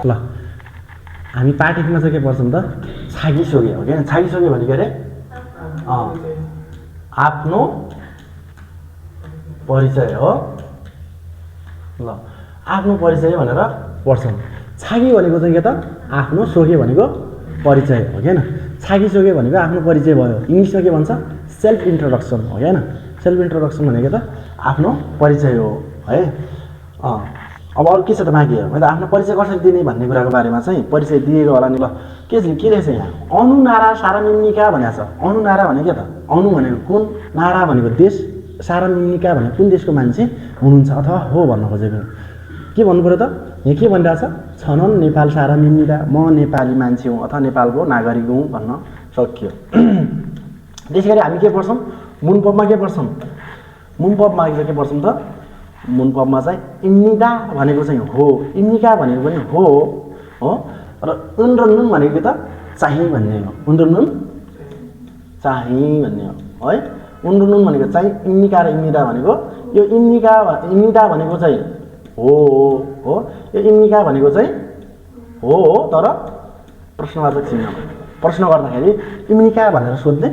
ल हामी पार्ट 1 मा चाहिँ के पढ्छौं त छागिसोगे हो के छागिसोगे भनेको रे आफ्नो परिचय हो ल आफ्नो परिचय भनेर पढ्छौं छागी भनेको चाहिँ के त आफ्नो सोगे भनेको परिचय हो के हैन छागिसोगे भनेको आफ्नो परिचय भयो इंग्लिशमा के भन्छ सेल्फ इन्ट्रोडक्सन हो के हैन सेल्फ इन्ट्रोडक्सन भनेको त आफ्नो परिचय हो है अब अरु के छ त बाँकी हो मैले आफ्नो परिचय कसरी दिने भन्ने कुराको बारेमा चाहिँ परिचय दिएको होला नि ल के रहेछ यहाँ अनु नारा सारामिम्निका भनेको छ अनु नारा भनेको के त अनु भनेको कुन नारा भनेको देश सारामिम्निका भनेको कुन देशको मान्छे हुनुहुन्छ अथवा हो भन्न खोजेको के भन्नु पर्यो त यहाँ के भनिरहेछ छनन नेपाल सारामिम्निका म नेपाली मान्छे हुँ अथवा नेपालको नागरिक हुँ भन्न सकियो त्यसैगरी हामी के पढ्छौं मुनपबमा के पढ्छौं मुनपबमा के पढ्छौं त मुनपबमा चाहिँ इम्निदा भनेको चाहिँ हो इम्निका भनेको पनि हो र उन र नुन भनेको त चाहिँ भन्ने हो उन र नुन चाहिँ भन्ने हो है उन र नुन भनेको चाहिँ इम्निका र इम्निदा भनेको यो इम्निदा भनेको चाहिँ हो यो इम्निका भनेको चाहिँ हो तर प्रश्नवाचक चिन्हमा प्रश्न गर्दाखेरि इम्निका भनेर सोध्ने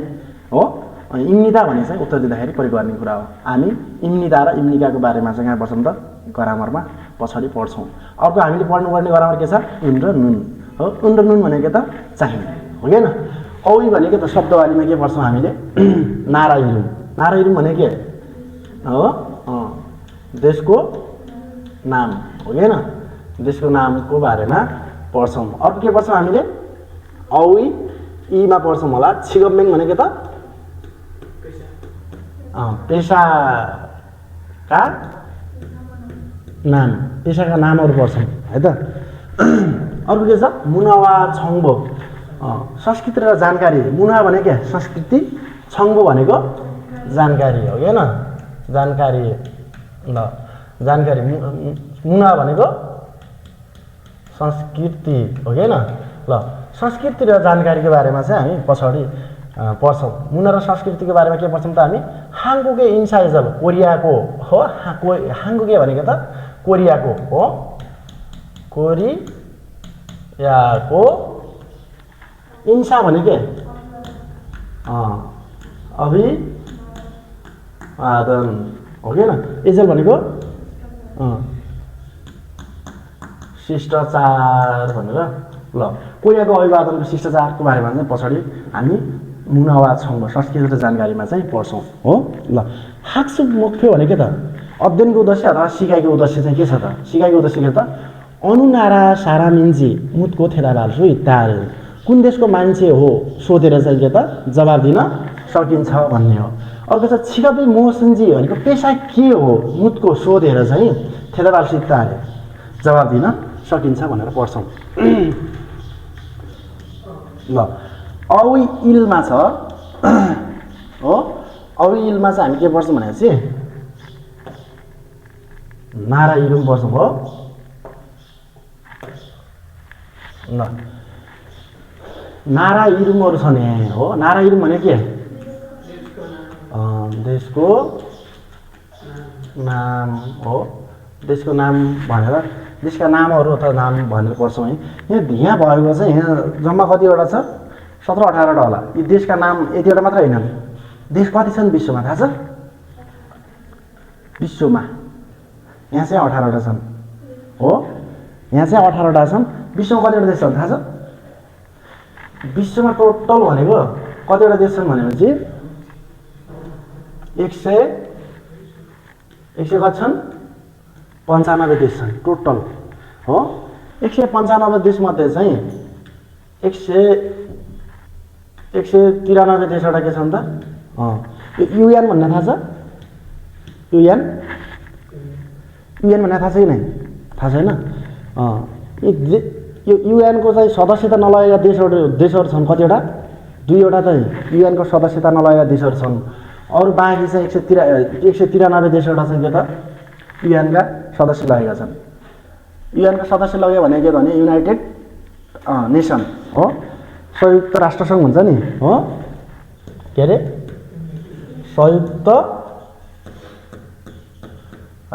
हो अनि इम्निदा भने चाहिँ उत्तर दिँदाखेरि प्रयोग गर्ने कुरा हो हामी इम्निदा र इम्निकाको बारेमा चाहिँ कहाँ पढ्छौं त ग्रामरमा पछाडी पढ्छौं अर्को हामीले पढ्नुपर्ने ग्रामर के छ उन र नुन हो उन र नुन भनेको त चाहिँ हो के हैन औई भनेको त शब्दवालीमा के पढ्छौं हामीले नारायण भनेको के हो देशको नाम हो के हैन देशको नामको बारेमा पढ्छौं अर्को के पढ्छौं हामीले औई ईमा पढ्छौं होला छिगमेङ भनेको त पेशाका नामहरु पढ्छौं है त अर्को के छ मुनावा छङ्बो संस्कृति र जानकारी मुना भनेको के संस्कृति छङ्बो भनेको जानकारी हो के हैन जानकारी ल जानकारी मुना भनेको संस्कृति हो के हैन ल संस्कृति र जानकारीको बारेमा चाहिँ हामी पछाडी पढ्छौं मुना र संस्कृतिको बारेमा के पढ्छौं त हामी हाङगुगे इन्साइजल कोरियाको हो हाङगुगे भनेको त कोरियाको हो कोरियाको इन्सा भनेको अभिवादन हो के हैन इजल भनेको शिष्टाचार भनेर ल कोरियाको अभिवादनको शिष्टाचारको बारेमा चाहिँ पछाडी हामी मुनावा छौं संस्कृति र जानकारीमा चाहिँ पढ्छौं हो ल हाक्सु मुख्य भनेको त अध्ययनको उद्देश्य अथवा सिकाइको उद्देश्य चाहिँ के छ त सिकाइको उद्देश्य के त अनुनारा सारामिन्जी मुतको थेला बाल्सु इत्ताल कुन देशको मान्छे हो सोधेर चाहिँ के त जवाफ दिन सकिन्छ भन्ने हो अर्को छ छिगबे मोसन्जी भनेको पेशा के हो मुतको सोधेर चाहिँ थेला बाल्सु इत्ताल जवाफ दिन सकिन्छ भनेर पढ्छौं ल औई इलमा छ हो औई इलमा चाहिँ हामी के पढ्छौं भनेपछि नारा इलम पढ्छौं हो ल नारा इलमहरु छन् यहाँ हो नारा इलम भनेको के देशको नाम हो देशको नाम भनेर देशका नामहरु अथवा नाम भनेर पढ्छौं है यहाँ भएको चाहिँ यहाँ जम्मा कतिवटा छ 17-18 वटा होला यी देशका नाम यतिवटा मात्र हैनन् देश कति छन् विश्वमा थाहा छ विश्वमा यहाँ चाहिँ 18 वटा छन् हो यहाँ चाहिँ 18 वटा छन् विश्वमा कतिवटा देश छन् थाहा छ विश्वमा टोटल भनेको कतिवटा देश छन् भनेपछि 100 कति छन् 95 देश छन् टोटल हो 195 देश मध्ये चाहिँ 193 देशवटा के छन् त युएन भन्ने थाहा छ युएन भन्ने थाहा छ कि नै थाहा छैन यो युएन को चाहिँ सदस्यता नलगेका देशहरु छन् कतिवटा 2 वटा चाहिँ युएन को सदस्यता नलगेका देशहरु छन् अरु बाँकी चाहिँ 193 देशवटा चाहिँ के त युएन का सदस्य लगेका छन् युएन का सदस्य लगे भने के भने युनाइटेड नेसन हो संयुक्त राष्ट्र संघ भन्छ नि हो के रे संयुक्त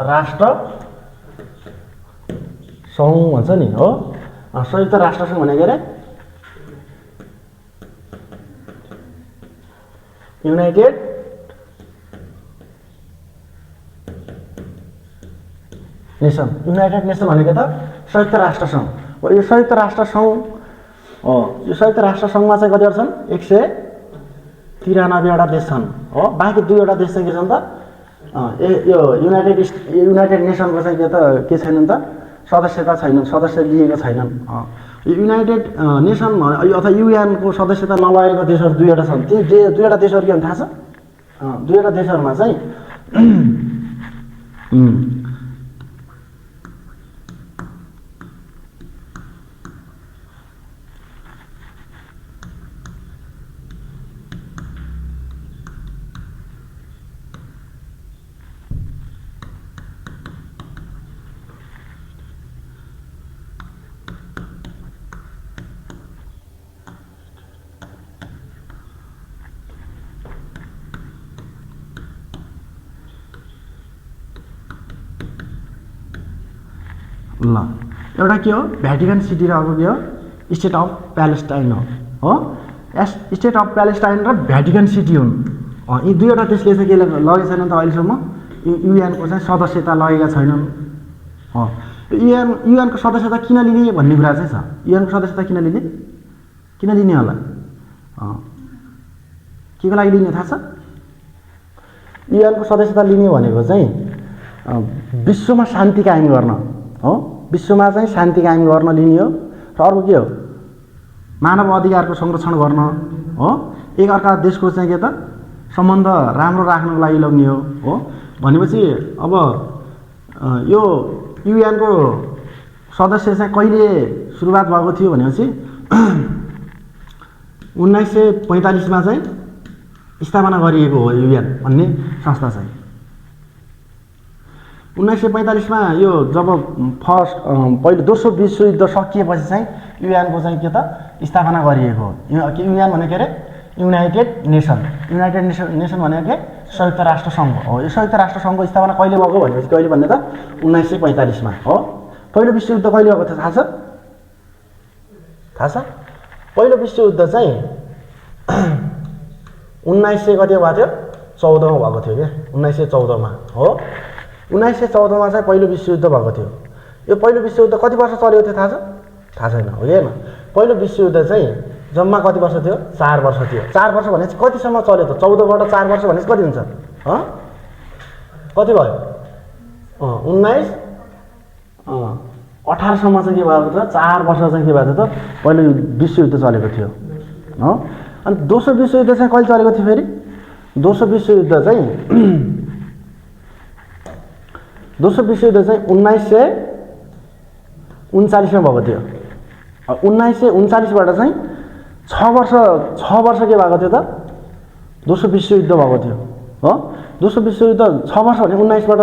राष्ट्र संघ भन्छ नि हो संयुक्त राष्ट्र सङ्घ भनेको अरे युनाइटेड नेसन। युनाइटेड नेसन भनेको त संयुक्त राष्ट्र सङ्घ हो। यो संयुक्त राष्ट्र सङ्घ हो। यो संयुक्त राष्ट्र सङ्घमा चाहिँ कतिवटा छन्? 193वटा देश छन् हो। बाँकी 2वटा देश चाहिँ के छन् त? यो युनाइटेड नेसनको चाहिँ के त के छैनन् त? सदस्यता छैनन्, सदस्य लिएको छैनन्। यो युनाइटेड नेसन अथवा युएनको सदस्यता नलगेको देशहरू 2वटा छन्। ती 2वटा देशहरू के भन्छ थाहा छ? 2वटा देशहरूमा चाहिँ ल एउटा के हो? भ्याटिकन सिटी र अर्को के हो? स्टेट अफ प्यालेस्टाइन हो। स्टेट अफ प्यालेस्टाइन र भ्याटिकन सिटी हुन्। यी 2वटा देशले चाहिँ के लगेको छैनन् त अहिलेसम्म? युएनको चाहिँ सदस्यता लगेका छैनन्। युएनको सदस्यता किन लिने भन्ने कुरा चाहिँ छ। युएनको सदस्यता किन लिने? किन लिने होला? के को लागि लिने थाहा छ? युएनको सदस्यता लिने भनेको चाहिँ विश्वमा शान्ति कायम गर्न हो। विश्वमा चाहिँ शान्ति कायम गर्न लिने हो। र अर्को के हो? मानव अधिकारको संरक्षण गर्न हो। एक अर्का देशको चाहिँ के त सम्बन्ध राम्रो राख्नको लागि लग्ने हो। भनेपछि अब यो युएनको सदस्य चाहिँ कहिले सुरुवात भएको थियो भनेपछि 1945 मा चाहिँ स्थापना गरिएको हो युएन भन्ने संस्था चाहिँ। 1945 मा यो जब पहिलो दोस्रो विश्वयुद्ध सकिएपछि चाहिँ युएनको चाहिँ के त स्थापना गरिएको हो। युएन भनेको के अरे? United nation. युनाइटेड नेसन भनेको के? संयुक्त राष्ट्र सङ्घ हो। यो संयुक्त राष्ट्र सङ्घको स्थापना कहिले भएको भनेपछि कहिले भन्ने त 1945 मा हो। पहिलो विश्वयुद्ध कहिले भएको थियो थाहा छ? थाहा छ? पहिलो विश्वयुद्ध चाहिँ 1900 कति भएको थियो? 14 मा भएको थियो के? 1914 मा हो। 1914 मा चाहिँ पहिलो विश्वयुद्ध भएको थियो। यो पहिलो विश्वयुद्ध कति वर्ष चलेको थियो थाहा छ? थाहा छैन हो कि हैन? पहिलो विश्वयुद्ध चाहिँ जम्मा कति वर्ष थियो? 4 वर्ष थियो। 4 वर्ष भनेपछि कतिसम्म चल्यो त? 14 बाट 4 वर्ष भनेपछि कति हुन्छ? कति भयो? 1918 सम्म चाहिँ के भएको थियो? 4 वर्ष चाहिँ के भएको थियो त? पहिलो विश्वयुद्ध चलेको थियो हो। अनि दोस्रो विश्वयुद्ध चाहिँ कहिले चलेको थियो फेरि? दोस्रो विश्वयुद्ध चाहिँ 1939 मा भएको थियो। 1939 बाट चाहिँ 6 वर्ष के भएको थियो त? दोस्रो विश्वयुद्ध भएको थियो हो। दोस्रो विश्वयुद्ध 6 वर्ष भने 19 बाट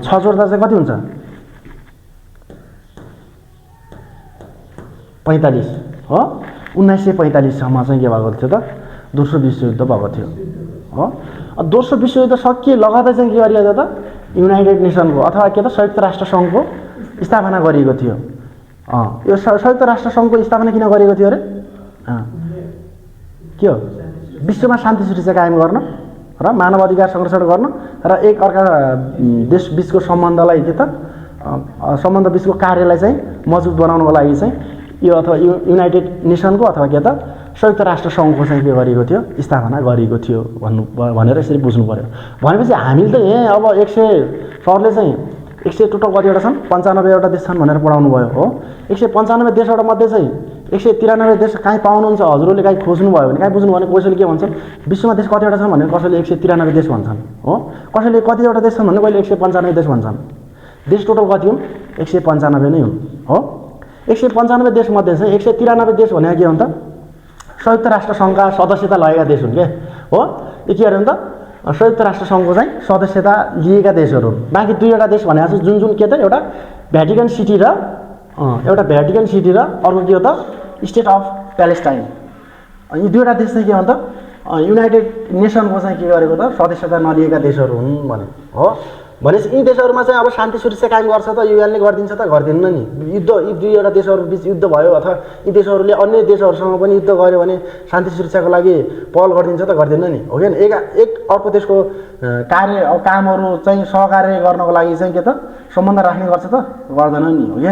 6 जोड्दा चाहिँ कति हुन्छ? 45 हो। 1945 सम्म चाहिँ के भएको थियो त? दोस्रो विश्वयुद्ध भएको थियो हो। दोस्रो विश्वयुद्ध सकिए लगतै चाहिँ के गरिएको थियो त? युनाइटेड नेसनको अथवा के त संयुक्त राष्ट्र सङ्घको स्थापना गरिएको थियो। यो संयुक्त राष्ट्र सङ्घको स्थापना किन गरेको थियो अरे? के हो? विश्वमा शान्ति सुरक्षा कायम गर्न र मानव अधिकार संरक्षण गर्न र एक अर्का देश बीचको सम्बन्धलाई के त सम्बन्ध बीचको कार्यलाई चाहिँ मजबुत बनाउनको लागि चाहिँ यो अथवा युनाइटेड नेसनको अथवा के त संयुक्त राष्ट्र सङ्घको चाहिँ के गरेको थियो? स्थापना गरेको थियो भनेर यसरी बुझ्नु पर्यो। भनेपछि हामीले त यहाँ अब 100 सरले चाहिँ 100 टोटल कतिवटा छन्? 95वटा देश छन् भनेर पढाउनु भयो हो। 195 देशबाट मध्ये चाहिँ 193 देश कहीँ पाउनुहुन्छ हजुरहरूले कहीँ खोज्नु भयो भने कहीँ बुझ्नु भने कसैले के भन्छन्? विश्वमा देश कतिवटा छन् भनेर कसैले 193 देश भन्छन् हो। कसैले कतिवटा देश छन् भने कहिले 195 देश भन्छन्। देश टोटल कति हुन्? 195 नै हुन् हो। 195 देश मध्ये चाहिँ 193 देश भनेको के हो त? संयुक्त राष्ट्र सङ्घका सदस्यता लगेका देश हुन् के हो। यो के अरे त? संयुक्त राष्ट्र सङ्घको चाहिँ सदस्यता लिएका देशहरू हुन्। बाँकी 2वटा देश भनेको चाहिँ जुन के त? एउटा भ्याटिकन सिटी र अर्को के हो त? State of Palestine. यी 2वटा देश चाहिँ के हो त? युनाइटेड नेसनको चाहिँ के गरेको त? सदस्यता नलिएका देशहरू हुन् भने हो। भनेपछि यी देशहरूमा चाहिँ अब शान्ति सुरक्षा कायम गर्छ त युएनले गरिदिन्छ त गर्दिन्न नि युद्ध यी दुईवटा देशहरू बिच युद्ध भयो अथवा यी देशहरूले अन्य देशहरूसँग पनि युद्ध गर्यो भने शान्ति सुरक्षाको लागि पहल गरिदिन्छ त गर्दिन्न नि हो कि एक अर्को देशको कार्य कामहरू चाहिँ सहकार्य गर्नको लागि चाहिँ के त सम्बन्ध राख्ने गर्छ त गर्दैन नि हो कि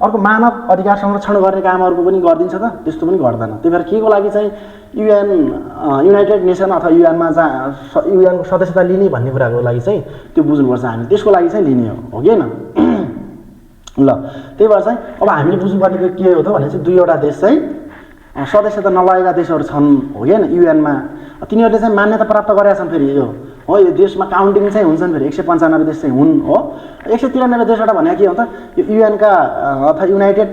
अर्को मानव अधिकार संरक्षण गर्ने कामहरूको पनि गरिदिन्छ त त्यस्तो पनि गर्दैन त्यही भएर केको लागि चाहिँ युएन युनाइटेड नेसन अथवा युएनमा युएनको सदस्यता लिने भन्ने कुराको लागि चाहिँ त्यो बुझ्नुपर्छ हामी त्यसको लागि चाहिँ लिने हो कि ल त्यही भएर चाहिँ अब हामीले बुझ्नुपर्ने के हो त भने चाहिँ दुईवटा देश चाहिँ सदस्यता नलगेका देशहरू छन् हो कि युएनमा तिनीहरूले चाहिँ मान्यता प्राप्त गरेका छन् फेरि यो हो यो देशमा काउन्टिङ चाहिँ हुन्छन् फेरि 195 देश चाहिँ हुन् हो 193 देशबाट भने के हो त यो युएनका अथवा युनाइटेड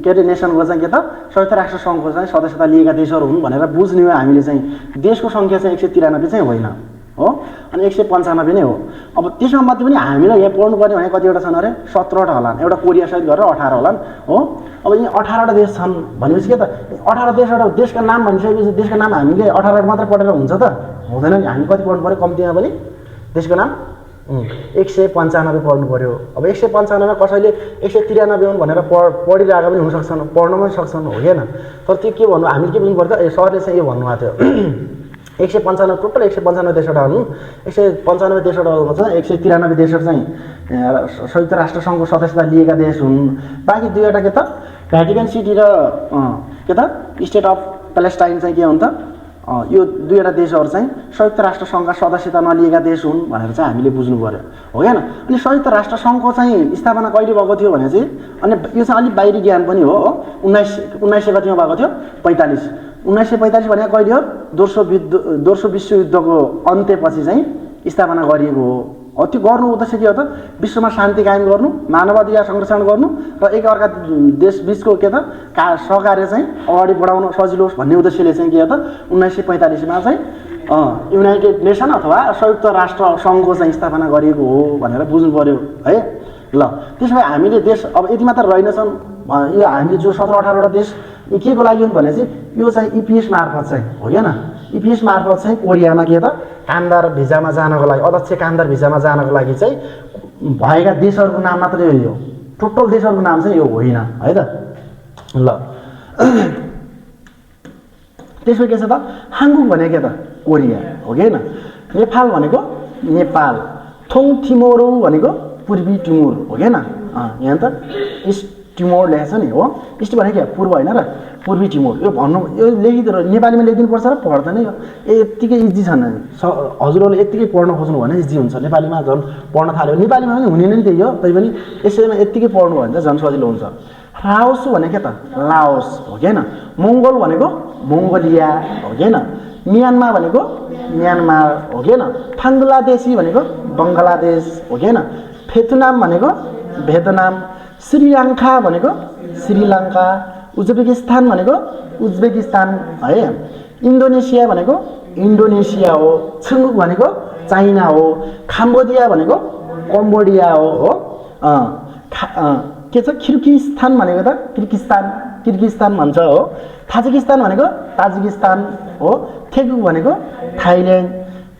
के अरे नेसनको चाहिँ के त संयुक्त राष्ट्र सङ्घको चाहिँ सदस्यता लिएका देशहरू हुन् भनेर बुझ्ने हो हामीले चाहिँ देशको सङ्ख्या चाहिँ 193 चाहिँ होइन हो अनि 195 नै हो अब त्यसमा मध्ये पनि हामीलाई यहाँ पढ्नुपर्ने भने कतिवटा छन् अरे 17वटा होलान् एउटा कोरिया सहित गरेर 18 होलान् हो अब यी 18वटा देश छन् भनेपछि के त 18 देशवटा देशका नाम भनिसकेपछि देशका नाम हामीले 18 मात्र पढेर हुन्छ त हुँदैन नि हामी कति पढ्नु पर्यो कम्तीमा पनि देशको नाम 195 पढ्नु पर्यो अब 195 कसैले 193 हुन् भनेर पढिरहेको पनि हुनसक्छन् पढ्न पनि सक्छन् हो कि तर त्यो के भन्नु हामीले के बुझ्नु पर्छ ए सरले चाहिँ यो भन्नुभएको थियो 195 टोटल 195 देशवटा हुन् 195 देशवटामा चाहिँ 193 देशहरू चाहिँ संयुक्त राष्ट्र सङ्घको सदस्यता लिएका देश हुन् बाँकी दुईवटा के त भ्याटिकन सिटी र के त स्टेट अफ प्यालेस्टाइन चाहिँ के हुन् त यो दुईवटा देशहरू चाहिँ संयुक्त राष्ट्र सङ्घका सदस्यता नलिएका देश हुन् भनेर चाहिँ हामीले बुझ्नु पर्यो हो कि अनि संयुक्त राष्ट्र सङ्घको चाहिँ स्थापना कहिले भएको थियो भने चाहिँ अनि यो चाहिँ अलिक बाहिरी ज्ञान पनि हो 1900 कतिमा भएको थियो 45 1945 भनेको कहिले हो दोस्रो विश्वयुद्धको अन्त्यपछि चाहिँ स्थापना गरिएको हो त्यो गर्नु उद्देश्य के हो त विश्वमा शान्ति कायम गर्नु मानवाधिकार संरक्षण गर्नु र एकअर्का देश बिचको के त सहकार्य चाहिँ अगाडि बढाउन सजिलो होस् भन्ने उद्देश्यले चाहिँ के हो त 1945 मा चाहिँ युनाइटेड नेसन अथवा संयुक्त राष्ट्र सङ्घको चाहिँ स्थापना गरिएको हो भनेर बुझ्नु पर्यो है ल त्यसो भए हामीले देश अब यति मात्र रहेनछन् यो हामीले जो 17-18वटा देश यी के को लागि हुन् भने चाहिँ यो चाहिँ इपिएस मार्फत चाहिँ हो कि इपिएस मार्फत चाहिँ कोरियामा के त कामदार भिजामा जानको लागि अध्यक्ष कामदार भिजामा जानको लागि चाहिँ भएका देशहरूको नाम मात्रै हो यो टोटल देशहरूको नाम चाहिँ यो होइन है त ल त्यसो के छ त हाङगुङ भनेको के त कोरिया हो कि नेपाल भनेको नेपाल थोङ थिमोरो भनेको पूर्वी टिमोर हो कि यहाँ त इस्ट टिमोर लेखेको छ नि हो इस्ट भनेको के पूर्व होइन र पूर्वी टिमोर यो भन्नु यो लेखिदिनु नेपालीमा लेखिदिनु पर्छ र पढ्दैन यो यत्तिकै इजी छन् हजुरहरूले यत्तिकै पढ्न खोज्नु भने इजी हुन्छ नेपालीमा झन् पढ्न थाल्यो नेपालीमा पनि हुने नै त्यही हो तैपनि यसैमा यत्तिकै पढ्नु भने चाहिँ झन् सजिलो हुन्छ लाओस भनेको के त लाओस हो कि मङ्गोल भनेको मङ्गोलिया हो कि म्यानमार भनेको म्यानमार हो कि बाङ्लादेशी भनेको बङ्गलादेश हो कि भेतनाम भनेको भेतनाम श्रीलङ्का भनेको श्रीलङ्का उज्बेकिस्तान भनेको उज्बेकिस्तान है इन्डोनेसिया भनेको इन्डोनेसिया हो छिङ्गुक भनेको चाइना हो काम्बोडिया भनेको कम्बोडिया हो के छ किर्गिस्तान भनेको त किर्गिस्तान भन्छ हो ताजिकिस्तान भनेको ताजिकिस्तान हो थेगु भनेको थाइल्यान्ड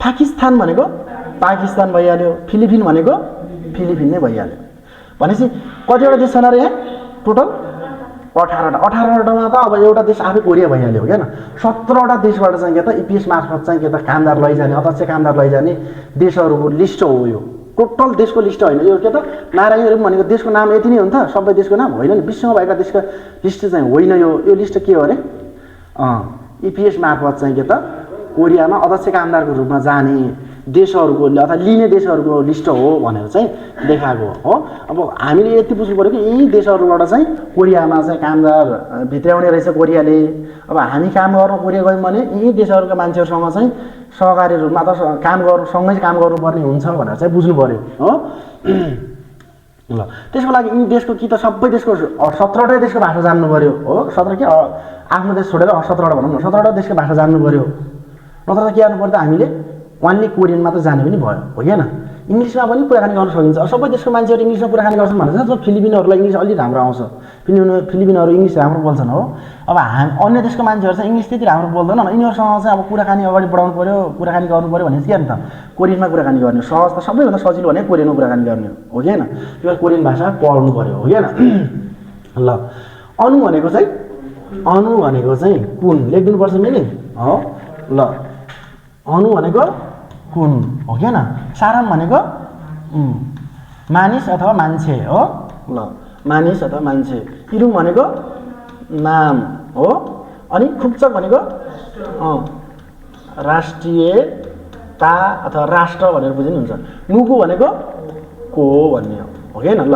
पाकिस्तान भनेको पाकिस्तान भइहाल्यो फिलिपिन भनेको फिलिपिन नै भइहाल्यो भनेपछि कतिवटा देश छन् अरे यहाँ टोटल 18वटामा त अब एउटा देश आफै कोरिया भइहाल्यो हो क्या 17वटा देशबाट चाहिँ के त इपिएस मार्फत चाहिँ के त कामदार लैजाने अध्यक्ष कामदार लैजाने देशहरूको लिस्ट हो यो टोटल देशको लिस्ट होइन यो के त नारायण भनेको देशको नाम यति नै हो नि त सबै देशको नाम होइन नि विश्वमा भएका देशका लिस्ट चाहिँ होइन यो लिस्ट के हो अरे इपिएस मार्फत चाहिँ के त कोरियामा अध्यक्ष कामदारको रूपमा जाने देशहरूको अथवा लिने देशहरूको लिस्ट हो भनेर चाहिँ देखाएको हो अब हामीले यति बुझ्नु पर्यो कि यी देशहरूबाट चाहिँ कोरियामा चाहिँ कामदार भित्राउने रहेछ कोरियाले अब हामी काम गर्न कोरिया गयौँ भने यी देशहरूका मान्छेहरूसँग चाहिँ सहकारी रूपमा त सँगै काम गर्नुपर्ने हुन्छ भनेर चाहिँ बुझ्नु पर्यो हो ल त्यसको लागि यी देशको कि त सबै देशको 17वटै देशको भाषा जान्नु पर्यो हो 17 के आफ्नो देश छोडेर 17वटा भनौँ न 17वटा देशको भाषा जान्नु पर्यो नत्र त के गर्नु पर्दा हामीले ओन्ली कोरियन मात्र जाने पनि भयो हो कि इङ्ग्लिसमा पनि कुराकानी गर्न सकिन्छ सबै देशको मान्छेहरू इङ्ग्लिसमा कुराकानी गर्छन् भने चाहिँ फिलिपिनहरूलाई इङ्ग्लिस अलिक राम्रो आउँछ फिलिपिनहरू इङ्ग्लिस राम्रो बोल्छन् हो अब अन्य देशको मान्छेहरू चाहिँ इङ्ग्लिस त्यति राम्रो बोल्दैन यिनीहरूसँग चाहिँ अब कुराकानी अगाडि बढाउनु पर्यो कुराकानी गर्नु पर्यो भने चाहिँ के त कोरियनमा कुराकानी गर्ने सहज त सबैभन्दा सजिलो भने कोरियनमा कुराकानी गर्ने हो कि हैन त्यो कोरियन भाषा पढ्नु पर्यो हो कि हैन ल अणु भनेको चाहिँ कुन लेखिदिनु पर्छ मिनिङ हो ल अणु भनेको कुन हो कि हैन साराम भनेको मानिस अथवा मान्छे हो ल मानिस अथवा मान्छे इरुङ भनेको नाम हो अनि खुप्चक भनेको राष्ट्रियता अथवा राष्ट्र भनेर बुझिनु हुन्छ नुगु भनेको को भन्ने हो कि हैन ल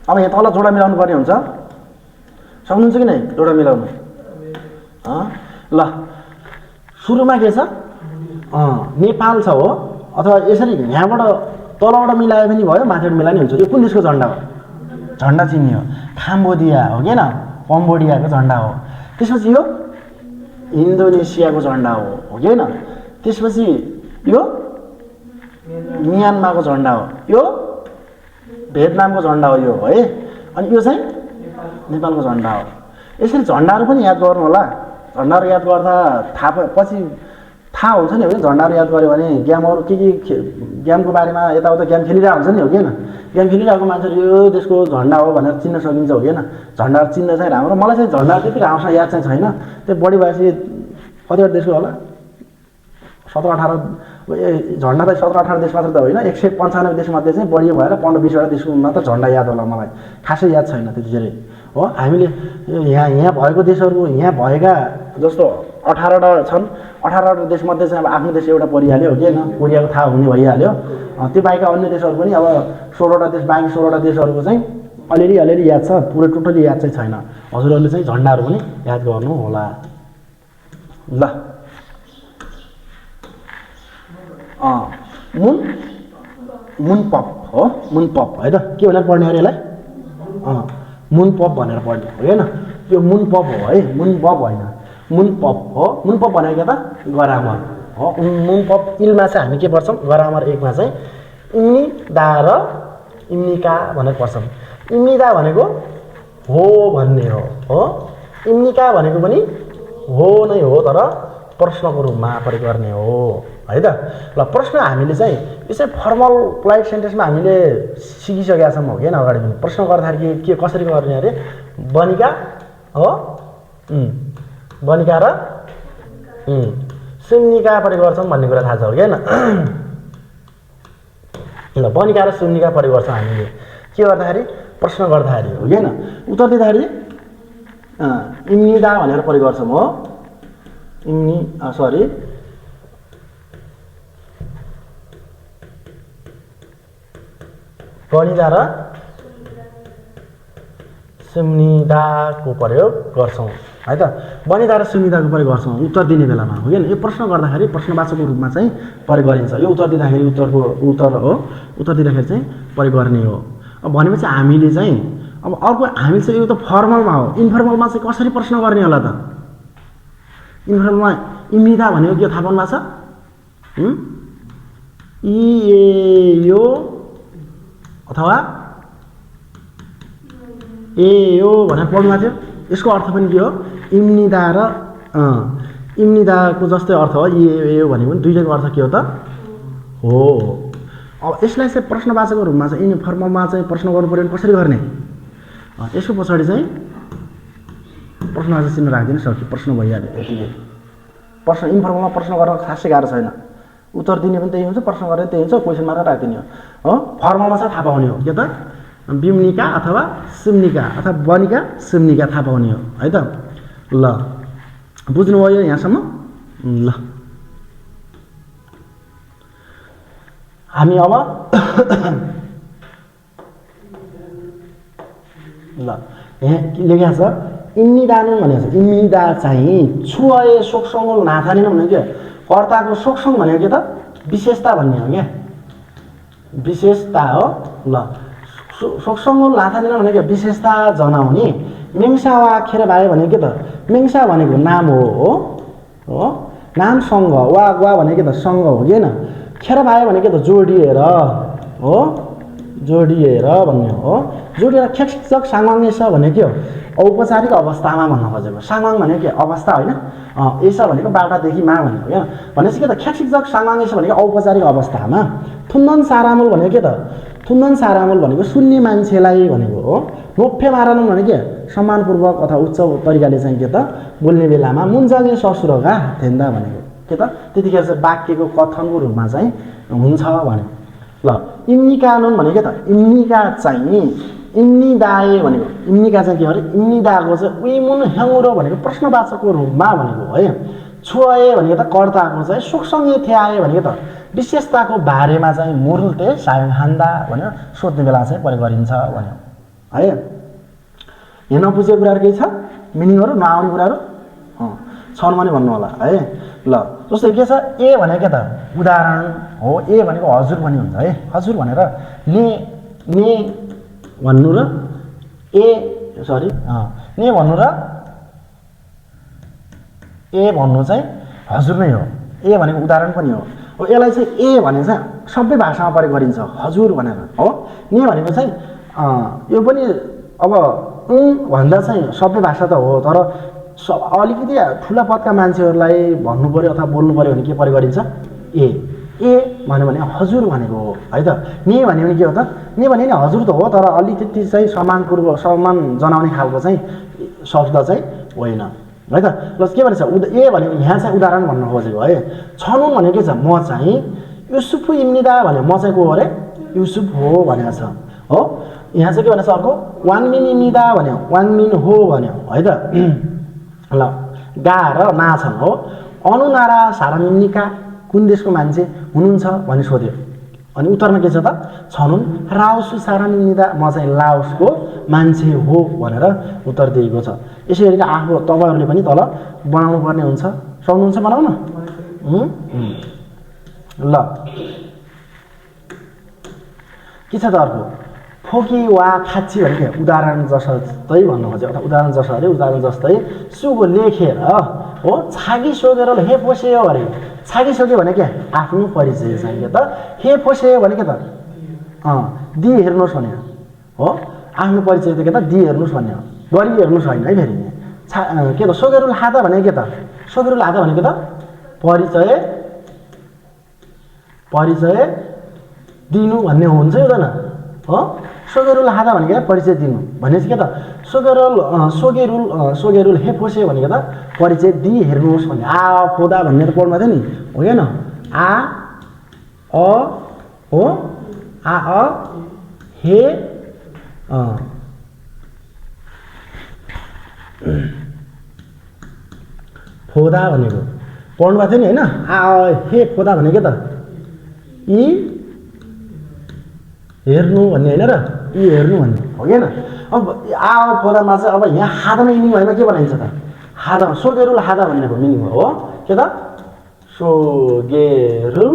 अब यहाँ तल जोडा मिलाउनु पर्ने हुन्छ सक्नुहुन्छ कि नै जोडा मिलाउनु ल सुरुमा के छ नेपाल छ हो अथवा यसरी यहाँबाट तलबाट मिलायो पनि भयो माथिबाट मिलाए नि हुन्छ यो कुन देशको झन्डा हो झन्डा चिन्ने हो काम्बोडिया हो कि हैन कम्बोडियाको झन्डा हो त्यसपछि यो इन्डोनेसियाको झन्डा हो कि हैन त्यसपछि यो म्यानमारको झन्डा हो यो भियतनामको झन्डा हो यो है अनि यो चाहिँ नेपालको झन्डा हो यसरी झन्डाहरू पनि याद गर्नु होला झन्डाहरू याद गर्दा पछि थाहा हुन्छ नि हो झन्डाहरू याद गर्यो भने गेमहरू के गेमको बारेमा यताउता गेम खेलिरहेको हुन्छ नि हो कि हैन गेम खेलिरहेको मान्छेले यो देशको झन्डा हो भनेर चिन्न सकिन्छ हो कि हैन झन्डाहरू चिन्न चाहिँ राम्रो मलाई चाहिँ झन्डा त्यति राम्रोसँग याद चाहिँ छैन त्यो बढी भएपछि कतिवटा देशको होला 17-18 झन्डा त 17-18 देश मात्र त होइन 195 देशमध्ये चाहिँ बढी भएर 15-20वटा देशको मात्र झन्डा याद होला मलाई खासै याद छैन त्यति धेरै हो हामीले यहाँ भएको देशहरू यहाँ भएका जस्तो 18वटा छन् 18वटा देशमध्ये चाहिँ अब आफ्नो देश एउटा परिहाल्यो हो कि हैन कोरियाको थाहा हुने भइहाल्यो त्यो बाहेकका अन्य देशहरू पनि अब 16वटा देश बाँकी 16वटा देशहरूको चाहिँ अलिअलि याद छ पुरै टोटली याद चाहिँ छैन हजुरहरूले चाहिँ झन्डाहरू पनि याद गर्नु होला ल मुन पप हो मुन पप है त के भनेर पढ्ने अरे यसलाई मुन पप भनेर पढ्ने हो हैन यो मुन पप हो है मुन पप होइन मुन पप हो मुन पप भनेको के त गरामर हो मुन पप इलमा चाहिँ हामी के पढ्छौँ गरामर 1 मा चाहिँ इम्नी दा र इम्निका भनेर पढ्छौँ इम्निदा भनेको हो भन्ने हो इम्निका भनेको पनि हो नै हो तर प्रश्नको रूपमा प्रयोग गर्ने हो है त ल प्रश्न हामीले चाहिँ यो चाहिँ फर्मल पोलाइट सेन्टेन्समा हामीले सिकिसकेका छौँ हो कि हैन अगाडि पनि प्रश्न गर्दाखेरि के कसरी गर्ने अरे बनिका हो बनिका र सुन्निका प्रयोग गर्छौँ भन्ने कुरा थाहा छ हो कि हैन ल बनिका र सुन्निका प्रयोग गर्छौँ हामीले के गर्दाखेरि प्रश्न गर्दाखेरि हो कि हैन उत्तर दिँदाखेरि इम्निदा भनेर प्रयोग गर्छौँ हो बनिदा र सुम्निदाको प्रयोग गर्छौँ है त बनिदा र सुम्निदाको प्रयोग गर्छौँ उत्तर दिने बेलामा हो कि यो प्रश्न गर्दाखेरि प्रश्नवाचकको रूपमा चाहिँ प्रयोग गरिन्छ यो उत्तर दिँदाखेरि उत्तर दिँदाखेरि चाहिँ प्रयोग गर्ने हो अब भनेपछि हामीले चाहिँ अब अर्को हामी चाहिँ यो त फर्मलमा हो इन्फर्मलमा चाहिँ कसरी प्रश्न गर्ने होला त इन्फर्मलमा इम्निदा भनेको के थाहा पाउनु भएको छ यो अथवा यो भनेर पढ्नु भएको थियो यसको अर्थ पनि के हो इम्निदा र इम्निदाको जस्तै अर्थ हो यो भनेको पनि दुईटैको अर्थ के हो त हो अब यसलाई चाहिँ प्रश्नवाचकको रूपमा चाहिँ इन्फर्मलमा चाहिँ प्रश्न गर्नु पर्यो भने कसरी गर्ने यसको पछाडि चाहिँ प्रश्नवाचक चिन्ह राखिदिनु सक्यो प्रश्न भइहाल्यो यतिकै प्रश्न इन्फर्मलमा प्रश्न गर्न खासै गाह्रो छैन उत्तर दिने पनि त्यही हुन्छ प्रश्न गर्ने त्यही हुन्छ क्वेसन मात्र राखिदिने हो फर्मलमा चाहिँ थाहा पाउने हो के त बिम्निका अथवा सुम्निका अथवा बनिका सुम्निका थाहा पाउने हो है त ल बुझ्नुभयो यहाँसम्म ल हामी अब ल यहाँ लेखेको छ इम्निदानु भनेको छ इम्निदा चाहिँ छुए सोक्सङ नाथानेन भनेको के कर्ताको सोक्सङ भनेको के त विशेषता भन्ने हो क्या विशेषता हो ल सोक्सङ नाथानेन भनेको विशेषता जनाउने मेङ्सा वा खेर भाइ भनेको के त मेङ्सा भनेको नाम हो नामसँग वा भनेको के त सँग हो कि हैन खेर भाइ भनेको त जोडिएर हो जोडिएर भन्ने हो जोडिएर खेक्चक साङ्गाङ्गेस भनेको के हो औपचारिक अवस्थामा भन्न खोजेको साङवाङ भनेको के अवस्था होइन एस भनेको बाटादेखि मा भनेको होइन भनेपछि के त ख्याक्सिक्जक साङवाङ एस भनेको औपचारिक अवस्थामा थुन्दन सारामुल भनेको के त थुन्दन सारामुल भनेको सुन्ने मान्छेलाई भनेको हो नोफे मारानुङ भनेको के सम्मानपूर्वक अथवा उच्च तरिकाले चाहिँ के त बोल्ने बेलामा मुन्जागे ससुरगा थेन्दा भनेको के त त्यतिखेर चाहिँ वाक्यको कथनको रूपमा चाहिँ हुन्छ भने ल इम्नी कानुन भनेको के त इम्नीका चाहिँ इम्नी दाए भनेको इम्नीका चाहिँ के अरे इम्नी दाको चाहिँ उइमुन ह्याउरो भनेको प्रश्नवाचकको रूपमा भनेको है छोए भनेको त कर्ताको चाहिँ सुखसँगै थ्याए भनेको त विशेषताको बारेमा चाहिँ मुर्लते सायङ हान्दा भनेर सोध्ने बेला चाहिँ प्रयोग गरिन्छ भन्यो है यहाँ नबुझेको कुराहरू केही छ मिनिङहरू नआउने कुराहरू छन् भने भन्नु होला है ल जस्तै के छ ए भनेको के त उदाहरण हो ए भनेको हजुर पनि हुन्छ है हजुर भनेर ने भन्नु र ए सरी ने भन्नु र ए भन्नु चाहिँ हजुर नै हो ए भनेको उदाहरण पनि हो अब यसलाई चाहिँ ए भने चाहिँ सबै भाषामा प्रयोग गरिन्छ हजुर भनेर हो ने भनेको चाहिँ यो पनि अब भन्दा चाहिँ सबै भाषा त हो तर अलिकति ठुला पदका मान्छेहरूलाई भन्नु पर्यो अथवा बोल्नु पर्यो भने के प्रयोग गरिन्छ ए भन्यो भने हजुर भनेको हो है त ने भन्यो भने के हो त ने भने नि हजुर त हो तर अलिकति चाहिँ सम्मान जनाउने खालको चाहिँ शब्द चाहिँ होइन है त प्लस के भन्छ ए भन्यो भने यहाँ चाहिँ उदाहरण भन्न खोजेको है छनुन भनेको के छ म चाहिँ युसुफ इम्निदा भन्यो म चाहिँ को अरे युसुफ हो भनेको छ हो यहाँ चाहिँ के भनेको छ अर्को वाङमिन इम्निदा भन्यो वाङमिन हो भन्यो है त ल गा र ना छन् हो अनुनारा सारामिन्निका कुन देशको मान्छे हुनुहुन्छ भनी सोध्यो अनि उत्तरमा के छ त छनुन राउसु सारामिन्निदा म चाहिँ लाओसको मान्छे हो भनेर उत्तर दिएको छ यसरी आफू तपाईँहरूले पनि तल बनाउनु पर्ने हुन्छ सक्नुहुन्छ बनाउन ल के छ त अर्को फोकी वा खाची भनेको उदाहरण जस्तै भन्नु खोज्यो अथवा उदाहरण जस्तै सुगो लेखेर हो छागी सोगेर हे पोस्यो अरे छागी सोग्यो भने के आफ्नो परिचय चाहिँ के त हे पोस्यो भने के त दि हेर्नुहोस् भने हो आफ्नो परिचय त के त दि हेर्नुहोस् भन्ने हो गरी हेर्नुहोस् होइन है फेरि के त सोगेरुल हादा भने के त सोगेरुल हादा भनेको त परिचय दिनु भन्ने हुन्छ हुँदैन हो सोगेरुल हादा भनेको परिचय दिनु भनेपछि के त सोगेरुल हे फोसे भनेको त परिचय दि हेर्नुहोस् भन्ने आ फोदा भन्ने त पढ्नु थियो नि हो होइन आ अ हो आ अ हे फोदा भनेको पढ्नु भएको थियो नि होइन आ हे फोदा भनेको त यी हेर्नु भन्ने होइन र यी हेर्नु भन्ने हो कि होइन अब आ फोदामा चाहिँ अब यहाँ हादामा मिनिङ भएमा के बनाइन्छ त हादामा सोगेरुल हादा भन्नेको मिनिङ हो के त सोगेरुल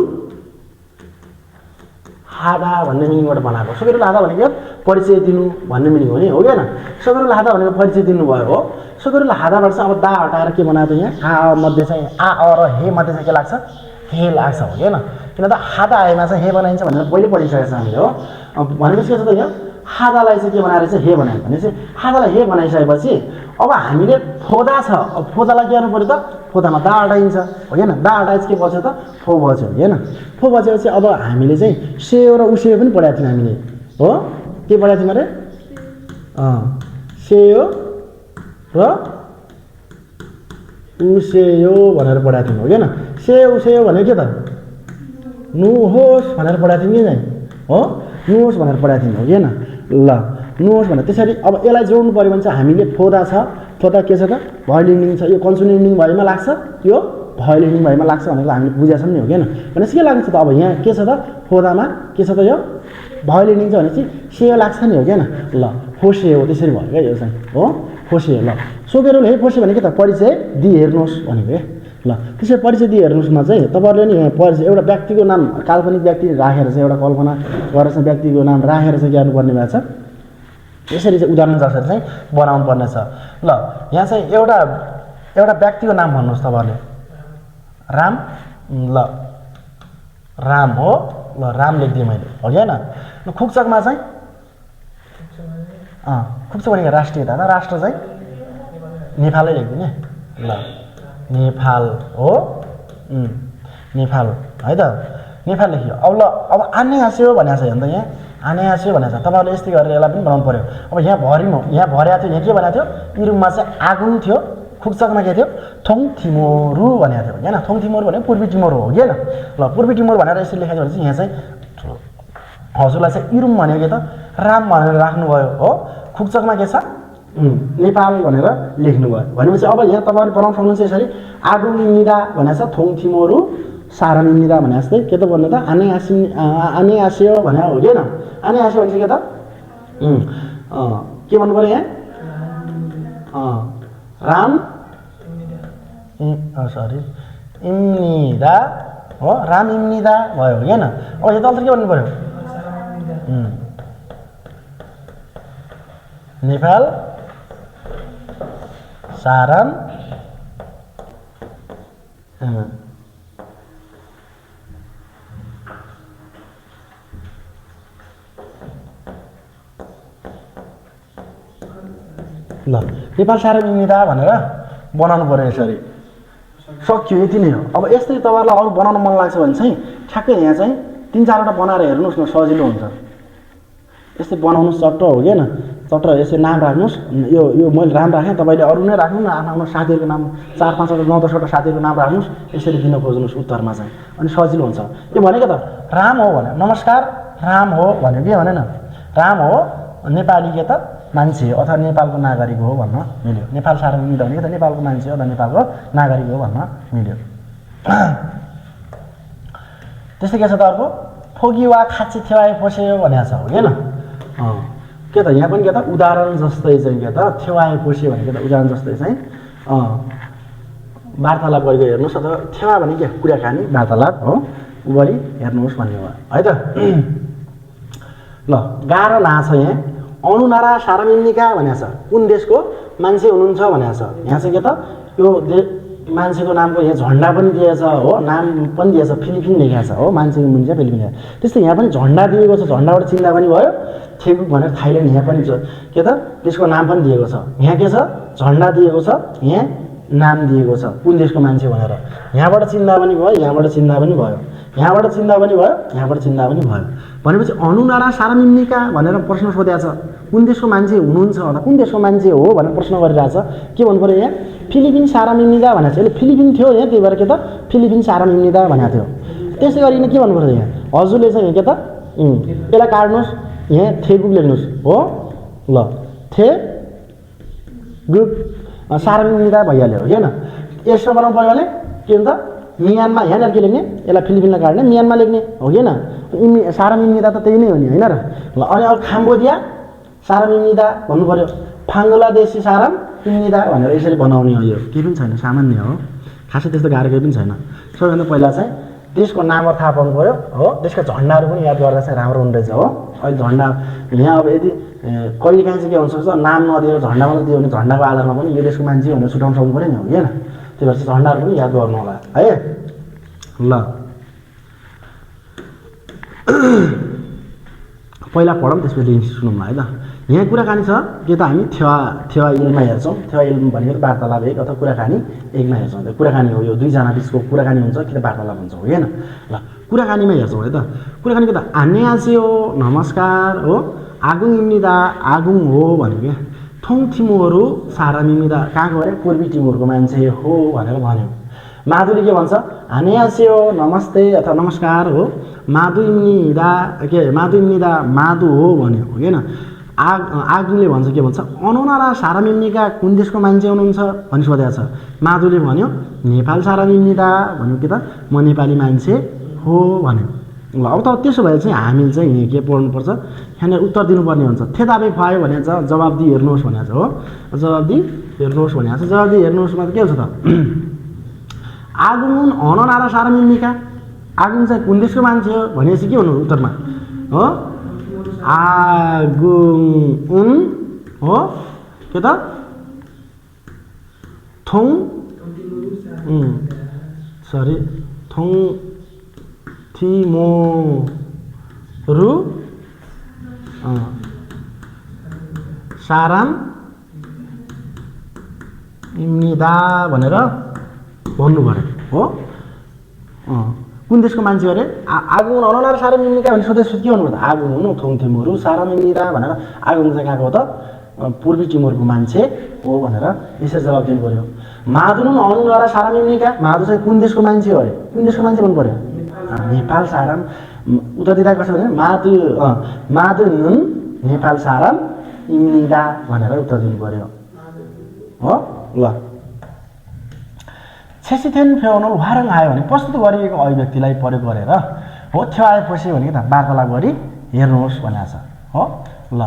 हादा भन्ने मिनिङबाट बनाएको सोगेरुल हादा भनेको परिचय दिनु भन्ने मिनिङ हो नि हो कि होइन सोगेरुल हादा भनेको परिचय दिनुभयो हो सोगेरुल हादाबाट चाहिँ अब दा हटाएर के बनाएको यहाँ आ मध्ये चाहिँ आ र हे मध्ये चाहिँ के लाग्छ हे लाग्छ हो कि होइन किन त हादा आएमा चाहिँ हे बनाइन्छ भनेर पहिले पढिसकेको छ हामीले हो भनेपछि के छ त यहाँ हादालाई चाहिँ के बनाएर चाहिँ हे बनायो भनेपछि हादालाई हे बनाइसकेपछि अब हामीले फोदा छ अब फोदालाई के गर्नु पऱ्यो त फोदामा दा हटाइन्छ हो कि होइन दा हटाएपछि के बच्यो त फो बच्यो हो कि होइन फो बचेपछि अब हामीले चाहिँ सेयो र उसेयो पनि पढाएको थियौँ हामीले हो के पढाएको थियौँ अरे सेयो र उसेयो भनेर पढाएको थियौँ हो कि होइन सेयो उसेयो भनेको के त नुहोस् भनेर पढाएको थियौँ कि चाहिँ हो नुहोस् भनेर पढाएको थियौँ हो कि होइन ल नुहोस् भनेर त्यसरी अब यसलाई जोड्नु पऱ्यो भने चाहिँ हामीले फोदा छ फोदा के छ त भयोलिनिङ छ यो कन्सोनेन्टिङ भएमा लाग्छ यो भयोलिनिङ भएमा लाग्छ भनेर हामीले बुझेका छौँ नि हो कि होइन भनेपछि के लाग्छ त अब यहाँ के छ त फोदामा के छ त यो भयोलिनिङ छ भनेपछि सेयो लाग्छ नि हो कि होइन ल फोसे हो त्यसरी भयो क्या यो चाहिँ हो फोसे ल सोगेरुल हे फोसे भनेको त परिचय दि हेर्नुहोस् भनेको है ल त्यसरी परिचय दि हेर्नुहोस्मा चाहिँ तपाईँहरूले नि परिचय एउटा व्यक्तिको नाम काल्पनिक व्यक्ति राखेर चाहिँ एउटा कल्पना गरेर चाहिँ व्यक्तिको नाम राखेर चाहिँ गर्नुपर्ने भएको छ यसरी चाहिँ उदाहरण जसरी चाहिँ बनाउनु पर्ने छ ल यहाँ चाहिँ एउटा व्यक्तिको नाम भन्नुहोस् तपाईँहरूले राम ल राम हो ल राम लेखिदिएँ मैले हो कि होइन खुक्चकमा चाहिँ खुक्चक भनेको राष्ट्रियता राष्ट्र चाहिँ नेपालै लेख्दिने ल नेपाल हो नेपाल है त नेपाल लेखियो अब ल अब आने आस्यो भनेको छ हेर्नु त यहाँ आने आस्यो भनेको छ तपाईँहरूले यस्तै गरेर यसलाई पनि बनाउनु पर्यो अब यहाँ भरिमा यहाँ भर्या थियो यहाँ के भनेको थियो इरुममा चाहिँ आगुङ थियो खुक्चकमा के थियो थोङ थिमोरु भनेको थियो हैन थोङ थिमोरु भनेको पूर्वी टिमोर हो कि हैन ल पूर्वी टिमोर भनेर यसरी लेखेको भने चाहिँ यहाँ चाहिँ हजुरलाई चाहिँ इरुम भनेको के त राम भनेर राख्नुभयो हो खुक्चकमा के छ नेपाल भनेर लेख्नुभयो भनेपछि अब यहाँ तपाईँहरू बनाउन सक्नुहुन्छ यसरी आगुङ निदा भनेको छ थोङ थिमोरु सारा निदा भने जस्तै के त भन्नु त आने आस्यो भने हो कि हैन आने आस्यो भने चाहिँ के त के भन्नु पर्यो यहाँ राम सरी इम्निदा हो राम इम्निदा भयो हो कि हैन अब यो तल के भन्नु पर्यो नेपाल साराम ल नेपाल सारा मिमिदा भनेर बनाउनु पर्यो यसरी सक्यो यति नै हो अब यस्तै तपाईँहरूलाई अरू बनाउन मन लाग्छ भने चाहिँ ठ्याक्कै यहाँ चाहिँ 3-4वटा बनाएर हेर्नुहोस् न सजिलो हुन्छ यस्तै बनाउनु चट्ट हो कि हैन चट्ट यसरी नाम राख्नुहोस् यो मैले राम राखेँ तपाईँले अरू नै राख्नु न आफ्नो साथीहरूको नाम 4-5वटा 9-10वटा साथीहरूको नाम राख्नुहोस् यसरी दिन खोज्नुहोस् उत्तरमा चाहिँ अनि सजिलो हुन्छ यो भनेको त राम हो भने नमस्कार राम हो भन्यो के भनेन राम हो नेपाली के त मान्छे अथवा नेपालको नागरिक हो भन्न मिल्यो नेपाल सार्वभौमिक भनेको त नेपालको मान्छे हो अथवा नेपालको नागरिक हो भन्न मिल्यो त्यस्तै के छ त अर्को फोगी वा खाची थेवाए पोस्यो भनेको छ हो हैन के त यहाँ पनि के त उदाहरण जस्तै चाहिँ के त थेवाए पोस्यो भनेको त उदाहरण जस्तै चाहिँ वार्तालाप गरेको हेर्नुहोस् अथवा थेवा भने के कुराकानी वार्तालाप हो गरी हेर्नुहोस् भन्ने हो है त ल गाह्रो नाछ यहाँ अनुनारा सारामिन्निका भनेको छ कुन देशको मान्छे हुनुहुन्छ भनेको छ यहाँ चाहिँ के त यो मान्छेको नामको यहाँ झन्डा पनि दिएछ हो नाम पनि दिएछ फिलिपिन लेखेको छ हो मान्छेको मुनि चाहिँ फिलिपिन त्यस्तै यहाँ पनि झन्डा दिएको छ झन्डाबाट चिन्दा पनि भयो थेगुक भनेर थाइल्यान्ड यहाँ पनि के त त्यसको नाम पनि दिएको छ यहाँ के छ झन्डा दिएको छ यहाँ नाम दिएको छ कुन देशको मान्छे भनेर यहाँबाट चिन्दा पनि भयो यहाँबाट चिन्दा पनि भयो यहाँबाट चिन्दा पनि भयो यहाँबाट चिन्दा पनि भयो भनेपछि अनुनारा सारामिन्निका भनेर प्रश्न सोधेको छ कुन देशको मान्छे हुनुहुन्छ अथवा कुन देशको मान्छे हो भनेर प्रश्न गरिरहेछ के भन्नु पर्यो यहाँ फिलिपिन सारामिन्निदा भनेको छ यसले फिलिपिन थियो यहाँ त्यही भएर के त फिलिपिन सारामिन्निदा भनेको थियो त्यसै गरिकन के भन्नु पर्यो यहाँ हजुरले चाहिँ के त यसलाई काट्नुहोस् यहाँ थेगुक लेख्नुहोस् हो ल थे गुक सारामिन्निदा भइहाल्यो हो हैन यसो बनाउनु पर्यो भने के हुन्छ मियानमा यहाँनिर के लेख्ने यसलाई फिलिपिनलाई काट्ने मियानमा लेख्ने हो कि हैन सारामिन्निदा त त्यही नै हो नि हैन र ल अनि अब खाम्बोडिया सारामिन्निदा भन्नु पर्यो फाङ्गलादेशी साराम इन्निदा भनेर यसरी बनाउने हो यो केही पनि छैन सामान्य हो खासै त्यस्तो गाह्रो केही पनि छैन सबैभन्दा पहिला चाहिँ देशको नामहरू थाहा पाउनु पर्यो हो देशका झन्डाहरू पनि याद गर्दा चाहिँ राम्रो हुँदैछ हो अहिले झन्डा यहाँ अब यदि कहिलेकाहीँ चाहिँ के हुनसक्छ नाम नदिएर झन्डा मात्रै दियो भने झन्डाको आधारमा पनि यो देशको मान्छे भनेर छुट्याउन सक्नु पऱ्यो नि हो कि हैन त्यही भएर चाहिँ झन्डाहरू पनि याद गर्नु होला है ल पहिला पढौँ त्यसपछि सुनौँ है त यहाँ कुराकानी छ के त हामी थेवा इलमा हेर्छौँ थेवा इल्म भनेको वार्तालाप एक अथवा कुराकानी एकमा हेर्छौँ कुराकानी हो यो दुईजना बिचको कुराकानी हुन्छ कि त वार्तालाप हुन्छ हो हैन ल कुराकानीमा हेर्छौँ है त कुराकानीको त आन्यासी हो नमस्कार हो आगुङ इम्निदा आगुङ हो भन्यो क्या थोङ थिमोहरू सारा मिमिदा कहाँको अरे पूर्वी टिमोरको मान्छे हो भनेर भन्यो माधुले के भन्छ हानेयासी हो नमस्ते अथवा नमस्कार हो माधु इम्निदा माधु हो भन्यो हो हैन आगुङले भन्छ के भन्छ अनुनारा सारा मिम्निका कुन देशको मान्छे हुनुहुन्छ भनी सोधेको छ माधुले भन्यो नेपाल सारा मिम्निदा भन्यो के त म नेपाली मान्छे हो भन्यो ल अब त त्यसो भए चाहिँ हामीले चाहिँ यहाँ के पढ्नुपर्छ यहाँनिर उत्तर दिनुपर्ने हुन्छ थेदाबे फायो भनेको छ जवाब हेर्नुहोस् भनेको छ हो जवाब हेर्नुहोस् भनेको छ जवाब हेर्नुहोस्मा त के हुन्छ त आगुङ अनुनारा सारा मिम्निका आगुङ चाहिँ कुन देशको मान्छे हो भनेपछि के हुनु उत्तरमा हो आगुङ हो के त थोङ सरी थोङ थिमोरु साराम इम्निदा भनेर भन्नु पर्यो हो कुन देशको मान्छे अरे आगुङ अननार साराम इम्निका भने सोधे के भन्नु पर्छ आगुङ हुनु थोङथेमुहरू साराम इम्निदा भनेर आगुङ चाहिँ कहाँको हो त पूर्वी टिमोरको मान्छे हो भनेर यसरी जवाब दिनु पर्यो माधुनु अननार साराम इम्निका माधु चाहिँ कुन देशको मान्छे हो अरे कुन देशको मान्छे भन्नु पर्यो नेपाल साराम उत्तर दिँदा कसो भने माधुनु नेपाल साराम इम्निदा भनेर उत्तर दिनु पर्यो हो ल छेसिथेन फेउनल वारङ आयो भने प्रस्तुत गरिएको अभिव्यक्तिलाई प्रयोग गरेर हो थियो आएपछि भने त वार्तालाप गरी हेर्नुहोस् भनेको छ हो ल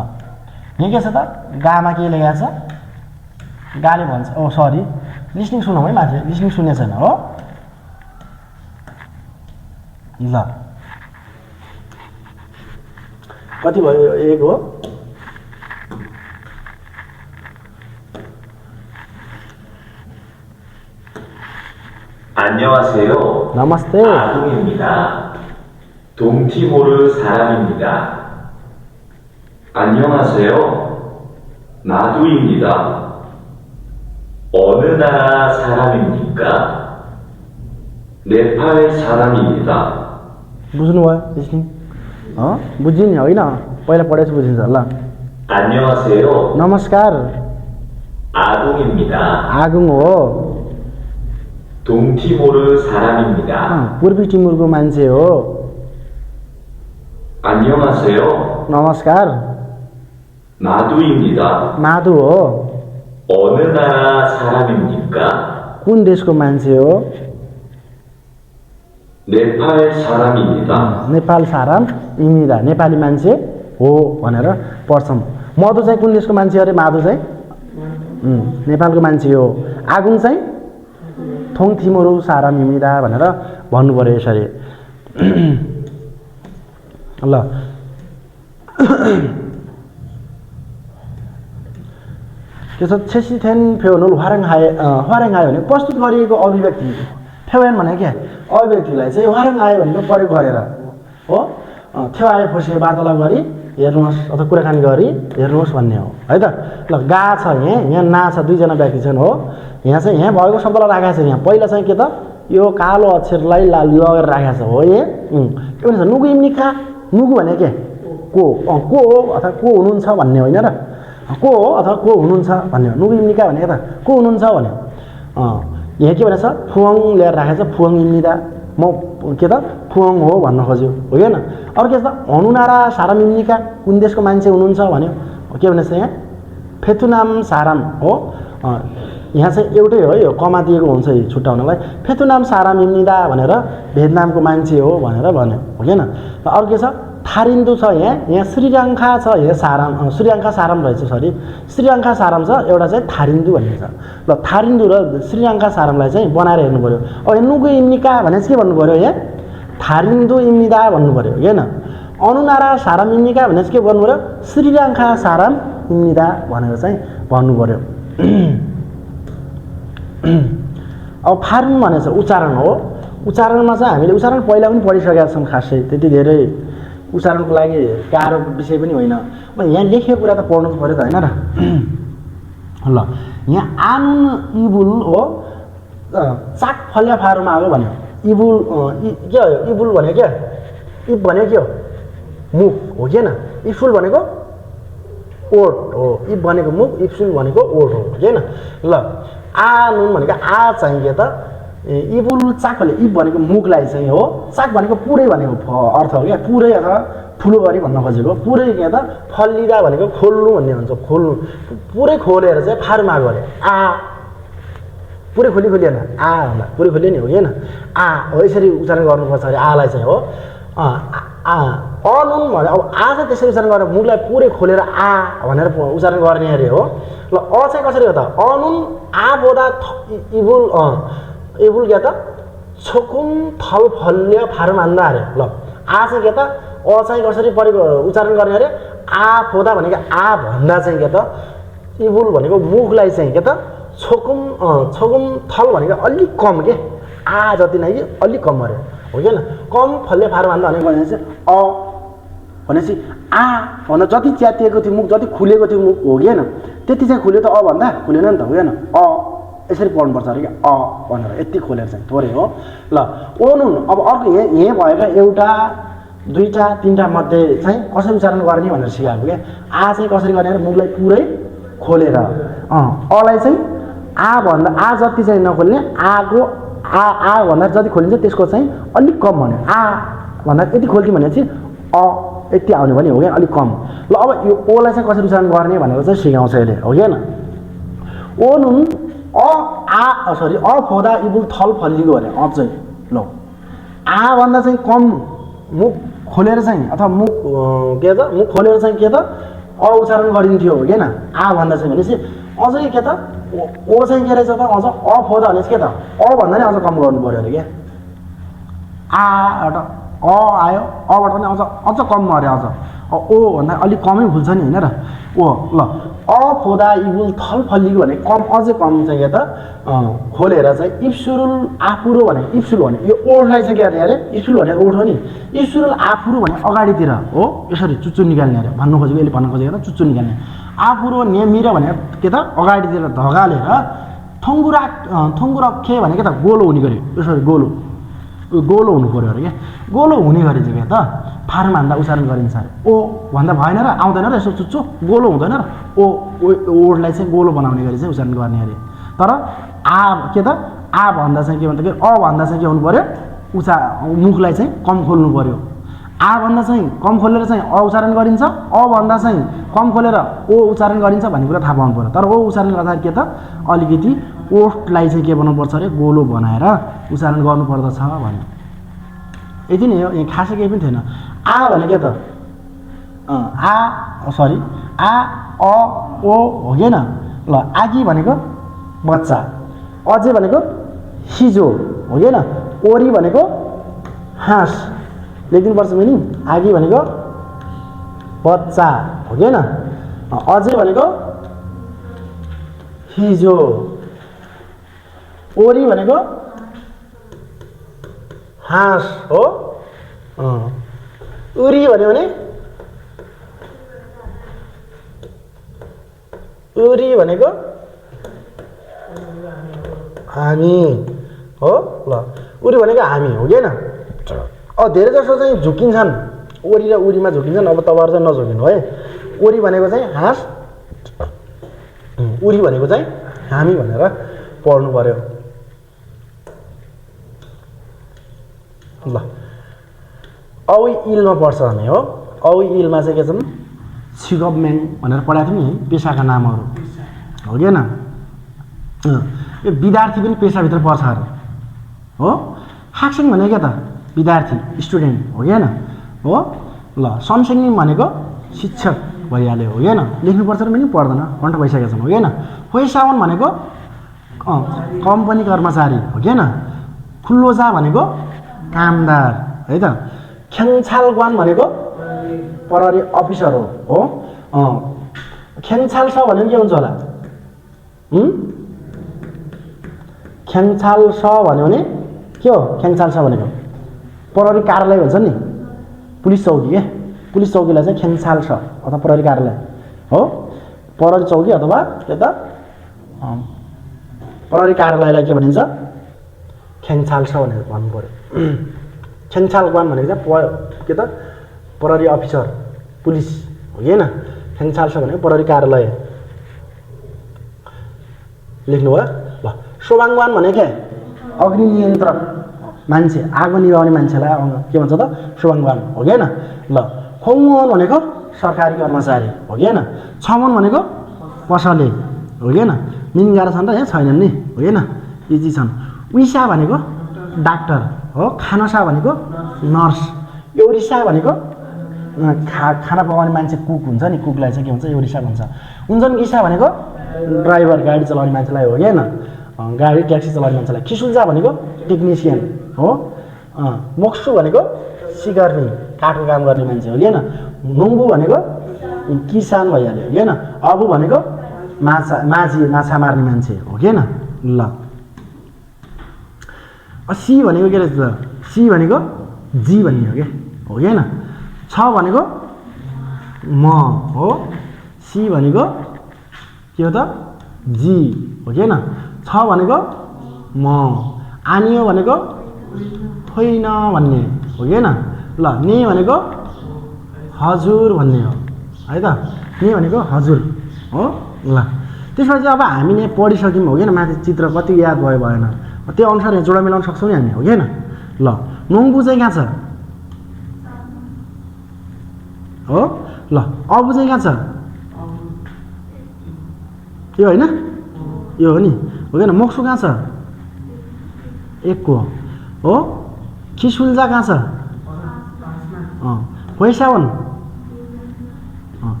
यहाँ के छ त गामा के लेखेको छ गाले भन्छ ओ सरी लिसनिङ सुनौँ है मान्छे लिसनिङ सुन्ने छैन हो ल कति भयो एक हो 안녕하세요. नमस्ते 아동입니다. 동티모르 사람입니다. 안녕하세요. 마두입니다. 어느 나라 사람입니까? 네팔 사람입니다. बुझ्नुभयो लिसनिङ बुझ्यो नि होइन पहिला पढेपछि बुझिन्छ ल 안녕하세요. नमस्कार 아동입니다. आगुङ हो 동티모르 사람입니다. पूर्वी टिमुरको मान्छे हो 안녕하세요. नमस्कार 마두입니다. माधु हो 어느 나라 사람입니까? कुन देशको मान्छे हो 네팔 사람입니다. नेपाल साराम इमिदा नेपाली मान्छे हो भनेर पढ्छौँ मधु चाहिँ कुन देशको मान्छे अरे माधु चाहिँ नेपालको मान्छे हो आगुङ चाहिँ थोङथिमोरु साराम इमिदा भनेर भन्नु पर्यो यसरी ल त्यसो छेसिथेन फेउनुल वारङ आयो भने प्रस्तुत गरिएको अभिव्यक्ति फेवेन भने के अभिव्यक्तिलाई चाहिँ वारङ आयो भनेर प्रयोग गरेर हो थियो आएपछि वार्तालाप गरी हेर्नुहोस् अथवा कुराकानी गरी हेर्नुहोस् भन्ने हो है त ल गा छ यहाँ ना छ दुईजना व्यक्ति छन् हो यहाँ चाहिँ यहाँ भएको शब्दलाई राखेको छ यहाँ पहिला चाहिँ के त यो कालो अक्षरलाई लगेर राखेको छ हो के भन्छ नुगु इम्निका नुगु भने के को हो अथवा को हुनुहुन्छ भन्ने होइन र को हो अथवा को हुनुहुन्छ भन्ने हो नुगु इम्निका भने त को हुनुहुन्छ भने यहाँ के भनेछ फुवाङ ल्याएर राखेको छ फुवाङ इम्निदा म के त फुवाङ हो भन्न खोज्यो हो कि होइन अरू के छ त हनुनारा साराम इम्निका कुन देशको मान्छे हुनुहुन्छ भन्यो के भनेछ यहाँ फेतुनाम साराम हो यहाँ चाहिँ एउटै हो यो कमा दिएको हुन्छ यो छुट्याउनलाई फेतुनाम साराम इम्निदा भनेर भेटनामको मान्छे हो भनेर भन्यो हो कि अरू के छ थारिन्दु छ यहाँ श्रीलङ्का छ यहाँ साराम श्रीलङ्का साराम रहेछ सरी श्रीलङ्का साराम छ एउटा चाहिँ थारिन्दु भन्ने छ ल थारिन्दु र श्रीलङ्का सारामलाई चाहिँ बनाएर हेर्नु पर्यो अब नुगु इम्निका भने चाहिँ के भन्नु पर्यो यहाँ थारिन्दु इम्निदा भन्नु पर्यो होइन अनुनारा साराम इम्निका भने चाहिँ के भन्नु पर्यो श्रीलङ्का साराम इम्निदा भनेर चाहिँ भन्नु पर्यो अब फार्म भनेको उच्चारण हो उच्चारणमा चाहिँ हामीले उच्चारण पहिला पनि पढिसकेका छौँ खासै त्यति धेरै उच्चारणको लागि गाह्रो विषय पनि होइन अब यहाँ लेखेको कुरा त पढ्नु पऱ्यो त होइन र ल यहाँ आनुन इबुल हो चाक फल्या फारुमा आयो भन्यो इबुल के हो इबुल भनेको के इब भनेको के हो मुख हो कि इफुल भनेको ओट हो इब भनेको मुख इफुल भनेको ओट हो कि ल आनुन भनेको आ चाहिँ के त इबुल चाक भने इब भनेको मुखलाई चाहिँ हो चाक भनेको पुरै भनेको अर्थ हो क्या पुरै अथवा ठुलो गरी भन्न खोजेको पुरै के त फल्लिँदा भनेको खोल्नु भन्ने हुन्छ खोल्नु पुरै खोलेर चाहिँ फार्मा गरे आ पुरै खोलिएन आ होला पुरै खोलियो नि हो कि आ हो यसरी उच्चारण गर्नुपर्छ अरे आलाई चाहिँ हो अनुन भने अब आ चाहिँ त्यसरी उच्चारण गरेर मुखलाई पुरै खोलेर आ भनेर उच्चारण गर्ने अरे हो ल अ चाहिँ कसरी हो त अनुन आ बोदा इबुल इबुल के त छोकुम थल फल्य फार्म हान्दा अरे ल आ चाहिँ के त अ चाहिँ कसरी उच्चारण गर्ने अरे आ फोदा भनेको आ भन्दा चाहिँ के त इबुल भनेको मुखलाई चाहिँ के त छोकुम थल भनेको अलिक कम के आ जति नै अलिक कम अरे हो कि कम फल्य फार्म हान्दा भनेपछि अ भनेपछि आ भन्दा जति च्यातिएको थियो मुख जति खुलेको थियो मुख हो कि त्यति चाहिँ खुल्यो त अ भन्दा खुलेन नि त हो अ यसरी पढ्नुपर्छ अरे क्या भनेर यति खोलेर चाहिँ थोरै हो ल ओ नुन अब अर्को यहाँ भएका एउटा दुईटा तीनटा मध्ये चाहिँ कसरी उच्चारण गर्ने भनेर सिकाएको क्या आ चाहिँ कसरी गर्ने मुखलाई पुरै खोलेर अलाई चाहिँ आ भन्दा आ जति चाहिँ नखोल्ने आको आ भन्दा जति खोलिन्छ त्यसको चाहिँ अलिक कम भन्यो आ भन्दा यति खोल्थ्यौँ भनेपछि यति आउने पनि हो क्या अलिक कम ल अब यो ओलाई चाहिँ कसरी उच्चारण गर्ने भनेर चाहिँ सिकाउँछ यसले हो क्या ओ नुन फोदा इबुल थल फल्लीको अरे अझै ल आ भन्दा चाहिँ कम मुख खोलेर चाहिँ अथवा मुख के त मुख खोलेर चाहिँ के त उच्चारण गरिन्थ्यो हो किन आ भन्दा चाहिँ भनेपछि अझै के त ओ चाहिँ के रहेछ त अझ फोदा भनेपछि के त भन्दा नि अझ कम गर्नु पऱ्यो अरे क्या आबाट आयो अबाट पनि अझ कम अरे अझ ओ भन्दा अलिक कमै खुल्छ नि होइन र ओ ल फोदा इबुल थल फल्लीको भने कम अझै कम चाहिँ के त खोलेर चाहिँ इप्सुरुल आफुरो भने इप्सुल भने यो ओठलाई चाहिँ के अरे इप्सुल भने ओठ हो नि इप्सुरुल आफुरो भने अगाडितिर हो यसरी चुच्चो निकाल्ने अरे भन्नु खोजेको यसले भन्न खोजेको त चुच्चो निकाल्ने आफुरो नेमिर भने के त अगाडितिर धगालेर थङ्गुरखे भने के त गोलो हुने गऱ्यो यसरी गोलो हुनु पऱ्यो अरे क्या गोलो हुने गरी चाहिँ के त फार्म हान्दा उच्चारण गरिन्छ अरे ओ भन्दा भएन र आउँदैन र यसो चुच्चो गोलो हुँदैन र ओठलाई चाहिँ गोलो बनाउने गरी चाहिँ उच्चारण गर्ने अरे तर आ के त आ भन्दा चाहिँ के भन्दाखेरि भन्दा चाहिँ के हुनु पऱ्यो मुखलाई चाहिँ कम खोल्नु पऱ्यो आ भन्दा चाहिँ कम खोलेर चाहिँ उच्चारण गरिन्छ भन्दा चाहिँ कम खोलेर ओ उच्चारण गरिन्छ भन्ने कुरा थाहा पाउनु पऱ्यो तर ओ उच्चारण गर्दाखेरि के त अलिकति ओठलाई चाहिँ के बनाउनुपर्छ अरे गोलो बनाएर उच्चारण गर्नुपर्दछ भन्यो यति नै हो यहाँ खासै केही पनि थिएन आ भने के त ओ हो कि ल आगी भनेको बच्चा अझै भनेको हिजो हो कि ओरी भनेको हाँस लेखिदिनुपर्छ मिनिङ आगी भनेको बच्चा हो कि अझै भनेको हिजो ओरी भनेको हाँस हो उरी भन्यो भने उरी भनेको हामी हो ल उरी भनेको हामी हो कि धेरै जसो चाहिँ झुकिन्छन् ओरी र उरीमा झुकिन्छन् अब तपाईँहरू चाहिँ नझुकिनु है ओरी भनेको चाहिँ हाँस उरी भनेको चाहिँ हामी भनेर पढ्नु पर्यो ल औ इलमा पढ्छ हामी हो औ इलमा चाहिँ के छ सिगबम्याङ भनेर पढाएको थियौँ नि पेसाका नामहरू हो कि यो विद्यार्थी पनि पेसाभित्र पर्छ अरे हो हाक्सिङ भनेको क्या त विद्यार्थी स्टुडेन्ट हो कि हो ल सनसिङ भनेको शिक्षक भइहाल्यो हो कि लेख्नुपर्छ र पनि पढ्दैन कन्ठ भइसकेको छन् हो कि होइसावन भनेको कम्पनी कर्मचारी हो कि खुल्लोजा भनेको कामदार है त ख्याङछालग्वान भनेको प्रहरी अफिसर हो ख्याङछाल छ भने के हुन्छ होला ख्याङछाल छ भन्यो भने के हो ख्याङछाल छ भनेको प्रहरी कार्यालय भन्छ नि पुलिस चौकी के पुलिस चौकीलाई चाहिँ ख्याङछाल छ अथवा प्रहरी कार्यालय हो प्रहरी चौकी अथवा के त प्रहरी कार्यालयलाई के भनिन्छ ख्याङछाल छ भनेर भन्नु पर्यो ख्याङछालग्वान भनेको चाहिँ के त प्रहरी अफिसर पुलिस हो कि ख्याङछाल छ भनेको प्रहरी कार्यालय लेख्नुभयो ल सोबाङवान भनेको के अग्नि नियन्त्रक मान्छे आगो निभाउने मान्छेलाई के भन्छ त सोबाङवान हो कि ल खोङवन भनेको सरकारी कर्मचारी हो कि छमन भनेको पसले हो कि मिन गाह्रो छन् त यहाँ छैनन् नि हो कि इजी छन् उइसा भनेको डाक्टर हो खानसा भनेको नर्स एउरिसा भनेको खाना पकाउने मान्छे कुक हुन्छ नि कुकलाई चाहिँ के भन्छ एउरिसा भन्छ हुन्छन् गिसा भनेको ड्राइभर गाडी चलाउने मान्छेलाई हो कि गाडी ट्याक्सी चलाउने मान्छेलाई खिसुल्जा भनेको टेक्निसियन हो मोक्सु भनेको सिकर्मी काठको काम गर्ने मान्छे हो कि नुङ्गु भनेको किसान भइहाल्यो होइन अबु भनेको माछा मार्ने मान्छे हो कि ल सी भनेको के रहेछ सी भनेको जी भन्ने हो कि हो कि छ भनेको म हो सी भनेको के हो त जी हो कि छ भनेको म, आनियो भनेको होइन भन्ने हो कि होइन? ल नि भनेको हजुर भन्ने हो है त, नि भनेको हजुर हो। ल त्यसपछि अब हामीले पढिसक्यौँ हो कि होइन, माथि चित्र कति याद भयो भएन, त्यो अनुसार जोडा मिलाउन सक्छौँ नि हामी हो कि होइन? ल नोङबु चाहिँ कहाँ छ हो? ल अबु चाहिँ कहाँ छ? यो होइन, यो हो नि हो कि होइन? मोक्सु कहाँ छ? एकको हो। खिसुल्जा कहाँ छ? पैसावन।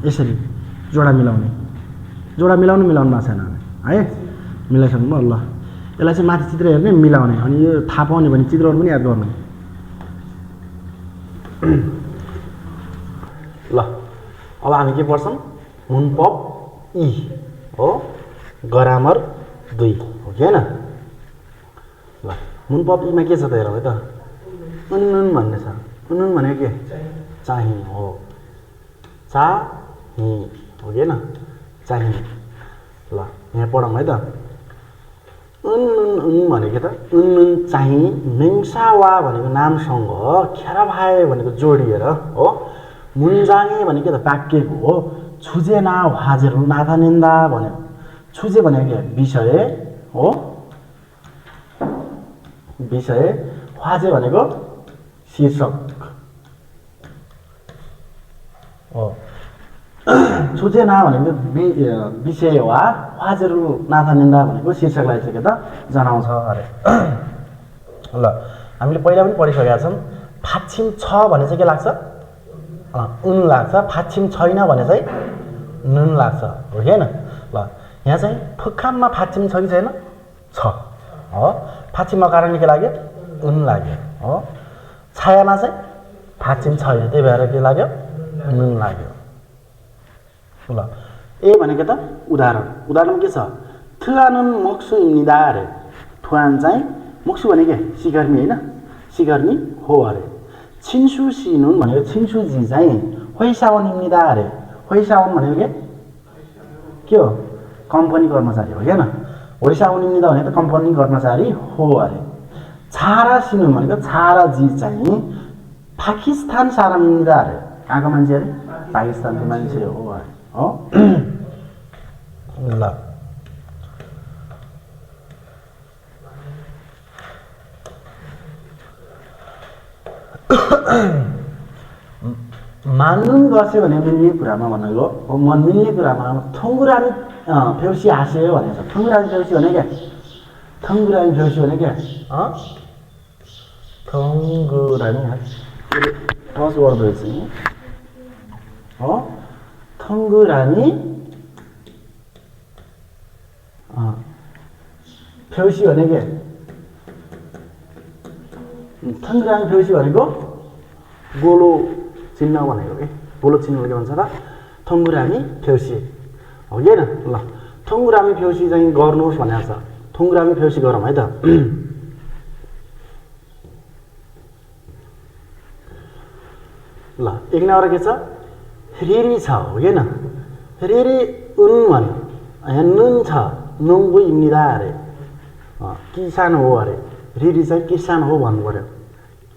यसरी जोडा मिलाउने, जोडा मिलाउनु भएको छैन है, मिलाइसक्नु भयो। ल यसलाई चाहिँ माथि चित्र हेर्ने मिलाउने, अनि यो थाहा पाउने भने चित्रहरू पनि याद गर्नु। ल अब हामी के पढ्छौँ? मुनपप इ हो, ग्रामर 2 हो कि होइन? ल मुनपप इमा के छ त हेरौँ है त। उन्नुन भन्ने छ, उन्नुन भनेको के? चाहिँ हो, चाहिँ हो कि होइन? चाहिँ। ल यहाँ पढौँ है त। उन्नुन उन भनेको त उन्नुन चाहिँ मेङसावा भनेको नामसँग खेराभाए भनेको जोडिएर हो, मुन्जाङे भनेको त वाक्यको हो, छुजे ना हाजेर नाथा निन्दा भन्यो। छुजे भनेको के? विषय हो, विषय। ह्वाजे भनेको शीर्षक हो। छुजे ना भनेको विषय वा, ह्वाजेरु नाथा निन्दा भनेको शीर्षकलाई चाहिँ के त जनाउँछ अरे। ल हामीले पहिला पनि पढिसकेका छौँ। फाछिम छ भने चाहिँ के लाग्छ? उन लाग्छ। फाछिम छैन भने चाहिँ नुन लाग्छ हो कि होइन? ल यहाँ चाहिँ फुक्खाममा फाछिम छ कि छैन? छ हो। फाछिममा कारण के लाग्यो? उन लाग्यो हो। छायामा चाहिँ फाछिम छैन, त्यही भएर के लाग्यो? नुन लाग्यो। ल ए भनेको त उदाहरण, उदाहरण के छ? थुआनुन मोक्सु इम्निदा अरे। थुआन चाहिँ मोक्सु भनेको के? सिगर्मी होइन, सिगर्मी हो अरे। छिन्सु सिनुन भनेको छिन्सुजी चाहिँ होइसावन इम्निदा अरे। होइसावन भनेको के हो? कम्पनी कर्मचारी हो कि होइन? होइसावन इम्निदा भनेको त कम्पनी कर्मचारी हो अरे। छारा सिनुन भनेको छाराजी चाहिँ पाकिस्तान सारा इम्निदा अरे। कहाँको मान्छे अरे? पाकिस्तानको मान्छे हो अरे हो। ल मान्नुन गर्छ भने मिल्ने कुरामा भनेको हो, मन मिल्ने कुरामा। थङ्गुरामी फेउसी हाँस्यो भनेको छ। थङ्गुरामी फेउसी भने क्या? थङ्गुरामी फेउसी भने क्या? थङ्गुरामी टच गर्दैछ हो। थङ्गुरामी फेउसी भने के? थङ्गुरामी फेउसी भनेको गोलो चिन्ह भनेको के? गोलो चिन्ह के भन्छ त? थङ्गुरामी फेउसी हो कि होइन? ल थङ्गुरामी फेउसी चाहिँ गर्नुहोस् भनेको छ। थङ्गुरामी फेउसी गरौँ है त। ल एक नम्बर के छ? रिरी छ हो कि होइन? रिरी उन भन्यो, यहाँ नुन छ, नुङ्गु इम्निदा अरे। किसान हो अरे। रिरी चाहिँ किसान हो भन्नु पर्यो।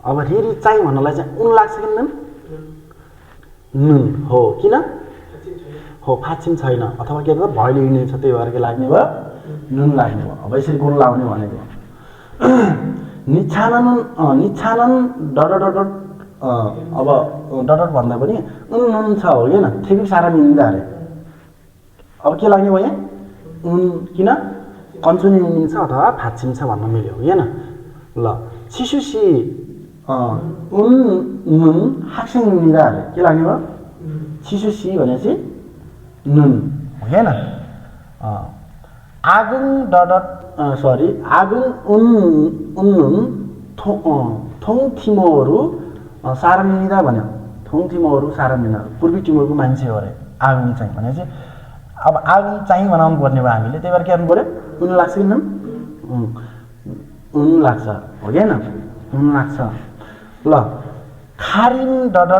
अब रिरी चाहिँ भन्नलाई चाहिँ उन लाग्छ कि नुन? नुन हो। किन हो? फाछिम छैन अथवा के भन्छ भैलो हिँड्ने छ, त्यही भएर के लाग्ने भयो? नुन लाग्ने भयो। अब यसरी गोल लाउने भनेको निछानन निछानन डट डट अब डट भन्दा पनि नुन छ हो कि होइन? ठिकै सारा मिल्दा अरे। अब के लाग्ने भयो यहाँ? उन किन? कन्सुनी मिल्छ अथवा फाछिम छ भन्न मिल्यो हो कि होइन? ल सिसुसी उन नुन हाक्सिङ मिल्दा अरे। के लाग्ने भयो? सिसुसी भनेपछि नुन हो कि होइन? आगुङ डट सरी आगुङ उन उन्नुन थोङ थिमोहरू सारा मिल्दा भन्यो। थोङ थिमोहरू सारा मिल्दा पूर्वी टिमोरको मान्छे हो अरे आगुङ चाहिँ भनेपछि। अब आगुङ चाहिँ बनाउनु पर्ने भयो हामीले, त्यही भएर के गर्नु पर्यो? उन लाग्छ कि नुन? उन लाग्छ हो कि होइन? उन लाग्छ। ल खारिम डट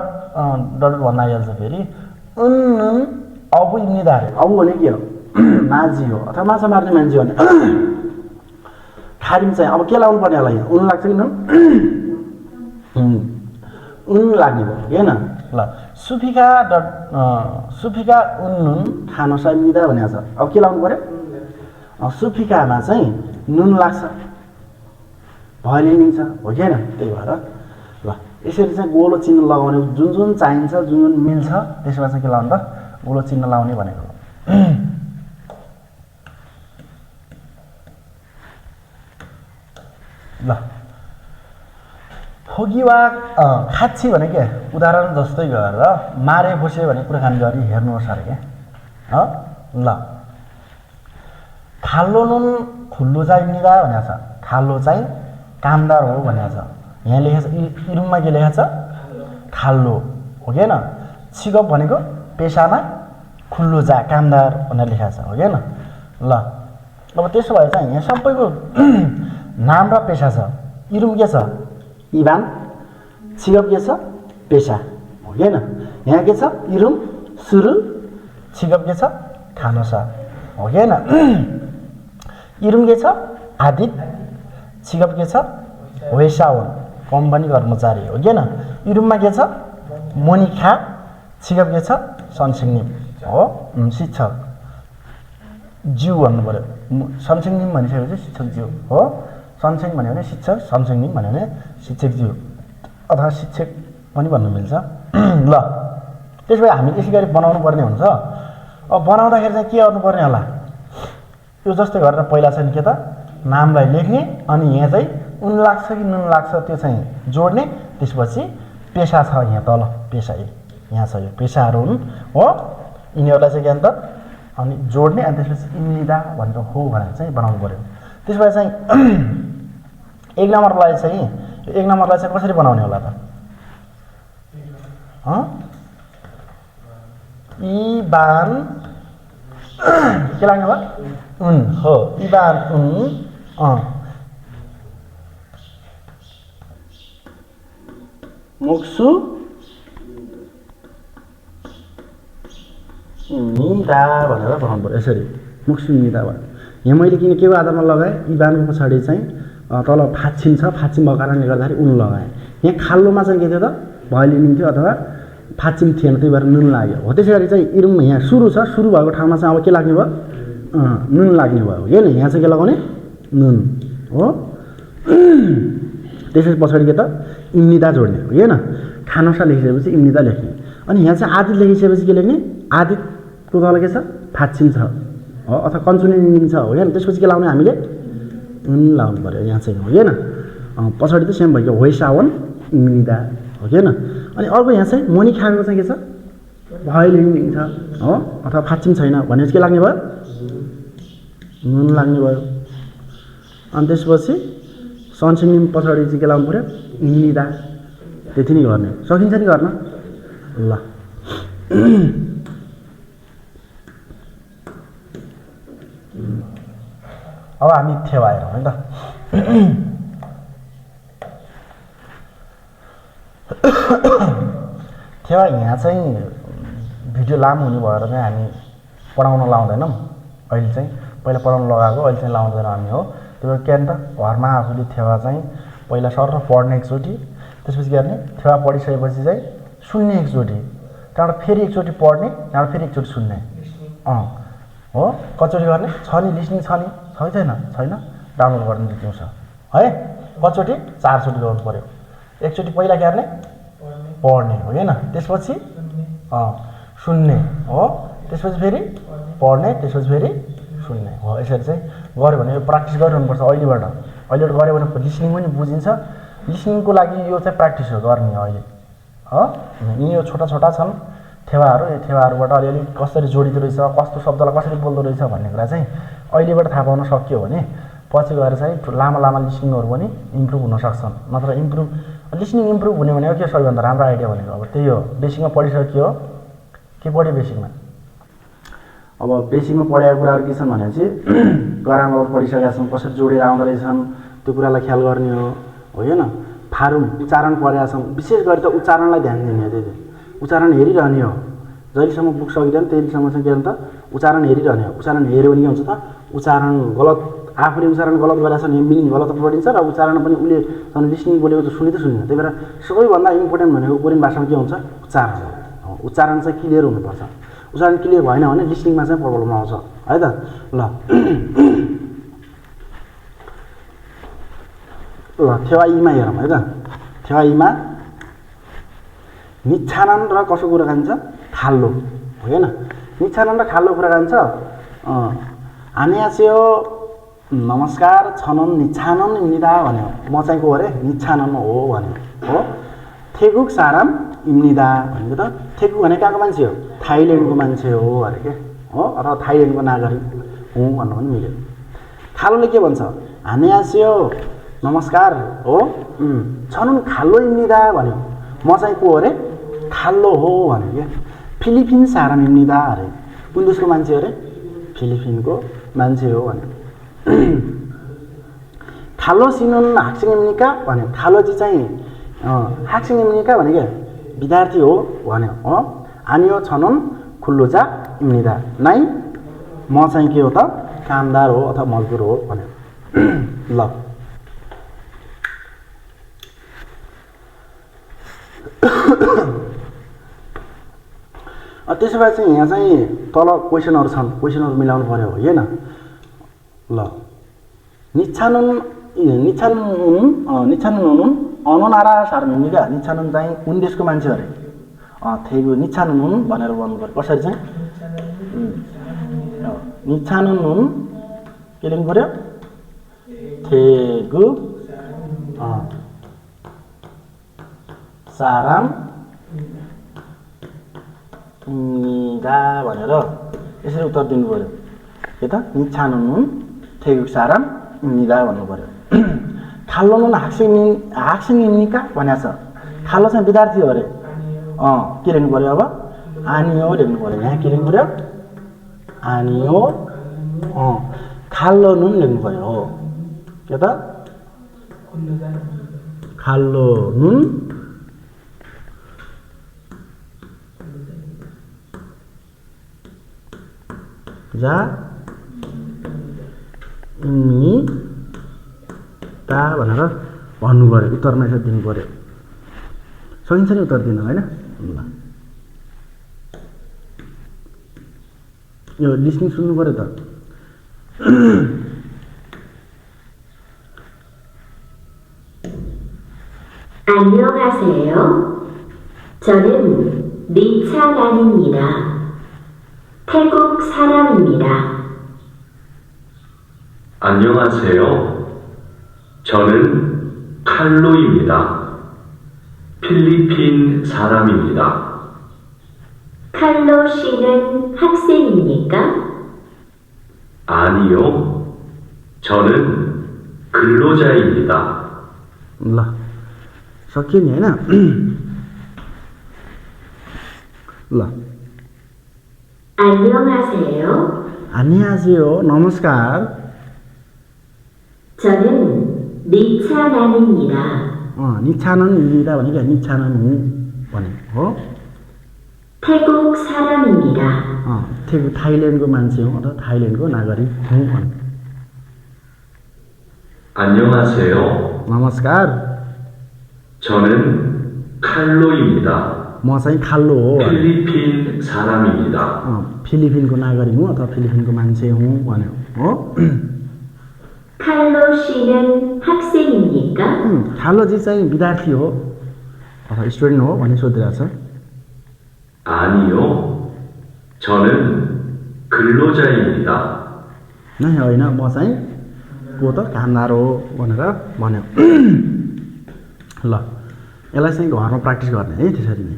डट भन्न आइहाल्छ फेरि। उन अबु इम्निदा अरे। अबु भने के हो? माझी हो अथवा माछा मार्ने मान्छे भने खारिम चाहिँ अब के लाउनु पर्ने होला यहाँ उन लाग्छ कि नुन उन लाग्ने भयो होइन ल सुफिका उन नुन खान सकिँदा भनेको छ अब के लाउनु पर्यो सुफिकामा चाहिँ नुन लाग्छ भएन मिल्छ हो कि होइन त्यही भएर ल यसरी चाहिँ गोलो चिन्ह लगाउने जुन जुन चाहिन्छ जुन जुन मिल्छ त्यसमा चाहिँ के लाउनु त गोलो चिन्ह लाउने भनेको ल फोगी वा खाच्छी भने के उदाहरण जस्तै गरेर मारे बसे भने कुराकानी गरी हेर्नुहोस् अरे क्या ल खाल्लो नुन खुल्लो चाहिँ निदा भनेको छ खाल्लो चाहिँ कामदार हो भनेको छ यहाँ लेखेको छ इरुममा के लेखेको छ खाल्लो हो कि होइन छिगप भनेको पेसामा खुल्लो जा कामदार भनेर लेखेको छ हो कि होइन ल अब त्यसो भए चाहिँ यहाँ सबैको नाम र पेसा छ इरुम के छ इबान छिगप के छ पेसा हो कि होइन यहाँ के छ इरुम सुरु छिगप के छ खानसा हो कि होइन इरुम के छ आदित छिगप के छ वेसावन कम्पनी कर्मचारी हो कि होइन इरुममा के छ मोनिखा छिगप के छ सनसिग्निम हो शिक्षक ज्यू भन्नु पऱ्यो सनसिग्निम भनिसकेपछि शिक्षक ज्यू हो सनसिङ भन्यो भने शिक्षक सनसिग्निम भन्यो भने शिक्षक ज्यू अथवा शिक्षक पनि भन्नु मिल्छ ल त्यसो भए हामी यसै गरी बनाउनु पर्ने हुन्छ अब बनाउँदाखेरि चाहिँ के गर्नुपर्ने होला यो जस्तै गरेर पहिला चाहिँ के त नामलाई लेख्ने अनि यहाँ चाहिँ उन लाग्छ कि नुन लाग्छ त्यो चाहिँ जोड्ने त्यसपछि पेसा छ यहाँ तल पेसा यहाँ छ यो पेसाहरू हुन् हो यिनीहरूलाई चाहिँ के अन्त अनि जोड्ने अनि त्यसपछि इम्निदा भनेर हो भनेर चाहिँ बनाउनु पर्यो त्यसो भए चाहिँ एक नम्बरलाई चाहिँ कसरी बनाउने होला त इबान के लाग्ने भयो उन हो इबान उन मुक्सु निदा भनेर बनाउनु पर्यो यसरी मुक्सु निदा भनेर यहाँ मैले किन के आधारमा लगाएँ इबानको पछाडि चाहिँ तल फाछिम छ फाछिम भएको कारणले गर्दाखेरि उन लगाएँ यहाँ खाल्लोमा चाहिँ के थियो त भैलिनी थियो अथवा फाछिम थिएन त्यही भएर नुन लाग्यो हो त्यसै गरी चाहिँ इरुम यहाँ सुरु छ सुरु भएको ठाउँमा चाहिँ अब के लाग्ने भयो नुन लाग्ने भयो हो नि यहाँ चाहिँ के लगाउने नुन हो त्यसपछि पछाडि के त इम्निदा जोड्ने हो होइन खानसा लेखिसकेपछि इम्निदा लेख्ने अनि यहाँ चाहिँ आदित लेखिसकेपछि के लेख्ने आदितको तल के छ फाछिम छ हो अथवा कन्सुनेन्ट छ हो होइन त्यसपछि के लाउने हामीले लाउनु पऱ्यो यहाँ चाहिँ हो होइन पछाडि त सेम भयो वेसावन इम्निदा हो कि होइन अनि अर्को यहाँ चाहिँ मोनी खाएको चाहिँ के छ भइलिङ छ हो अथवा फाछिम छैन भनेपछि के लाग्ने भयो नुन लाग्ने भयो अनि त्यसपछि सनसिग्निम पछाडि चाहिँ के लाउनु पऱ्यो इम्निदा त्यति नै गर्ने सकिन्छ नि गर्न ल अब हामी थेवा हेरौँ है त थेवा यहाँ चाहिँ भिडियो लामो हुने भएर चाहिँ हामी पढाउन लाउँदैनौँ अहिले चाहिँ पहिला पढाउन लगाएको अहिले चाहिँ लाउँदैन हामी हो त्यो भएर के अन्त घरमा आफूले थेवा चाहिँ पहिला सर पढ्ने एकचोटि त्यसपछि के गर्ने थेवा पढिसकेपछि चाहिँ सुन्ने एकचोटि त्यहाँबाट फेरि एकचोटि पढ्ने त्यहाँबाट फेरि एकचोटि सुन्ने हो कतिचोटि गर्ने छ नि लिसनिङ छ नि छैन डाउनलोड गर्ने दिउँछ है कतिचोटि 4 चोटि गर्नु पऱ्यो एकचोटि पहिला के गर्ने पढ्ने हो होइन त्यसपछि सुन्ने हो त्यसपछि फेरि पढ्ने त्यसपछि फेरि सुन्ने हो यसरी चाहिँ गऱ्यो भने यो प्र्याक्टिस गरिरहनुपर्छ अहिले गऱ्यो भने लिसनिङ पनि बुझिन्छ लिसनिङको लागि यो चाहिँ प्र्याक्टिस हो गर्ने अहिले हो यी यो छोटा छोटा छन् थेवाहरू यो थेवाहरूबाट अलिअलि कसरी जोडिँदो रहेछ कस्तो शब्दलाई कसरी बोल्दो रहेछ भन्ने कुरा चाहिँ अहिलेबाट थाहा पाउन सक्यो भने पछि गएर चाहिँ लामा लिसनिङहरू पनि इम्प्रुभ हुन सक्छन् नत्र लिसनिङ इम्प्रुभ हुने भनेको के सबैभन्दा राम्रो आइडिया भनेको अब त्यही हो बेसिकमा पढिसक्यो के पढ्यो बेसिकमा अब बेसिकमा पढेको कुराहरू के छन् भनेपछि ग्रामर पढिसकेका छौँ कसरी जोडेर आउँदो रहेछन् त्यो कुरालाई ख्याल गर्ने हो होइन फारुम उच्चारण पढेका छौँ विशेष गरी त उच्चारणलाई ध्यान दिने हो त्यति उच्चारण हेरिरहने हो जहिलेसम्म बुक सकिँदैन त्यहिलेसम्म चाहिँ के भन्छ उच्चारण हेरिरहने हो उच्चारण हेऱ्यो भने के हुन्छ त उच्चारण गलत आफूले उच्चारण गलत गरेछ भने मिनिङ गलत पढिन्छ र उच्चारण पनि उसले लिसनिङ बोलेको त सुनि त सुनिन्न। त्यही भएर सबैभन्दा इम्पोर्टेन्ट भनेको कोरियन भाषामा के हुन्छ उच्चारण हो। उच्चारण चाहिँ क्लियर हुनुपर्छ। उच्चारण क्लियर भएन भने लिसनिङमा चाहिँ प्रब्लम आउँछ है त। ल थेवाईमा हेरौँ है त। थेवाईमा निच्छानन र कसो कुरा गान्छ खाल्लो होइन। निच्छानन र खाल्लो कुरा गान्छ आन्यासेयो नमस्कार छनन निच्छानन इम्निदा भन्यो। म चाहिँ को अरे निच्छानन हो भन्यो हो। थेगुक साराम इम्निदा भनेको त थेगु भने कहाँको मान्छे हो थाइल्यान्डको मान्छे हो अरे के हो अथवा थाइल्यान्डको नागरिक हुँ भन्नु पनि मिल्यो। खालोले के भन्छ आन्यासेयो नमस्कार हो छनुन खाल्लो इम्निदा भन्यो। म चाहिँ को अरे खाल्लो हो भन्यो क्या। फिलिपिन साराम इम्निदा अरे कुन देशको मान्छे अरे फिलिपिनको मान्छे हो भन्यो। खाल्लो सिनुन हाक्सिङ इम्निका भन्यो। खाल्लोजी चाहिँ हाक्सिङ इम्निका भनेको विद्यार्थी हो भन्यो हो। आनियो छनुन खुल्लोजा इम्निदा नाइ म चाहिँ के हो त कामदार हो अथवा मजदुर हो भन्यो। ल त्यसो भए चाहिँ यहाँ चाहिँ तल क्वेसनहरू छन्। क्वेसनहरू मिलाउनु पर्यो होइन। ल निच्छानुन अनुनारा सार्मिका निच्छानुन चाहिँ कुन देशको मान्छे अरे थेगु निच्छानुन भनेर भन्नु पर्यो। कसरी चाहिँ निच्छानुन के लेख्नु पर्यो थेगु साराम निदा भनेर यसरी उत्तर दिनु पर्यो के त निच्छानुन थेगु साराम निदा भन्नु पर्यो। खाल्लो नुन हाक्सिङ निका भनेको छ। खाल्लो चाहिँ विद्यार्थी हो अरे के लेख्नु पर्यो अब आनियो लेख्नु पर्यो। यहाँ के लेख्नु पर्यो आनियो खाल्लो नुन लेख्नु पर्यो हो के त खाल्लो नुन जा ता भनेर भन्नु पर्यो। उत्तरमा यसरी दिनु पर्यो। सकिन्छ नि उत्तर दिनु होइन। ल यो लिसनिङ सुन्नु पर्यो त। 안녕하세요. 저는 리차란입니다. 태국 사람입니다. 안녕하세요. 저는 칼로입니다. 필리핀 사람입니다. 칼로 씨는 학생입니까? 아니요. 저는 근로자입니다. ल सकियो नि होइन। ल 안녕하세요. 안녕하세요 नमस्कार 저는 리차란입니다. निच्छानन입니다 भनेको निच्छानन हुँ भने हो। 태국 사람입니다. थेगु थाइल्यान्डको मान्छे हुँ अथवा थाइल्यान्डको नागरिक हुँ भने। 안녕하세요. नमस्कार 저는 칼로입니다. म चाहिँ खाल्लो हो 필리핀 사람입니다. फिलिपिनको नागरिक हुँ अथवा फिलिपिनको मान्छे हुँ भन्यो हो। 칼로 씨는 학생입니까? खाल्लोजी चाहिँ विद्यार्थी हो अथवा स्टुडेन्ट हो भन्ने सोधिरहेको छ। 아니요. 저는 근로자입니다. नै होइन म चाहिँ को त कामदार हो भनेर भन्यो। ल यसलाई चाहिँ घरमा प्र्याक्टिस गर्ने है त्यसरी नै।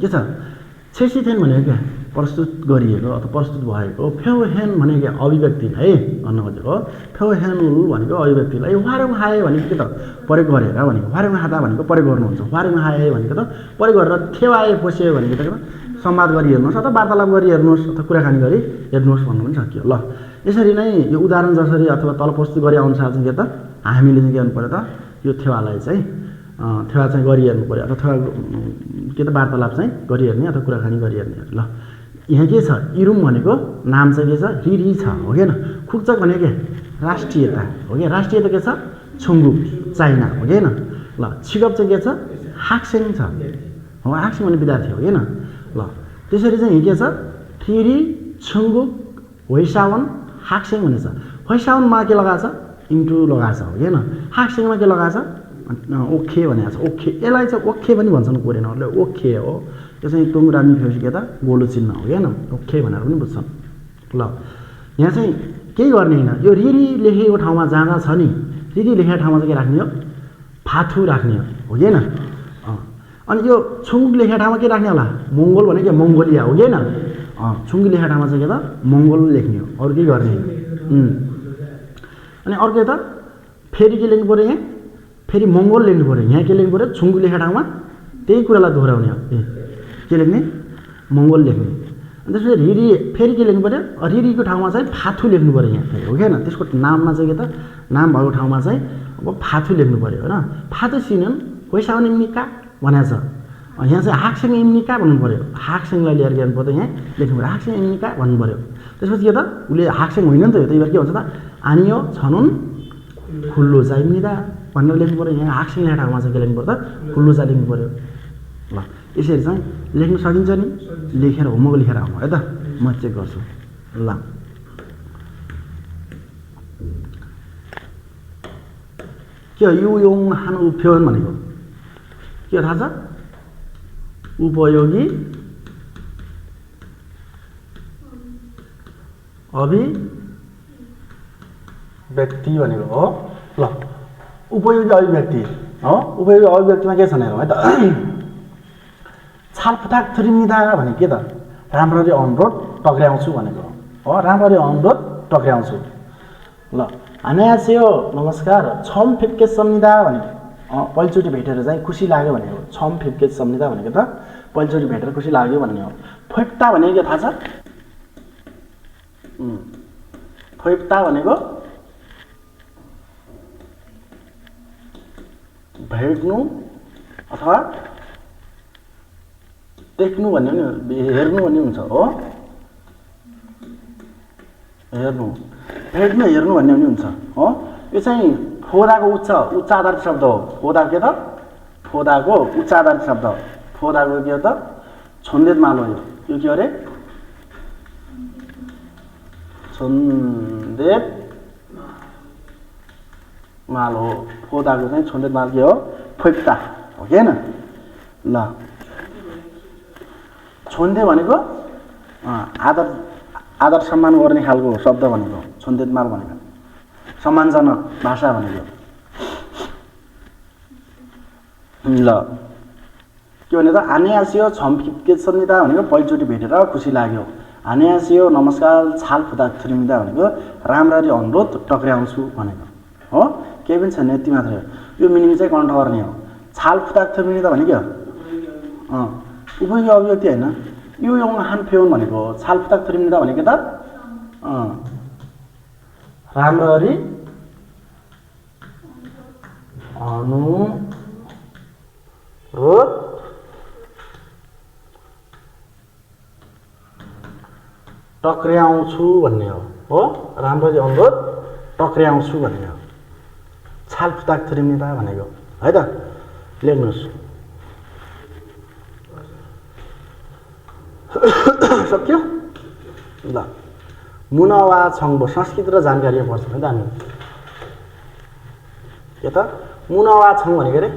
के छ छेसिथेन भनेको क्या प्रस्तुत गरिएको अथवा प्रस्तुत भएको। फ्योहेन भनेको क्या अभिव्यक्ति है भन्न खोजेको। फ्योहेनुल भनेको अभिव्यक्तिलाई वारेङ हाए भनेको के त प्रयोग गरेर भनेको। वारेङ हादा भनेको प्रयोग गर्नुहुन्छ। वारेङ हाए भनेको त प्रयोग गरेर थेवाए पोसे भनेको त संवाद गरी हेर्नुहोस् अथवा वार्तालाप गरी हेर्नुहोस् अथवा कुराकानी गरी हेर्नुहोस् भन्नु पनि सकियो। ल यसरी नै यो उदाहरण जसरी अथवा तल प्रस्तुत गरे अनुसार चाहिँ के त हामीले चाहिँ के गर्नु पर्यो त यो थेवालाई चाहिँ थेवा चाहिँ गरिहेर्नु पऱ्यो अथवा थेवा के त वार्तालाप चाहिँ गरिहेर्ने अथवा कुराकानी गरिहेर्ने ल यहाँ के छ इरुम भनेको नाम चाहिँ के छ रिरी छ हो कि खुक्चक भनेको के राष्ट्रियता हो कि राष्ट्रियता के छ छुङ्गुक चाइना हो कि ल छिगप चाहिँ के छ हाक्सेङ छ हो हाक्सेङ भन्ने विद्यार्थी हो कि ल त्यसरी चाहिँ यहाँ के छ रिरी छुङ्गुक होइसावन हाक्सेङ भन्ने छ होइसावनमा के लगाएको छ इन्टु लगाएको छ हो कि हाक्सेङमा के लगाएको छ ओखे भनेको छ ओखे यसलाई चाहिँ ओखे पनि भन्छन् कोरियनहरूले ओखे हो त्यो चाहिँ टुङरामी फेरि के त गोलो चिन्ह हो होइन ओखे भनेर पनि बुझ्छन् ल यहाँ चाहिँ केही गर्ने होइन यो रिरी लेखेको ठाउँमा जहाँ छ नि रिरी लेखेको ठाउँमा चाहिँ के राख्ने हो फाथु राख्ने हो कि अनि यो छुङ्ग लेखेको ठाउँमा के राख्ने होला मङ्गोल भनेको के मङ्गोलिया हो कि छुङ्गी लेखेको ठाउँमा चाहिँ के त मङ्गोल लेख्ने हो अरू केही गर्ने अनि अर्को यता फेरि के लेख्नु पऱ्यो यहाँ फेरि मङ्गोल लेख्नु पऱ्यो यहाँ के लेख्नु पऱ्यो छुङ्गु लेखेको ठाउँमा त्यही कुरालाई दोहोऱ्याउने हो के लेख्ने मङ्गोल लेख्ने अनि त्यसपछि रिरी फेरि के लेख्नु पऱ्यो रिरीको ठाउँमा चाहिँ फाथु लेख्नु पऱ्यो यहाँ फेरि हो कि त्यसको नाममा चाहिँ के त नाम भएको ठाउँमा चाहिँ अब फाथु लेख्नु पऱ्यो होइन फाथु सिनन पैसाउने निका भनेको छ यहाँ चाहिँ हाक्सेङ इम्निका भन्नु पऱ्यो हाक्सेङलाई लिएर गर्नु पर्दा यहाँ लेख्नु पऱ्यो हाक्सेङ इम्निका भन्नु पऱ्यो त्यसपछि के त उसले हाक्सेङ होइन नि त त्यही भएर के भन्छ त आनियो छनुन खुल्लो चाहिँदा भनेर लेख्नु पऱ्यो यहाँ हाक्सेङ लेखेको ठाउँमा चाहिँ के लेख्नु पर्दा खुल्लो चाहिँ लेख्नु पऱ्यो ल यसरी चाहिँ लेख्न सकिन्छ नि लेखेर होमवर्क लेखेर आउनु है त म चेक गर्छु ल के युयोङ हान उफ्योन भनेको के थाहा छ उपयोगी अभिव्यक्ति भनेको हो ल उपयोगी अभिव्यक्ति हो उपयोगी अभिव्यक्तिमा के छ हेरौँ है त छालफुटाक थुरिमिदा भनेको के त राम्ररी अनुरोध टक्राउँछु भनेको हो राम्ररी अनुरोध टक्राउँछु ल हानेआसेयो नमस्कार छम फिप्के सम्निदा भनेको पहिलोचोटि भेटेर चाहिँ खुसी लाग्यो भनेको छम फिप्के सम्निदा भनेको त पहिलोचोटि भेटेर खुसी लाग्यो भन्ने हो फोइप्ता भनेको के थाहा छ फोइप्ता भनेको भेट्नु अथवा देख्नु भन्ने पनि हेर्नु भन्ने हुन्छ हो हेर्नु भेट्नु हेर्नु भन्ने पनि हुन्छ हो यो चाहिँ फोदाको उच्च आधारित शब्द हो फोदा के त फोदाको उच्च आधारित शब्द फोदाको के हो त छन्देत माल हो यो के अरे छन्देत माल हो फोदाको चाहिँ छन्देत माल के हो फोइप्ता हो कि होइन ल छन्दे भनेको आदर सम्मान गर्ने खालको शब्द भनेको छन्देत माल भनेको सम्मानजनक भाषा भनेको ल के भने त हानेआसियो छम फिप्के सम्निदा भनेको पहिलोचोटि भेटेर खुसी लाग्यो हानेआसियो नमस्कार छाल फुटा थुरिमिदा भनेको राम्ररी अनुरोध टक्राउँछु भनेको हो केही पनि छैन यति मात्रै हो यो मिनिङ चाहिँ कन्ट गर्ने हो छाल फुटा थुरिमिदा भनेको उपयोगी अभिव्यक्ति होइन यो हान फेउन भनेको छाल फुटा थुरिमिदा भनेको त राम्ररी अनुरोध टक्राउँछु भन्ने हो राम्ररी अनुरोध टक्राउँछु भन्ने हो छाल फुटाक थुरिमिदा भनेको है त लेख्नुहोस् सक्यो ल मुनावा छङ्बो संस्कृत र जानकारी पर्छ है त हामी के त मुनावा छङ भनेको अरे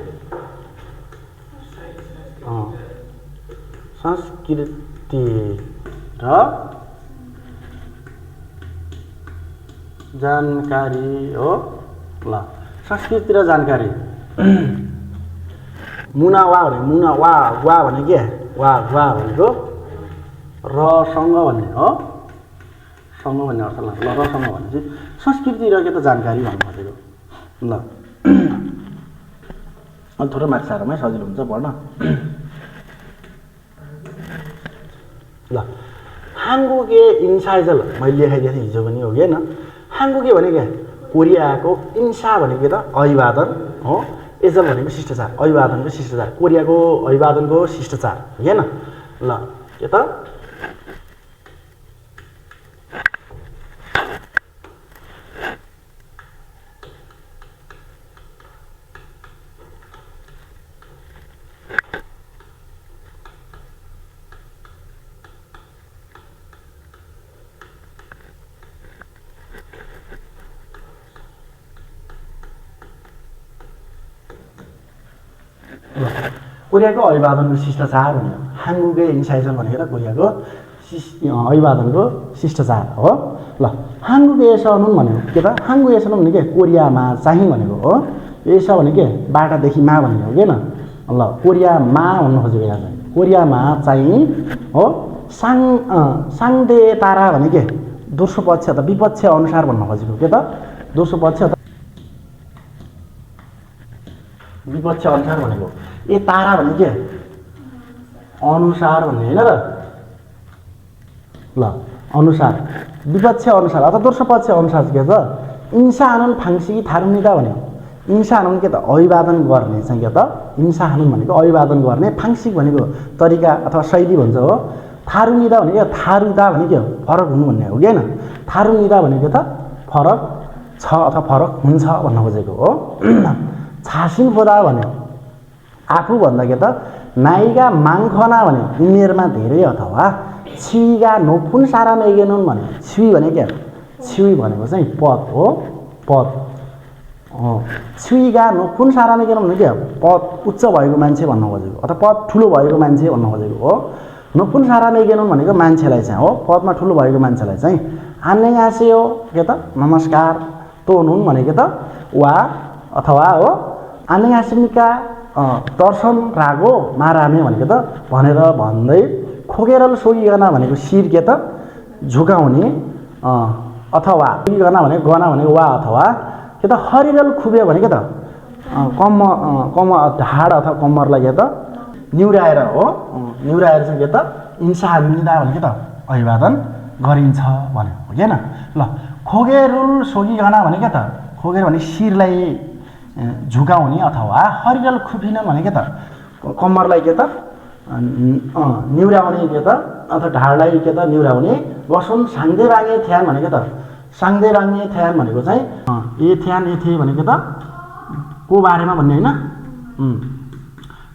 संस्कृति र जानकारी हो ल संस्कृति र जानकारी मुनावा भने मुना वा भने के वा भनेको रसँग भन्ने हो सँग भन्ने अर्थ ल रसँग भने चाहिँ संस्कृति र के त जानकारी भन्नु खोजेको ल अलि थोरै माथि साह्रोमै सजिलो हुन्छ पढ्न ल हाङ्गुगे इन्साइजल मैले लेखाइदिएको थिएँ हिजो पनि हो कि होइन हाङ्गुगे भनेको कोरियाको इन्सा भनेको त अभिवादन हो एजल भनेको शिष्टाचार, अभिवादनको शिष्टाचार, कोरियाको अभिवादनको शिष्टाचार हैन। ल के त कोरियाको अभिवादनको शिष्टाचार भन्यो हाङ्गुगे इन्साइजल भनेको कोरियाको अभिवादनको शिष्टाचार हो। ल हाङ्गुगे एसनुन भन्यो के त हाङ्गु एसनुन भनेको कोरियामा चाहिँ भनेको हो। एस भनेको बाटादेखि मा भनेको हो के न। ल कोरियामा भन्नु खोजेको यहाँ चाहिँ कोरियामा चाहिँ हो। साङदे तारा भनेको दोस्रो पक्ष त विपक्ष अनुसार भन्नु खोजेको के त दोस्रो पक्ष त विपक्ष अनुसार भनेको ए तारा भने के अनुसार भन्ने हैन र। ल अनुसार विपक्ष अनुसार अथवा दोस्रो पक्ष अनुसार के त इन्सा हानुन फाङ्सी थारुनिदा भन्यो। इन्सा हानुन के त अभिवादन गर्ने चाहिँ के त इन्सा हानुन भनेको अभिवादन गर्ने, फाङ्सी भनेको तरिका अथवा शैली भन्छ हो। थारुनिदा भनेको थारुदा भनेको फरक हुनु भन्ने हो कि हैन। थारुनिदा भनेको त फरक छ अथवा फरक हुन्छ भन्न खोजेको हो। छासिन फोदा भन्यो आफू भन्दा के त नाइगा माङखना भन्यो उमेरमा धेरै अथवा छिगा नोफुन सारा मेगेनुन भन्यो। छिवी भने के छिवी भनेको चाहिँ पद हो, पद हो। छिगा नोफुन सारा मेगेनुन भने के पद उच्च भएको मान्छे भन्न खोजेको अथवा पद ठुलो भएको मान्छे भन्न खोजेको हो। नोफुन सारा मेगेनुन भनेको मान्छेलाई चाहिँ हो, पदमा ठुलो भएको मान्छेलाई चाहिँ आन्नेगासे हो के त नमस्कार तोनुन भनेको त वा अथवा हो। आन्नेगासिनिका दर्शन रागो मारामे भनेको त भनेर भन्दै खोगेरल सोगिगना भनेको शिर के त झुकाउने अथवा सोगिगना भनेको गना भनेको वा अथवा के त हरिरल खुबे भनेको त कम्मर ढाड अथवा कम्मरलाई के त निउराएर हो। निउराएर चाहिँ के त इन्सा हानुनिदा भनेको त अभिवादन गरिन्छ भन्यो हो के न। ल खोगेरुल सोगिगना भनेको त खोगेर भने शिरलाई झुकाउने अथवा हरिरल खुफिन भनेको त कम्मरलाई के त निउराउने के त अथवा ढाडलाई के त निउराउने। बसुन साङ्दे बाङ्गे थ्यान भनेको त साङ्दे बाङ्गे थ्यान भनेको चाहिँ ए थ्यान ए थे भनेको त को बारेमा भन्ने होइन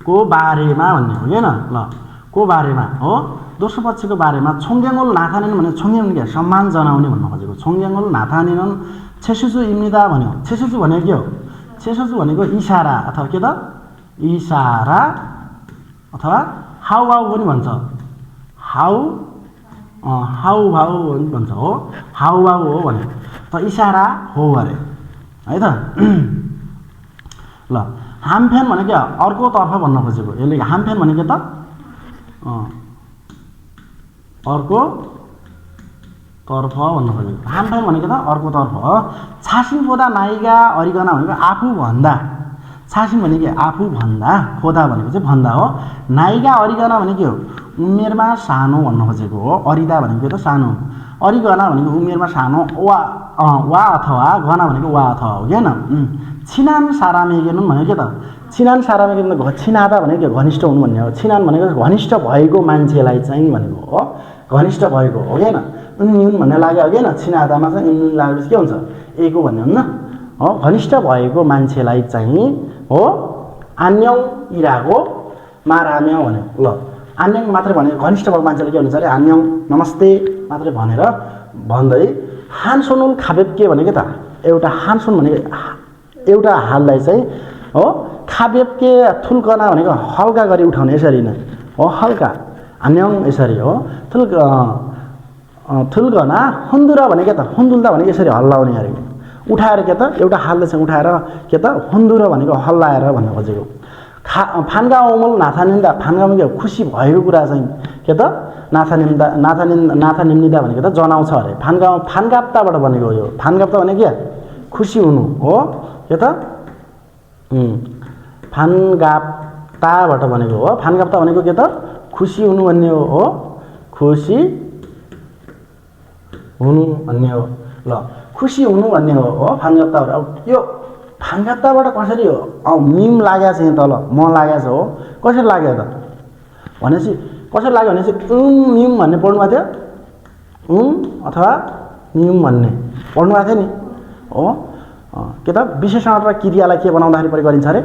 को बारेमा भन्ने हो कि न। ल को बारेमा हो दोस्रो पक्षको बारेमा। छोङ्ग्याङ्गोल नाथानिन भने छोङ्ग्याङ के सम्मान जनाउने भन्न खोजेको। छोङ्ग्याङ्गोल नाथानिन छेसुचु इम्निदा भन्यो। छेसुचु भनेको के हो छेसुचु भनेको इसारा अथवा के त इसारा अथवा हाउभाउ पनि भन्छ। हाउभाउ पनि भन्छ हो। हाउभाउ हो भने त इसारा हो अरे है त। ल हामफेन भनेको अर्कोतर्फ भन्न खोजेको। यसले हामफेन भनेको त अर्को तर्फ भन्न खोजेको। हामफेन भनेको त अर्कोतर्फ हो। छासिन फोदा नाइगा अरिगना भनेको आफू भन्दा। छासिन भनेको आफू भन्दा, फोदा भनेको चाहिँ भन्दा हो। नाइगा अरिगना भनेको उमेरमा सानो भन्न खोजेको हो। अरिदा भनेको त सानो, अरिगना भनेको उमेरमा सानो वा अथवा गना भनेको वा अथवा हो क्या न। छिनान सारामेगेनुन भनेको के त छिनान सारामेगेनुन छिनादा भनेको घनिष्ठ हुनु भन्ने हो। छिनान भनेको घनिष्ठ भएको मान्छेलाई चाहिँ भनेको हो, घनिष्ठ भएको हो क्या न। उन्युन भन्ने लाग्यो हो क्या न। छिनादामा चाहिँ उन्युन लागेपछि के हुन्छ एको भन्ने हुन्न हो। घनिष्ठ भएको मान्छेलाई चाहिँ हो आन्यौ इराको माराम्यौ भन्यो। ल आन्यौ मात्रै भनेको घनिष्ठ भएको मान्छेलाई के हुन्छ अरे आन्यौ नमस्ते मात्रै भनेर भन्दै हानसोनुल खाबेप्के भनेको त एउटा हानसोन भनेको एउटा हाललाई चाहिँ हो। खाबेप्के थुल्कना भनेको हल्का गरी उठाउने यसरी नै हो, हल्का आन्यौ यसरी हो। थुल्कना हुन्दुरा भनेको त हुन्दुल्दा भनेको यसरी हल्लाउने अरे उठाएर के त एउटा हालले चाहिँ उठाएर के त हुन्दुरा भनेको हल्लाएर भन्न खोजेको। फान्गा ओमल नाथानिन्दा फान्गामा के खुसी भएको कुरा चाहिँ के त नाथानिन्दा भनेको त जनाउँछ अरे। फान्गाप्ताबाट बनेको हो यो। फान्गाप्ता भनेको के खुसी हुनु हो के त फान्गाप्ताबाट बनेको हो। फान्गाप्ता भनेको के त खुसी हुनु भन्ने हो, खुसी हुनु भन्ने हो। ल खुसी हुनु भन्ने हो फान्गाप्ता। अब भाङ्गाताबाट कसरी हो मिम लागेको छ यहाँ तल म लागेको छ हो कसरी लाग्यो त भनेपछि कसरी लाग्यो भनेपछि मिम भन्ने पढ्नु भएको थियो अथवा मिम भन्ने पढ्नु भएको थियो नि हो के त विशेषण र क्रियालाई के बनाउँदाखेरि प्रयोग गरिन्छ अरे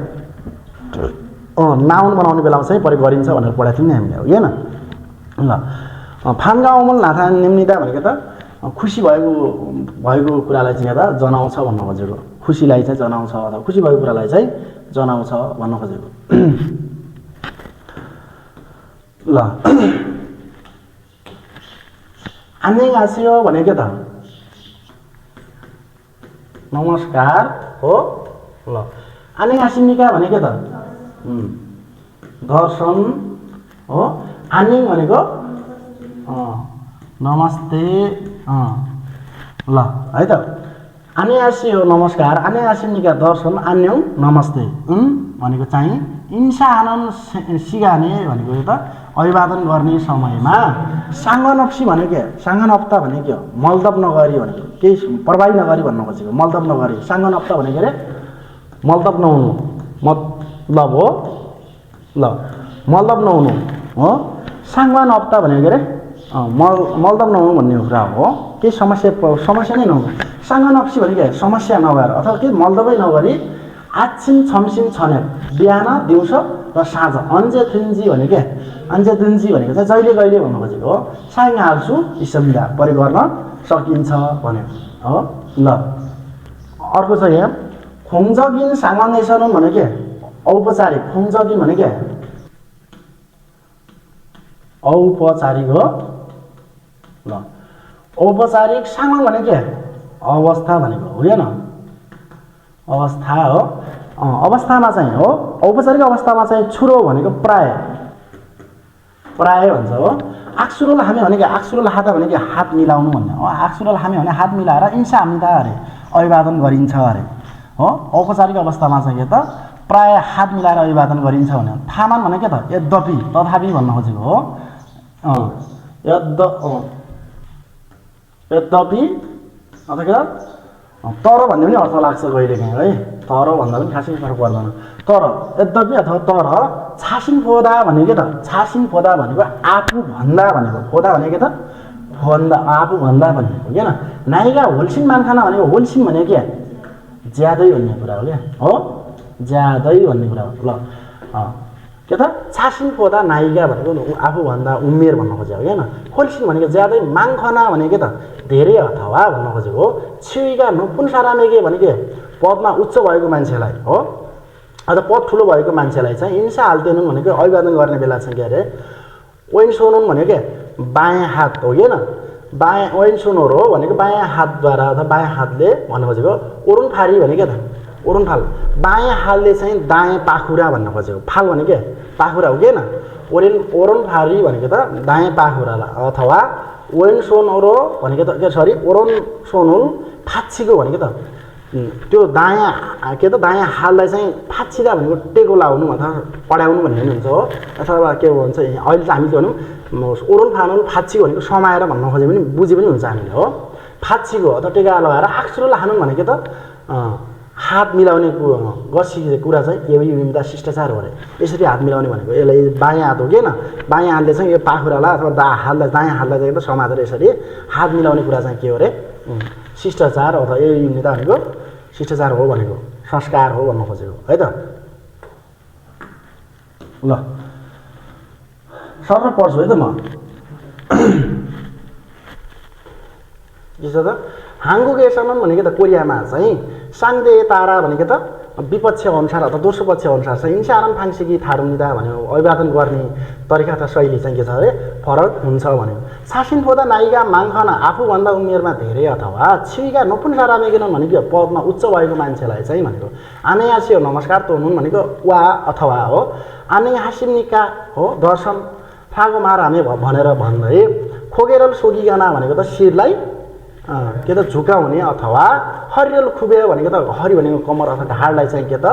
नाउन बनाउने बेलामा चाहिँ प्रयोग गरिन्छ भनेर पढाएको थियौँ नि हामीले हो होइन ल फान्गा अमल नाथा निम्निदा भनेको त खुसी भएको कुरालाई चाहिँ यता जनाउँछ भन्न खोजेको खुसीलाई चाहिँ जनाउँछ अथवा खुसी भएको कुरालाई चाहिँ जनाउँछ भन्न खोजेको ल आन्ने आसियो भनेको त नमस्कार हो ल आन्ने आसिनिका भनेको त दर्शन हो आन्ने भनेको नमस्ते ल है त आने आसी हो नमस्कार आने आसिनिका दर्शन आन्यौ नमस्ते भनेको चाहिँ इन्सा आनन्द सिगाने भनेको त अभिवादन गर्ने समयमा साङ्गनप्सी भनेको साङ्गनप्ता भनेको के हो मलदब नगरी भनेको केही प्रभावी नगरी भन्न खोजेको मलदब नगरी साङ्गनप्ता भनेको अरे मलदब नहुनु मतलब हो ल मलदब नहुनु हो साङ्गवान हप्ता भनेको अरे मलदब नहुनु भन्ने कुरा हो केही समस्या नै नहुनु साङ्गनप्सी भनेको समस्या नभएर अथवा के मलदबै नगरी आछिन छमसिन छने बिहान दिउँसो र साँझ अन्जे थुन्जी भनेको अन्जे दुन्जी भनेको चाहिँ जहिले कहिले भन्नु खोजेको हो साङ्ग हाल्छु इसम्दा प्रयोग गर्न सकिन्छ भन्यो हो ल अर्को छ यहाँ खोङजगिन साङ्गनेसन भनेको औपचारिक खोङजगिन भनेको औपचारिक हो ल औपचारिक साङ्ग भनेको अवस्था भनेको होइन अवस्था हो अवस्थामा चाहिँ हो औपचारिक अवस्थामा चाहिँ छुरो भनेको प्राय भन्छ हो आक्सुरल हामी भनेको आक्सुरल हात भनेको हात मिलाउनु भन्ने हो आक्सुरल हामी भने हात मिलाएर इन्सा हामीदा अरे अभिवादन गरिन्छ अरे हो औपचारिक अवस्थामा चाहिँ के त प्राय हात मिलाएर अभिवादन गरिन्छ भने थामान भनेको त यद्यपि तथापि भन्न खोजेको हो यद्यपि अथवा तर भन्ने पनि अर्थ लाग्छ कहिलेकाहीँ है तर भन्दा पनि खासै फरक पर्दैन तर यद्यपि अथवा तर छासिन फोदा भनेको त छासिन फोदा भनेको आफू भन्दा भनेको फोदा भनेको त भन्दा आफू भन्दा भनेको होइन नायिका होल्सिन मानखाना भनेको होल्सिन भनेको के ज्यादै भन्ने कुरा हो क्या हो ज्यादै भन्ने कुरा हो ल के त छासिन फोदा नायिका भनेको आफूभन्दा उमेर भन्न खोजेको होइन होल्सिन भनेको ज्यादै माङखना भनेको त धेरै अथवा भन्न खोजेको हो छिउका नुपुन सारामेके भनेको पदमा उच्च भएको मान्छेलाई हो अथवा पद ठुलो भएको मान्छेलाई चाहिँ इन्सा हाल्दैनन् भनेको अभिवादन गर्ने बेला चाहिँ के अरे ओइन सोनुन् भनेको के बायाँ हात हो होइन बायाँ ओइन सोनोर हो भनेको बायाँ हातद्वारा अथवा बायाँ हातले भन्न खोजेको ओरुन फारी भनेको त ओरुन फाल बायाँ हातले चाहिँ दायाँ पाखुरा भन्न खोजेको फाल भनेको पाखुरा हो किन ओरुन फारी भनेको त दायाँ पाखुरालाई अथवा ओइन सोनोरो भनेको त के सरी ओरुन सोनुल फाँच्चीको भनेको त त्यो दायाँ के त दायाँ हाललाई चाहिँ फाँच्चिँदा भनेको टेको लाउनु अथवा पढाउनु भन्ने पनि हुन्छ हो अथवा के भन्छ अहिले चाहिँ हामी के भनौँ ओरुन फानुल फाँच्ची भनेको समाएर भन्न खोजे पनि बुझे पनि हुन्छ हामीले हो फाँच्चीको अथवा टेका लगाएर आक्सुरल हानुन भनेको त हात मिलाउने गसी कुरा चाहिँ एउटा शिष्टाचार हो अरे यसरी हात मिलाउने भनेको यसलाई बायाँ हात हो किन बायाँ हातले चाहिँ यो पाखुरालाई अथवा दायाँ हातलाई चाहिँ समातेर यसरी हात मिलाउने कुरा चाहिँ के हो अरे शिष्टाचार अथवा युनिता भनेको शिष्टाचार हो भनेको संस्कार हो भन्न खोजेको है त ल सर पढ्छु है त म के छ त हाङ्गुगेसनन भनेको त कोरियामा चाहिँ साङ्दे तारा भनेको त विपक्ष अनुसार अथवा दोस्रो पक्ष अनुसार चाहिँ इन्सानन फाङ्सिकी थारुनिदा भन्यो अभिवादन गर्ने तरिका अथवा शैली चाहिँ के छ अरे फरक हुन्छ भन्यो सासिन फोदा नायिका माङखना आफूभन्दा उमेरमा धेरै अथवा छिका नपुन सारामेकेनन् भनेको पदमा उच्च भएको मान्छेलाई चाहिँ भनेको आने आसियो नमस्कार तोनुन् भनेको वा अथवा हो आने हासिनिका हो दर्शन फागो मारामे भनेर भन्दै खोगेरल सोगिगाना भनेको त शिरलाई के त झुकाउने अथवा हरियल खुबे भनेको त हरि भनेको कमर अथवा ढाडलाई चाहिँ के त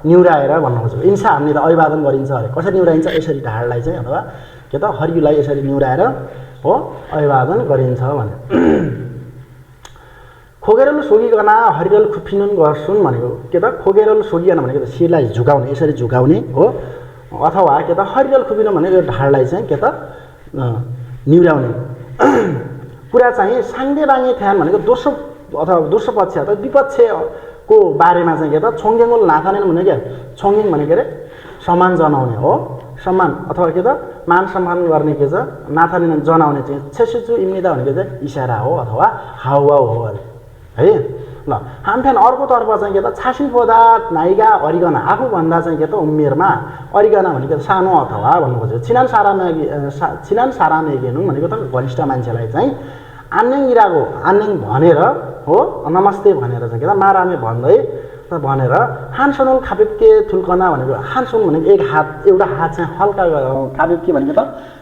निहुराएर भन्न खोजेको इन्सा हामीले त अभिवादन गरिन्छ अरे कसरी निहुराइन्छ यसरी ढाडलाई चाहिँ अथवा के त हरियुलाई यसरी निहुराएर हो अभिवादन गरिन्छ भने खोगेरल सोगिकन हरिरल खुप्पिनुन गर्छुन् भनेको के त खोगेरल सोगिकन भनेको त शिरलाई झुकाउने यसरी झुकाउने हो अथवा के त हरिरल खुप्पिनु भनेको ढाडलाई चाहिँ के त निहुर्याउने कुरा चाहिँ साङ्गे बाङ्गे थ्यान भनेको दोस्रो अथवा दोस्रो पक्ष अथवा विपक्षको बारेमा चाहिँ के त छोङ्गेङ्गुल नाथानेन भनेको के छोङ्गेङ भनेको अरे सम्मान जनाउने हो सम्मान अथवा के त मान सम्मान गर्ने के छ नाथानेन जनाउने चाहिँ छेसुचु इम्निदा भनेको चाहिँ इसारा हो अथवा हाउहाउ हो अरे है ल हामफ्यान अर्कोतर्फ चाहिँ के त छासिन पोदा नाइगा अरिगना आफूभन्दा चाहिँ के त उमेरमा अरिगना भनेको सानो अथवा भन्नु खोज्यो छिनान सारामेगेनु भनेको त घनिष्ठ मान्छेलाई चाहिँ आन्नेङ इरागो आन्नेङ भनेर हो नमस्ते भनेर चाहिँ के त मारामे भन्दै भनेर हानसोनुल खापिपके थुल्कना भनेको हानसोन भनेको एक हात एउटा हात चाहिँ हल्का खापिपके भनेको त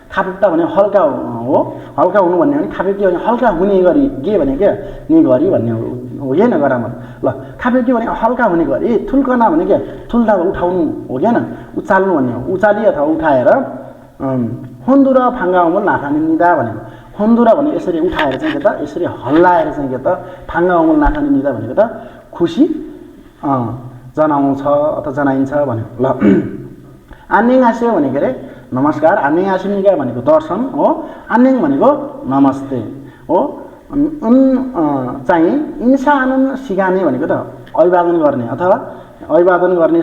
खापिप्ता भने हल्का हो हल्का हुनु भन्ने भने खापिपके भने हल्का हुने गरी के भनेको नि गरी भन्ने हो होइन गरामर ल खापिपके भने हल्का हुने गरी थुल्कना भने के थुल्दा उठाउनु हो क्या उचाल्नु भन्ने हो उचाली अथवा उठाएर होन्दुरा फाङ्गाउमुल नाथानिदा भनेको होन्दुरा भने यसरी उठाएर चाहिँ के त यसरी हल्लाएर चाहिँ के त फाङ्गाउमुल नाथानिदा भनेको त खुसी जनाउँछ अथवा जनाइन्छ भनेको ल आन्नेङ आस्यो भनेको अरे नमस्कार आन्नेङ आसिनिका भनेको दर्शन हो आन्नेङ भनेको नमस्ते हो चाहिँ इन्सानुन सिगाने भनेको त अभिवादन गर्ने अथवा अभिवादन गर्ने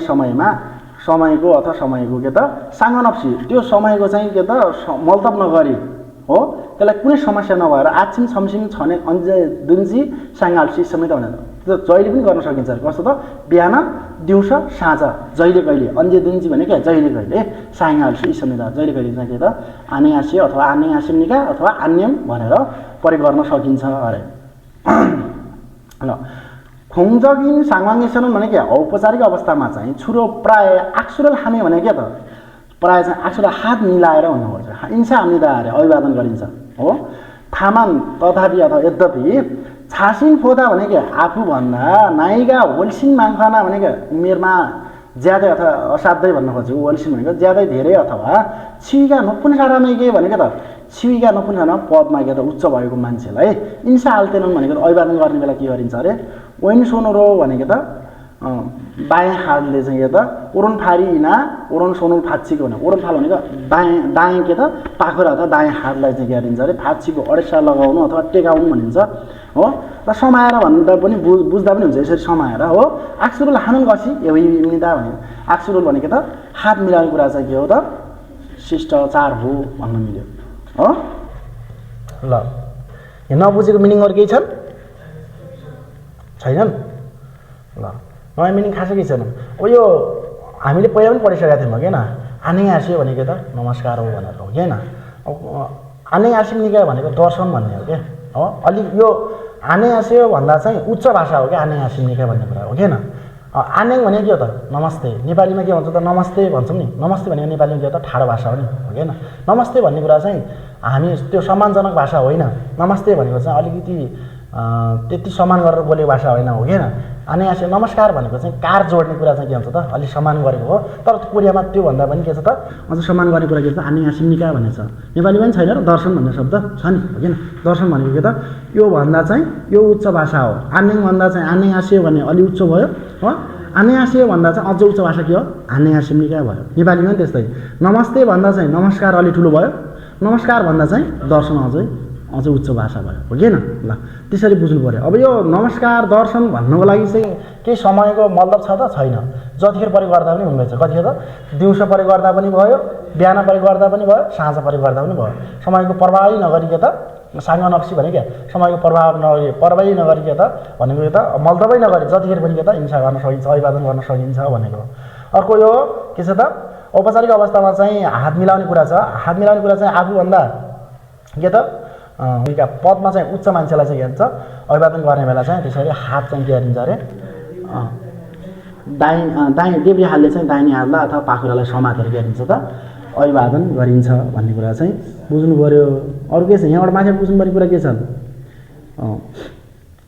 समयको अथवा समयको के त साङ्गनप्सी त्यो समयको चाहिँ के त मल्तब नगरी हो त्यसलाई कुनै समस्या नभएर आछिम छमसिम छने अन्जे दुन्जी साङ्गाल्सी समेत भनेर त्यो जहिले पनि गर्न सकिन्छ कस्तो त बिहान दिउँसो साँझ जहिले कहिले अन्जे दुन्जी भने के जहिले कहिले साङ्गाल्सी समेत जहिले कहिले चाहिँ के त आने आसी अथवा आने आसिमनिका अथवा आन्यम भनेर प्रयोग गर्न सकिन्छ अरे ल खोङजगिन साङ्गाङेसन भने के औपचारिक अवस्थामा चाहिँ छुरो प्राय आक्सुरल हामी भने के त प्राय चाहिँ आक्सुरल हात मिलाएर भन्नुपर्छ इन्सा हामीदा अरे अभिवादन गरिन्छ हो थामान तथापि अथवा यद्यपि छासिङ फोदा भने के आफूभन्दा नाइगा होल्सिन माङ्खाना भने के उमेरमा ज्यादै अथवा असाध्यै भन्न खोज्छु होल्सिन भनेको ज्यादै धेरै अथवा छिविका नपुन सारामै के भनेको त छिविका नपुन सारा पदमा के त उच्च भएको मान्छेलाई इन्सा हाल्तेनन् भनेको त अभिवादन गर्ने बेला के गरिन्छ अरे वेन सोनोरो भनेको त बायाँ हातले चाहिँ के त ओरोन फारिना ओरोन सोनुल फाँच्चीको भने ओरोन फाल भनेको दायाँ के त पाखुरा अथवा दायाँ हातलाई चाहिँ के गरिन्छ अरे फाँच्चीको अडेसा लगाउनु अथवा टेकाउनु भनिन्छ हो र समाएर भन्दा पनि बुझ्दा पनि हुन्छ यसरी समाएर हो आक्सुरुल हानन गसी एउटा भनेको आक्सुरुल भनेको त हात मिलाउने कुरा चाहिँ के हो त शिष्टाचार हो भन्न मिल्यो हो ल यहाँ नबुझेको मिनिङहरू केही छन् छैनन् ल नयाँ मिनिङ खासै केही छैन अब यो हामीले पहिला पनि पढिसकेका थियौँ होइन आने आसियो भनेको त नमस्कार हो भनेर हो होइन अब आने आसिनिका भनेको दर्शन भन्ने हो क्या हो अलिक यो आने आसियो भन्दा चाहिँ उच्च भाषा हो क्या आने आसिनिका भन्ने कुरा हो होइन आनेङ भनेको के हो त नमस्ते नेपालीमा के भन्छ त नमस्ते भन्छौँ नि नमस्ते भनेको नेपालीमा के हो त ठाडो भाषा हो नि हो होइन नमस्ते भन्ने कुरा चाहिँ हामी त्यो सम्मानजनक भाषा होइन नमस्ते भनेको चाहिँ अलिकति त्यति सम्मान गरेर बोलेको भाषा होइन हो होइन अनि आसे नमस्कार भनेको चाहिँ कार जोड्ने कुरा चाहिँ के हुन्छ त अलिक सम्मान गरेको हो तर कोरियामा त्योभन्दा पनि के छ त अझ सम्मान गर्ने कुरा के छ आने आसिनिका भन्ने छ नेपालीमा पनि छैन र दर्शन भन्ने शब्द छ नि हो किन दर्शन भनेको के त यो भन्दा चाहिँ यो उच्च भाषा हो आनेङ भन्दा चाहिँ आने आसियो भने अलि उच्च भयो हो आने आसियो भन्दा चाहिँ अझ उच्च भाषा के हो आने आसिनिका भयो नेपालीमा पनि त्यस्तै नमस्ते भन्दा चाहिँ नमस्कार अलि ठुलो भयो नमस्कार भन्दा चाहिँ दर्शन अझ उच्च भाषा भयो हो किन ल त्यसरी बुझ्नु पर्यो अब यो नमस्कार दर्शन भन्नको लागि चाहिँ केही समयको मतलब छ त छैन जतिखेर प्रयोग गर्दा पनि हुँदैछ कतिखेर दिउँसो प्रयोग गर्दा पनि भयो बिहान प्रयोग गर्दा पनि भयो साँझ प्रयोग गर्दा पनि भयो समयको प्रभावै नगरी के त साङ्ग नक्सी भने के समयको प्रभावै नगरी के त भनेको के त मल्तबै नगरी जतिखेर पनि के त हिंसा गर्न सकिन्छ अभिवादन गर्न सकिन्छ भनेको अर्को यो के छ त औपचारिक अवस्थामा चाहिँ हात मिलाउने कुरा छ हात मिलाउने कुरा चाहिँ आफूभन्दा के त पदमा चाहिँ उच्च मान्छेलाई चाहिँ के भन्छ अभिवादन गर्ने बेला चाहिँ त्यसरी हात चाहिँ के गरिन्छ अरे दाहिने देब्रे हातले चाहिँ दाहिने हातलाई अथवा पाखुरालाई समातेर के गरिन्छ त अभिवादन गरिन्छ भन्ने कुरा चाहिँ बुझ्नु पर्यो अरू के छ यहाँबाट माथि बुझ्नुपर्ने कुरा के छ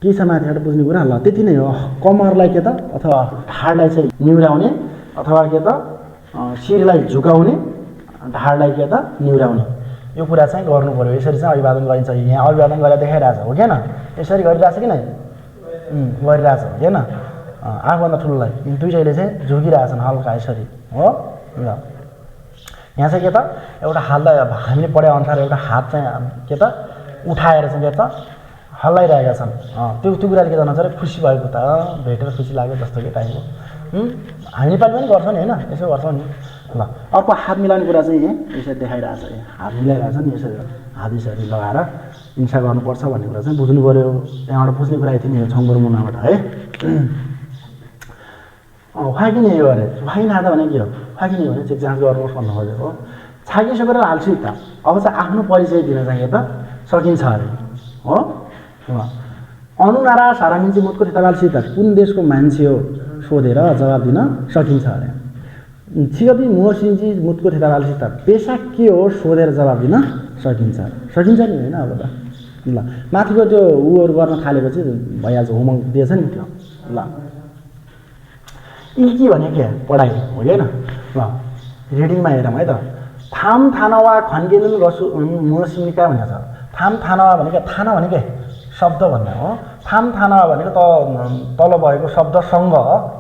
के छ माथिबाट बुझ्ने कुरा ल त्यति नै हो कम्मरलाई के त अथवा ढाडलाई चाहिँ निहुराउने अथवा के त शिरलाई झुकाउने ढाडलाई के त निहुराउने यो कुरा चाहिँ गर्नु पर्यो यसरी चाहिँ अभिवादन गरिन्छ यहाँ अभिवादन गरेर देखाइरहेछ हो किन यसरी गरिरहेछ कि नै गरिरहेछ होइन आफूभन्दा ठुलोलाई दुईटैले चाहिँ झुकिरहेछन् हल्का यसरी हो ल यहाँ चाहिँ के त एउटा हाल्दा हामीले पढे अनुसार एउटा हात चाहिँ के त उठाएर चाहिँ के त हल्लाइरहेका छन् त्यो कुराले के गर्नु छ खुसी भएको त भेटेर खुसी लाग्यो जस्तो के टाइपको हामी नेपाली पनि गर्छौँ नि होइन यसो गर्छौँ नि ल अर्को हात मिलाउने कुरा चाहिँ यहाँ यसरी देखाइरहेछ हात मिलाइरहेछ नि यसरी हात यसरी लगाएर हिंसा गर्नुपर्छ भन्ने कुरा चाहिँ बुझ्नु पऱ्यो त्यहाँबाट बुझ्ने कुरा थियो नि छङ्गुर मुनाबाट है फाकिने हो अरे फाकिनादा भने के हो फाकिने भने चेक जाँच गर्नुहोस् भन्नु खोजेको हो छाकिसकेर हाल्छु त अब चाहिँ आफ्नो परिचय दिन चाहिँ त सकिन्छ अरे हो अनुनारा सारामिन्ची मुतको ठेताबालसित कुन देशको मान्छे हो सोधेर जवाब दिन सकिन्छ अरे छिगपी मोहसिन्जी मुतको ठेताबालसित पेसा के हो सोधेर जवाब दिन सकिन्छ नि होइन अब त ल माथिको त्यो उहरू गर्न थालेपछि भइहाल्छ होमवर्क दिएछ नि त्यो ल इकी भने के पढाइ हो होइन ल रिडिङमा हेरौँ है त थाम थानावा खन्केनुन गसु मोहसिन्का भनेको छ थाम थानावा भनेको थाना भनेको शब्द भन्ने हो थाम थानावा भनेको तल भएको शब्दसँग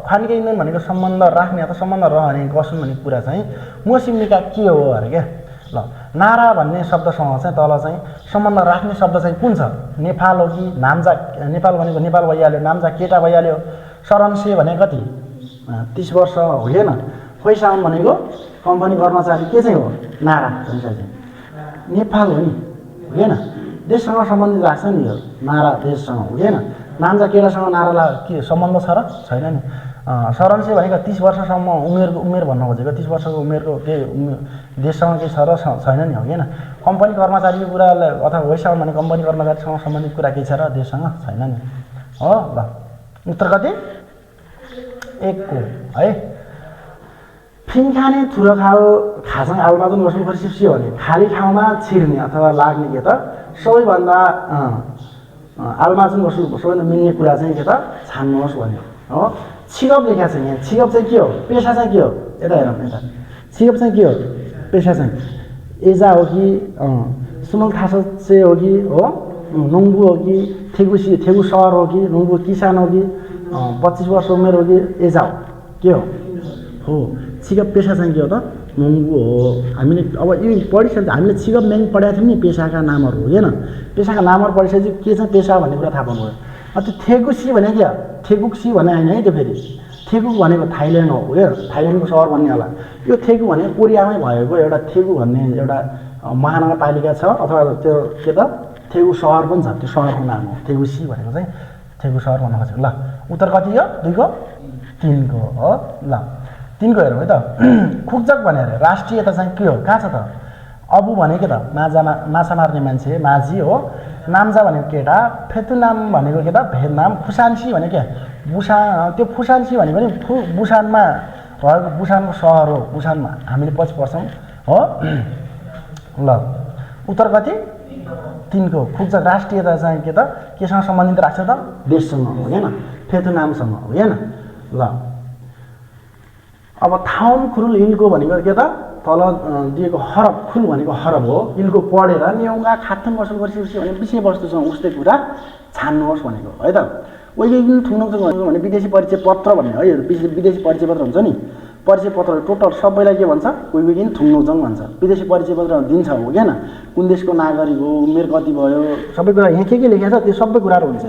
खन्केनुन भनेको सम्बन्ध राख्ने अथवा सम्बन्ध रहने गसुन भनेको कुरा चाहिँ मोहसिन्का के हो अरे क्या ल नारा भन्ने शब्दसँग चाहिँ तल चाहिँ सम्बन्ध राख्ने शब्द चाहिँ कुन छ नेपाल हो कि नाम्जा नेपाल भनेको नेपाल भइहाल्यो नाम्जा केटा भइहाल्यो सरन्से भनेको कति 30 वर्ष होइन पैसाउन भनेको कम्पनी कर्मचारी के चाहिँ हो नारा भन्छ चाहिँ नेपाल हो नि होइन देशसँग सम्बन्धित राख्छ नि यो नारा देशसँग होइन नाम्जा केटासँग नारा के सम्बन्ध छ र छैन नि सरन्से भनेको 30 वर्षसम्म उमेर भन्न खोजेको 30 वर्षको उमेरको के देशसँग के छ र छैन नि हो होइन कम्पनी कर्मचारीको कुरालाई अथवा पैसाउन भने कम्पनी कर्मचारीसँग सम्बन्धित कुरा के छ र देशसँग छैन नि हो ल उत्तर कति 1 को है फिङखाने थुरखाल खासँग आलमाजुन गर्नु परिशिष्य भने खाली ठाउँमा छिर्ने अथवा लाग्ने के त सबैभन्दा आलमाजुन गर्नु सबैभन्दा मिल्ने कुरा चाहिँ के त छान्नुहोस् भन्यो हो छिगप लेखा छ यहाँ छिगप चाहिँ के हो पेसा चाहिँ के हो यता हेरौँ यता छिगप चाहिँ के हो पेसा चाहिँ एजा हो कि सुमल थासे हो कि हो नोङ्बु हो कि थेगु सहर हो कि नोङ्बु किसान हो कि 25 वर्ष उमेर हो कि एजा हो के हो छिगप पेसा चाहिँ के हो त नोङ्बु हो हामीले अब यो पढिसक्छ हामीले छिगप म्याङ पढाएको थियौँ नि पेसाका नामहरू होइन पेसाका नामहरू पढिसकेपछि के चाहिँ पेसा भन्ने कुरा थाहा पाउनु भयो त्यो थेगुसी भने के थेगुक्सी भने होइन है त्यो फेरि थेगुक भनेको थाइल्यान्ड हो होइन थाइल्यान्डको सहर भन्ने होला यो थेगु भनेको कोरियामै भएको एउटा थेगु भन्ने एउटा महानगरपालिका छ अथवा त्यो के त थेगु सहर पनि छ त्यो सहरको नाम हो थेगुसी भनेको चाहिँ थेगु सहर भन्न खोजेको ल उत्तर कति हो 2 को 3 को हो ल 3 को हेरौँ है त खुक्जक भनेर राष्ट्रियता चाहिँ के हो कहाँ छ त अबु भनेको त माछा मार्ने मान्छे माझी हो नाम्जा भनेको केटा फेतुनाम भनेको के त भेदनाम फुसान्सी भनेको के त्यो फुसान्सी भनेको नि बुसानमा भएको बुसानको सहर हो बुसानमा हामीले पछि पढ्छौँ हो ल उत्तर कति 3 को खुक्जक राष्ट्रियता चाहिँ के त केसँग सम्बन्धित राख्छ त देशसँग होइन फेतुनामसँग होइन ल अब थाउन खुरुल इल्को भनेको के त तल दिएको हरब खुल भनेको हरब हो इल्को पढेर न्याउगा खात्थन वर्ष गरिसकेपछि भने विषयवस्तुसँग उस्तै कुरा छान्नुहोस् भनेको है त उहिले थुङ्नोङ भने विदेशी परिचय पत्र भन्ने है विदेशी परिचय पत्र हुन्छ नि परिचय पत्र टोटल सबैलाई के भन्छ कोही कोही थुङ्नोङ भन्छ विदेशी परिचय पत्र दिन्छ हो होइन कुन देशको नागरिक हो उमेर कति भयो सबै कुरा यहाँ के लेखेको छ त्यो सबै कुराहरू हुन्छ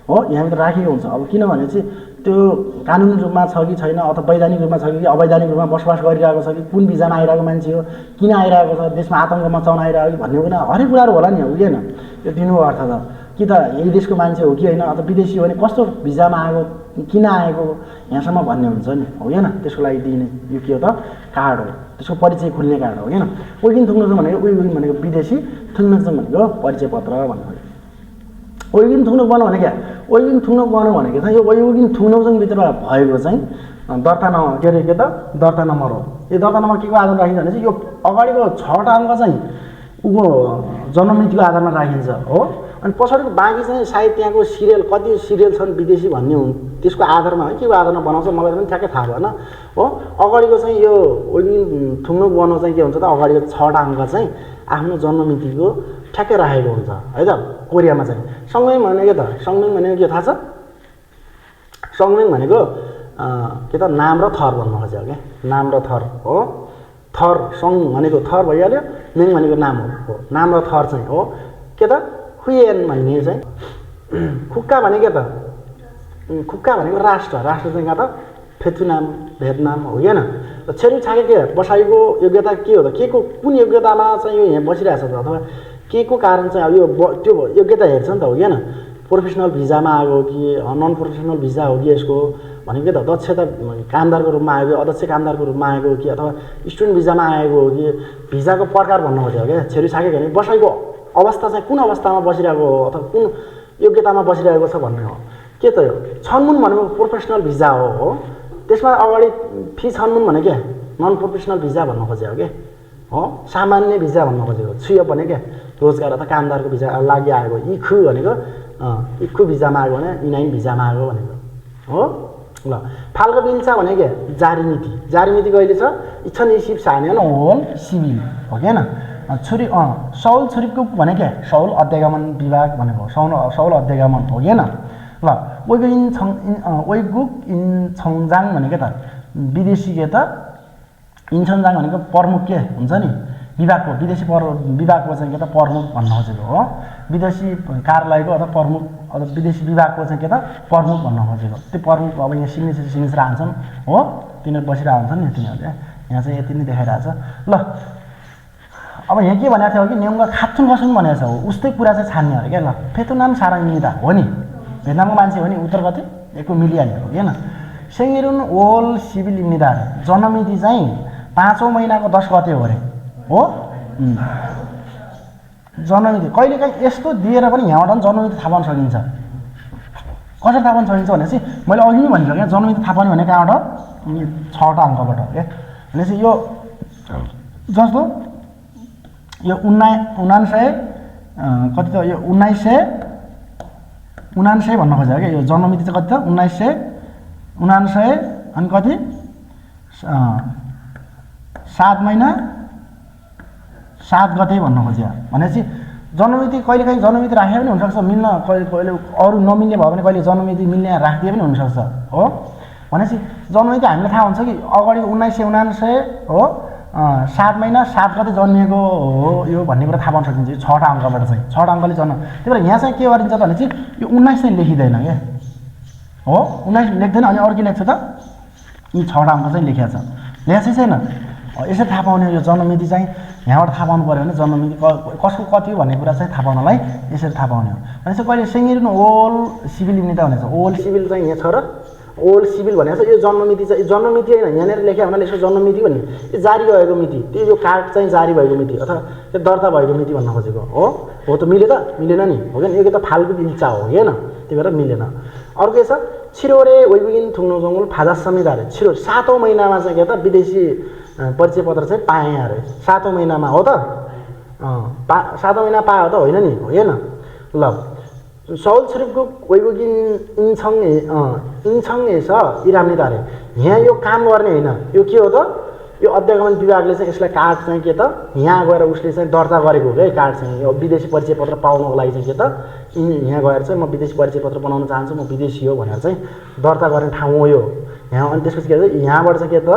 हो यहाँभित्र राखेको हुन्छ अब किनभने चाहिँ त्यो कानुनी रूपमा छ कि छैन अथवा वैधानिक रूपमा छ कि अवैधानिक रूपमा बसोबास गरिरहेको छ कि कुन भिजामा आइरहेको मान्छे हो किन आइरहेको छ देशमा आतङ्क मचाउन आइरहेको कि भन्ने कुरा हरेक कुराहरू होला नि हो कि होइन त्यो दिनु अर्थ त कि त यही देशको मान्छे हो कि होइन अथवा विदेशी हो भने कस्तो भिजामा आएको किन आएको यहाँसम्म भन्ने हुन्छ नि हो होइन त्यसको लागि दिने यो के हो त कार्ड हो त्यसको परिचय खुल्ने कार्ड हो होइन ओइकिन थुङ्नोङ भनेको उइकिन भनेको विदेशी थुङ्नोङ भनेको परिचय पत्र भन्नु ओइकिन थुङ्नोङ बनाऊ भने क्या ओइकिन थुङ्नोङ बनाऊ भनेको चाहिँ यो ओइकिन थुङ्नोङभित्र भएको चाहिँ दर्ता नम्बर के अरे के त दर्ता नम्बर हो यो दर्ता नम्बर के को आधारमा राखिन्छ भने चाहिँ यो अगाडिको 6वटा अङ्क चाहिँ ऊको जन्ममितिको आधारमा राखिन्छ हो अनि पछाडिको बाँकी चाहिँ सायद त्यहाँको सिरियल कति सिरियल छन् विदेशी भन्ने हुन् त्यसको आधारमा है के को आधारमा बनाउँछ मलाई पनि ठ्याक्कै थाहा भएन हो अगाडिको चाहिँ यो ओइकिन थुङ्नोङ बनाउ चाहिँ के हुन्छ त अगाडिको 6वटा अङ्क चाहिँ आफ्नो जन्ममितिको ठ्याक्कै राखेको हुन्छ है त कोरियामा चाहिँ सङ्गमिङ भनेको के त सङ्गमिङ भनेको के थाहा छ सङमेङ भनेको के त नाम र थर भन्नु खोजेको क्या नाम र थर हो थर सङ भनेको थर भइहाल्यो मेङ भनेको नाम हो नाम र थर चाहिँ हो के त हुएन भन्ने चाहिँ खुक्का भने के त खुक्का भनेको राष्ट्र चाहिँ कहाँ त फेतुनाम भेतनाम हो होइन छेरी छाके के बसाइको योग्यता के हो त के को कुन योग्यतामा चाहिँ यो यहाँ बसिरहेको छ त अथवा के को कारण चाहिँ अब यो त्यो योग्यता हेर्छ नि त हो होइन प्रोफेसनल भिजामा आएको हो कि नन प्रोफेसनल भिजा हो कि यसको भनेको के त दक्षता कामदारको रूपमा आएको अध्यक्ष कामदारको रूपमा आएको हो कि अथवा स्टुडेन्ट भिजामा आएको हो कि भिजाको प्रकार भन्नु खोजेको क्या छेरी छाके भने बसाइको अवस्था चाहिँ कुन अवस्थामा बसिरहेको हो अथवा कुन योग्यतामा बसिरहेको छ भन्ने हो के त यो छनमुन भनेको प्रोफेसनल भिजा हो त्यसमा अगाडि फी छनमुन भने के नन प्रोफेसनल भिजा भन्नु खोजेको के हो सामान्य भिजा भन्नु खोजेको छुयो भने के रोजगार अथवा कामदारको भिजा लागि आएको इखु भनेको इखु भिजामा आएको भने इनाइन भिजामा आएको भनेको हो ल फाल्को बिन्सा भने के जारी नीति कहिले छ इच्छन इसिप सानेन होल सिभिल हो के न छुरी सौल छुरीको भने के सौल अध्यागमन विभाग भनेको सौल अध्यागमन हो के न ल वेगुक इन छङजाङ भनेको त विदेशी के त इन्छङजाङ भनेको प्रमुख के हुन्छ नि विभागको विदेशी विभागको चाहिँ के त प्रमुख भन्न खोजेको हो विदेशी कार्यालयको अथवा प्रमुख अथवा विदेशी विभागको चाहिँ के त प्रमुख भन्न खोजेको त्यो प्रमुख अब यहाँ सिग्नेचर आउँछन् हो तिनीहरू बसिरहेको हुन्छन् नि तिनीहरूले यहाँ चाहिँ यति नै देखाइरहेछ ल अब यहाँ के भनेको थियो कि नेउङ्गा खाच्छुङ खसुङ भनेको छ हो उस्तै कुरा चाहिँ छान्ने अरे क्या ल फेतुनाम साराङ्गिता हो नि भेतनामको मान्छे हो नि उत्तर कति एको मिलिहाल्यो हो होइन सेङ्गेरुन ओल सिभिल इम्निदार जन्ममिति चाहिँ 5औं महिनाको 10 गते हो अरे हो जन्ममिति कहिलेकाहीँ यस्तो दिएर पनि यहाँबाट पनि जन्ममिति थाहा पाउन सकिन्छ कसरी थाहा पाउन सकिन्छ भनेपछि मैले अघि नै भनिसकेँ क्या जन्ममिति थाहा पाउने भने कहाँबाट 6वटा अङ्कबाट हो क्या भनेपछि यो जस्तो यो 1900 कति त यो 1999 भन्न खोजेको क्या यो जन्ममिति चाहिँ कति त 1999 अनि कति 7 महिना 7 गते भन्न खोज्यो भनेपछि जन्ममिति कहिलेकाहीँ जन्ममिति राखे पनि हुनसक्छ मिल्न कहिले अरू नमिल्ने भयो भने कहिले जन्ममिति मिल्ने राखिदिए पनि हुनसक्छ हो भनेपछि जन्ममिति हामीलाई थाहा हुन्छ कि अगाडि 1999 हो 7 महिना 7 गते जन्मिएको हो यो भन्ने कुरा थाहा पाउन सकिन्छ यो 6वटा अङ्कबाट चाहिँ 6वटा अङ्कले जन्म त्यही भएर यहाँ चाहिँ के गरिन्छ त भने चाहिँ यो 19 चाहिँ लेखिँदैन क्या हो 19 लेख्दैन अनि अरू के लेख्छ त यी 6वटा अङ्क चाहिँ लेखिएको छ लेखेको छैन यसरी थाहा पाउने यो जन्ममिति चाहिँ यहाँबाट थाहा पाउनु पऱ्यो भने जन्ममिति कसको कति हो भन्ने कुरा चाहिँ थाहा पाउनलाई यसरी थाहा पाउने हो भनेपछि कहिले सेङ्गेरुन ओल सिभिल इम्निता भनेको छ ओल सिभिल चाहिँ यहाँ छ र ओल सिभिल भनेको छ यो जन्ममिति चाहिँ जन्ममिति होइन यहाँनिर लेख्या हुनाले यसको जन्ममिति भन्ने यो जारी भएको मिति त्यो यो कार्ड चाहिँ जारी भएको मिति अथवा त्यो दर्ता भएको मिति भन्न खोजेको हो त मिल्यो त मिलेन नि हो कि यो त फाल्गु बिल्चा हो होइन त्यही भएर मिलेन अर्को के छ छिरोरे वेबिगिन थुङ्नु जङ्गल फाजा समिति अरे छिरो 7औं महिनामा चाहिँ के त विदेशी परिचय पत्र चाहिँ पाएँ अरे 7औं महिनामा हो त 7औं महिना पायो त होइन नि होइन ल सौल छरिफको वेबिगिन इन्छङ छ इरामनी अरे यहाँ यो काम गर्ने होइन यो के हो त यो अध्यागमन विभागले चाहिँ यसलाई कार्ड चाहिँ के त यहाँ गएर उसले चाहिँ दर्ता गरेको हो क्या कार्ड चाहिँ यो विदेशी परिचय पत्र पाउनको लागि चाहिँ के त यहाँ गएर चाहिँ म विदेशी परिचय पत्र बनाउन चाहन्छु म विदेशी हो भनेर चाहिँ दर्ता गर्ने ठाउँ हो यो यहाँ अनि त्यसपछि के भन्छ यहाँबाट चाहिँ के त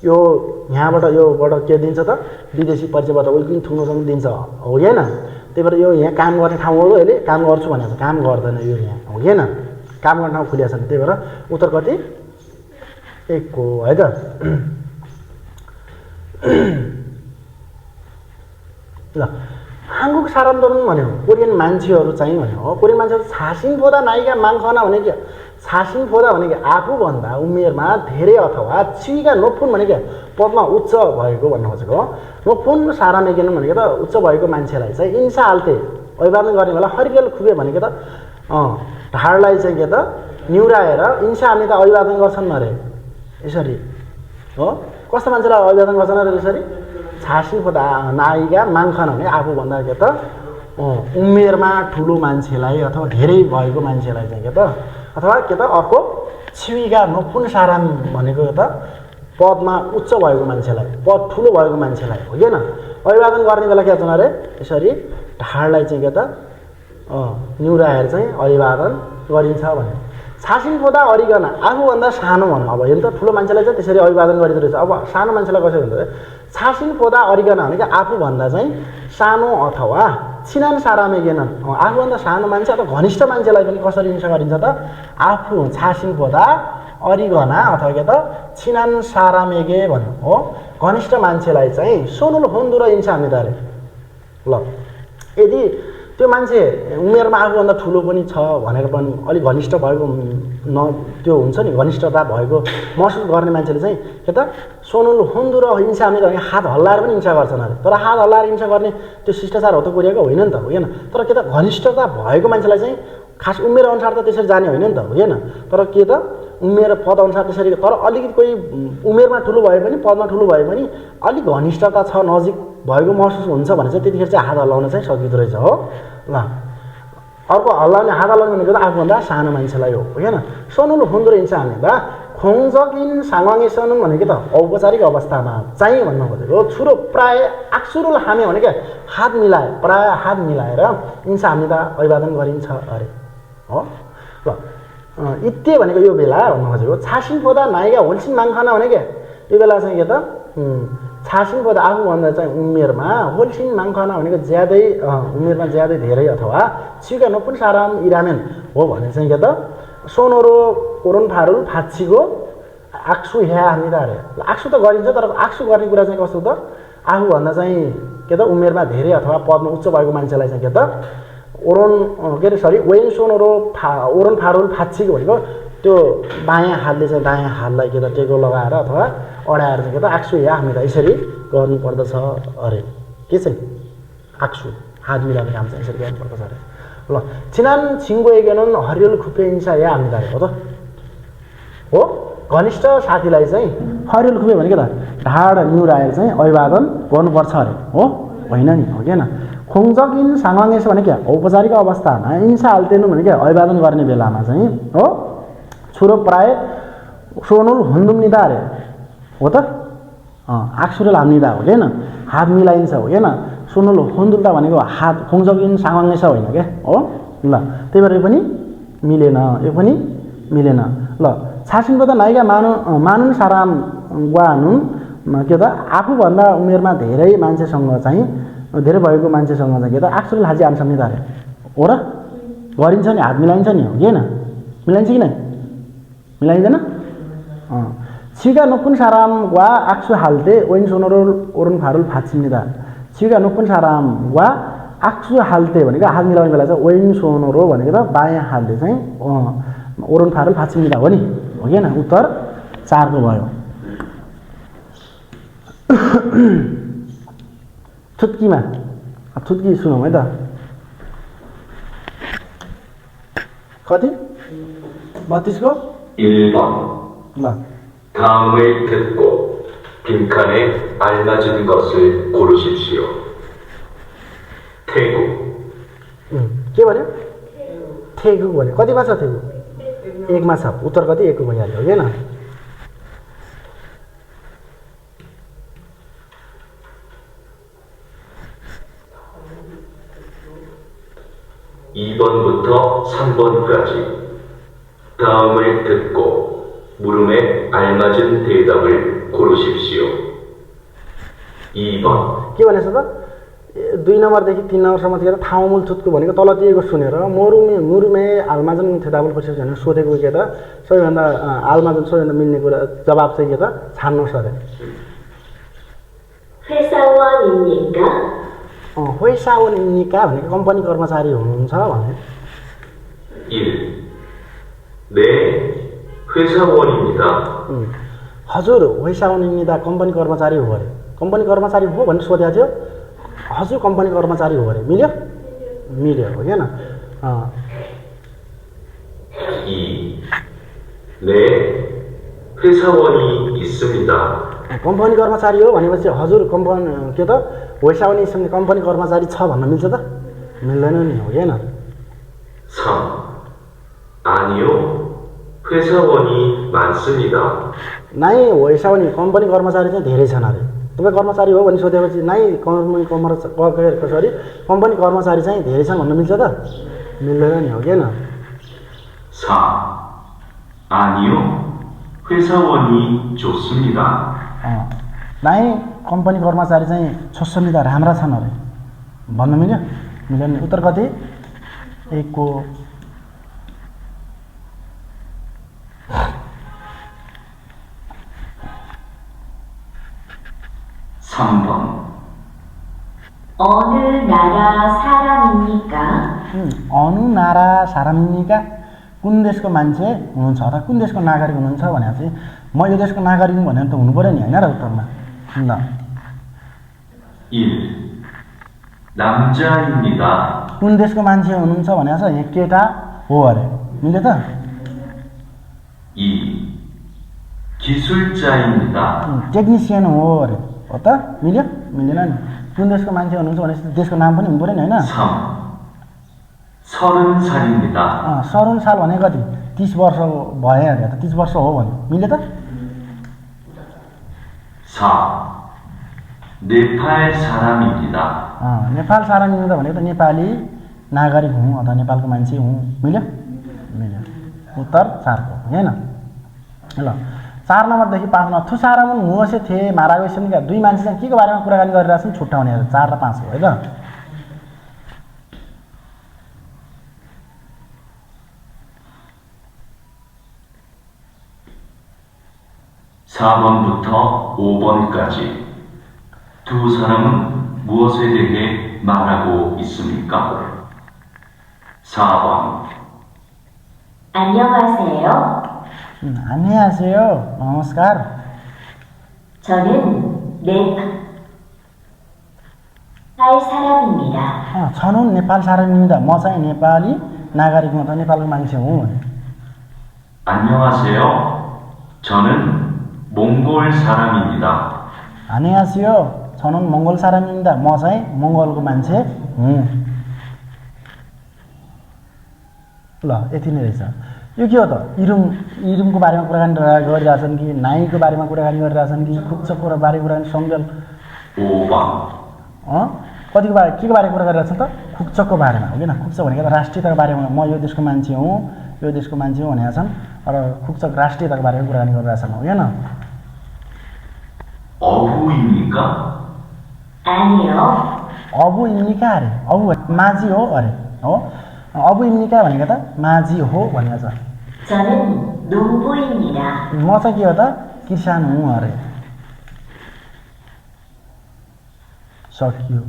यो यहाँबाट योबाट के दिन्छ त विदेशी परिचय पत्र वेबिगिन थुङ्नुसम्म दिन्छ हो होइन त्यही भएर यो यहाँ काम गर्ने ठाउँ हो यसले काम गर्छु भनेको छ काम गर्दैन यो यहाँ हो कि काम गर्ने ठाउँ खुलिएको छ त्यही भएर उत्तर कति 1 हो है त ल हाङ्गुक सारान्दोलन भन्यो कोरियन मान्छेहरू चाहिँ भन्यो हो कोरियन मान्छेहरू छासिन फोदा नायिका माङखना भने के छासिन फोदा भने के आफूभन्दा उमेरमा धेरै अथवा छिका नोफुन भने के पदमा उच्च भएको भन्न खोजेको हो नोफुन सारा मेकेन भनेको त उच्च भएको मान्छेलाई चाहिँ इन्सा हाल्थे अभिवादन गर्ने बेला हरिकेल खुबे भनेको त ढाडलाई चाहिँ के त निहुराएर इन्सा हाल्ने त अभिवादन गर्छन् अरे यसरी हो कस्तो मान्छेलाई अभिवादन गर्छन् अरे यसरी छासिन फोदा नायिका माङखना भने आफूभन्दा के त उमेरमा ठुलो मान्छेलाई अथवा धेरै भएको मान्छेलाई चाहिँ के त अथवा के त अर्को छिविका नोफुन साराम भनेको त पदमा उच्च भएको मान्छेलाई पद ठुलो भएको मान्छेलाई हो किन अभिवादन गर्ने बेला के गर्छन् अरे यसरी ढाडलाई चाहिँ के त निहुराएर चाहिँ अभिवादन गरिन्छ भने छासिन खोदा अरिकन आफूभन्दा सानो भन्नु अब हेर्नु त ठुलो मान्छेलाई चाहिँ त्यसरी अभिवादन गरिँदो रहेछ अब सानो मान्छेलाई कसरी हुन्छ छासिन खोदा अरिकन भनेको आफूभन्दा चाहिँ सानो अथवा छिनान सारामेगेनन् आफूभन्दा सानो मान्छे अथवा घनिष्ठ मान्छेलाई पनि कसरी हिंसा गरिन्छ त आफू छासिन खोदा अरिगना अथवा के त छिनान सारामेगे भन्नु हो घनिष्ठ मान्छेलाई चाहिँ सोनुल हुन्दुर हिंसा हामी त अरे ल यदि त्यो मान्छे उमेरमा आफूभन्दा ठुलो पनि छ भनेर पनि अलिक घनिष्ठ भएको त्यो हुन्छ नि घनिष्ठता भएको महसुस गर्ने मान्छेले चाहिँ के त सोनुल हुन्दुर हिंसा हामी त हात हल्लाएर पनि हिंसा गर्छन् अरे तर हात हल्लाएर हिंसा गर्ने त्यो शिष्टाचार हो त कोरियाको होइन नि त होइन तर के त घनिष्ठता भएको मान्छेलाई चाहिँ खास उमेर अनुसार त त्यसरी जाने होइन नि त होइन तर के त उमेर पद अनुसार त्यसरी तर अलिकति कोही उमेरमा ठुलो भए पनि पदमा ठुलो भए पनि अलिक घनिष्ठता छ नजिक भएको महसुस हुन्छ भने चाहिँ त्यतिखेर चाहिँ हात हल्लाउन चाहिँ सकिँदो रहेछ हो ल अर्को हल्लाउने हात हल्लाउने भनेको त आफूभन्दा सानो मान्छेलाई हो होइन सोनुल हुन्दुर हिंसा हामी त खोङजकिन साङवाङे सनुन भनेको त औपचारिक अवस्थामा चाहिँ भन्नु खोजेको छुरो प्राय आक्सुरुल हामी भनेको हात मिलाए प्राय हात मिलाएर हिंसा हामी त अभिवादन गरिन्छ अरे हो ल इत्ते भनेको यो बेला भन्नु खोजेको छासिन पोदा नाइगा होल्सिन माङखाना भनेको यो बेला चाहिँ के त छासिन पोदा आफूभन्दा चाहिँ उमेरमा होल्सिन माङखाना भनेको ज्यादै उमेरमा ज्यादै धेरै अथवा छिका नपुन साराम इरामेन हो भने चाहिँ के त सोनोरो कोरोन फारुल फाँच्चीको आक्सु ह्या हामी त अरे आक्सु त गरिन्छ तर आक्सु गर्ने कुरा चाहिँ कस्तो त आफूभन्दा चाहिँ के त उमेरमा धेरै अथवा पदमा उच्च भएको मान्छेलाई चाहिँ के त ओरोन के अरे सरी वेन सोनोरो ओरोन फारुल फाँच्चीको भनेको त्यो बायाँ हातले चाहिँ दायाँ हातलाई के त टेको लगाएर अथवा अडाएर चाहिँ के त आक्सु ह्या हामी त यसरी गर्नुपर्दछ अरे के चाहिँ आक्सु हात मिलाउने काम चाहिँ यसरी गर्नुपर्दछ अरे ल छिनान छिङ्गो एगेनन हरियल खुपे हिंसा या हामी त हो त हो घनिष्ठ साथीलाई चाहिँ हरियल खुपे भनेको त ढाड निहुराएर चाहिँ अभिवादन गर्नुपर्छ अरे हो होइन नि हो किन खोङजकिन साङवाङेस भने क्या औपचारिक अवस्थामा हिंसा हाल्तेनु भने क्या अभिवादन गर्ने बेलामा चाहिँ हो छुरो प्राय सोनुल हुन्दुम्निदा अरे हो त आक्सुरल हाम्निदा हो किन हात मिलाइन्छ हो किन सोनुल हुन्दुल्दा भनेको हात खोङजकिन साङवाङेस होइन क्या हो ल त्यही भएर यो पनि मिलेन ल छासिनको त नाइगा मानुन साराम गुवानुन के त आफूभन्दा उमेरमा धेरै मान्छेसँग चाहिँ धेरै भएको मान्छेसँग चाहिँ के त आक्सुरल हाजी आन्सम्ने अरे हो र गरिन्छ नि हात मिलाइन्छ नि हो किन मिलाइन्छ कि नै मिलाइँदैन छिगा नपुन साराम वा आक्सु हाल्ते ओइन सोनोरो ओरुन फारुल फाँच्चिने त छिगा नपुन साराम वा आक्सु हाल्ते भनेको हात मिलाउने बेला चाहिँ ओइन सोनोरो भनेको त बायाँ हातले चाहिँ ओरुन फारुल फाँच्चिने त हो नि हो किन उत्तर 4 को भयो थुत्की सुनौँ है त कति 32 को 1번 ल 다음을 듣고 빈칸에 알맞은 것을 고르십시오. 태국 के भन्यो थेगु भन्यो कतिमा छ थेगु 1 मा छ उत्तर कति 1 को भइहाल्यो हो किन 2번부터 3번까지 다음을 듣고 물음에 알맞은 대답을 고르십시오. 2번 के भनेछ त 2 नम्बरदेखि 3 नम्बरसम्म थियो ठाउँमूल थुत्को भनेको तल दिएको सुनेर मुरुमे आलमाजन थेदाबल पछि भनेर सोधेको के त सबैभन्दा आलमाजन सबैभन्दा मिल्ने कुरा जवाब चाहिँ के त छान्नुहोस् अरे 회사원입니까? 회사원입니까 भनेको कम्पनी कर्मचारी हुनुहुन्छ भने 1. 네, 회사원입니다. हजुर 회사원입니다 कम्पनी कर्मचारी हो अरे कम्पनी कर्मचारी हो भनेर सोधेको थियो हजुर कम्पनी कर्मचारी हो अरे मिल्यो हो किन 2. 네, 회사원이 있습니다. कम्पनी कर्मचारी हो भनेपछि हजुर कम्पनी के त वेसावनी कम्पनी कर्मचारी छ भन्न मिल्छ त मिल्दैन नि हो किन 3. 아니요, 회사원이 많습니다. नाइ वेसावनी कम्पनी कर्मचारी चाहिँ धेरै छन् अरे तपाईँ कर्मचारी हो भने सोधेपछि नाइ कम्पनी कर्मचारी चाहिँ धेरै छन् भन्न मिल्छ त मिल्दैन नि हो किन 4. 아니요. 회사원이 좋습니다. नाइ कम्पनी कर्मचारी चाहिँ छोस्समिता राम्रा छन् अरे भन्नु मिल्यो मिल्यो नि उत्तर कति 1 को 3번. 어느 나라 사람입니까? अनु नारा सारामिनीका कुन देशको मान्छे हुनुहुन्छ अथवा कुन देशको नागरिक हुनुहुन्छ भने चाहिँ म यो देशको नागरिक हुँ भनेर त हुनु पर्यो नि हैन र उत्तरमा ल 1. 남자입니다. कुन देशको मान्छे हुनुहुन्छ भनेको छ यहाँ केटा हो अरे मिल्यो त 2. 기술자입니다. टेक्निसियन हो अरे हो त मिल्यो मिलेन नि कुन देशको मान्छे हुनुहुन्छ भनेपछि देशको नाम पनि हुनु पर्यो नि हैन 3. 30살입니다. 70 साल भने कति 30 वर्ष भयो अरे त 30 वर्ष हो भने मिल्यो त 4. 네팔 사람입니다. नेपाल सारामिनी त भनेको त नेपाली नागरिक हुँ अथवा नेपालको मान्छे हुँ मिल्यो मिल्यो उत्तर 4 को हैन ल 4 नम्बरदेखि 5 मा थुसारामुन मुसे थे मारावेसनका दुई मान्छे चाहिँ केको बारेमा कुराकानी गरिरहेछन् छुट्याउने 4 र 5 हो है त 4번부터 5번까지 두 사람은 무엇에 대해 말하고 있습니까? 4번. 안녕하세요. 안녕하세요. नमस्कार. 저는 네팔 사람입니다. 저는 नेपाल 사람입니다. म चाहिँ नेपाली नागरिक हुँ त नेपालको मान्छे हुँ. 안녕하세요. 저는 몽골 사람입니다. 안녕하세요. 저는 몽골 사람입니다. म चाहिँ मङ्गोलको मान्छे हुँ. ल यति नै रहेछ. यो के हो त इरुमको बारेमा कुराकानी गरिरहेछन् कि नाइको बारेमा कुराकानी गरिरहेछन् कि खुक्चकको बारेमा कुराकानी सम्झल 5번. कतिको बारे के को बारेमा कुरा गरिरहेछन् त खुक्चकको बारेमा हो किन खुक्चक भनेको त राष्ट्रियताको बारेमा म यो देशको मान्छे हुँ यो देशको मान्छे हुँ भनेका छन् र खुक्चक राष्ट्रियताको बारेमा कुराकानी गरिरहेछन् हो किन 어부입니까? 아니요. अबु इम्निका अरे अबु माझी हो अरे हो अबु इम्निका भनेको त माझी हो भनेको छ 저는 농부입니다. म चाहिँ के हो त किसान हुँ अरे सकियो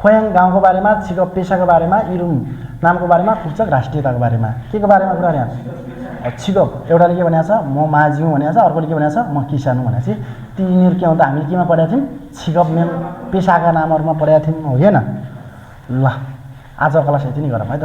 खोयाङ गाउँको बारेमा छिगप पेसाको बारेमा इरुम नामको बारेमा खुक्चक राष्ट्रियताको बारेमा के को बारेमा कुरा गरेछ छिगप एउटाले के भनेको छ म माझी हुँ भनेको छ अर्कोले के भनेको छ म किसान हुँ भनेपछि तिनीहरू के हुँदा हामीले केमा पढेका थियौँ छिगप मेम पेसाका नामहरूमा पढेका थियौँ हो हैन ल आजको क्लास यति नै गरौँ है त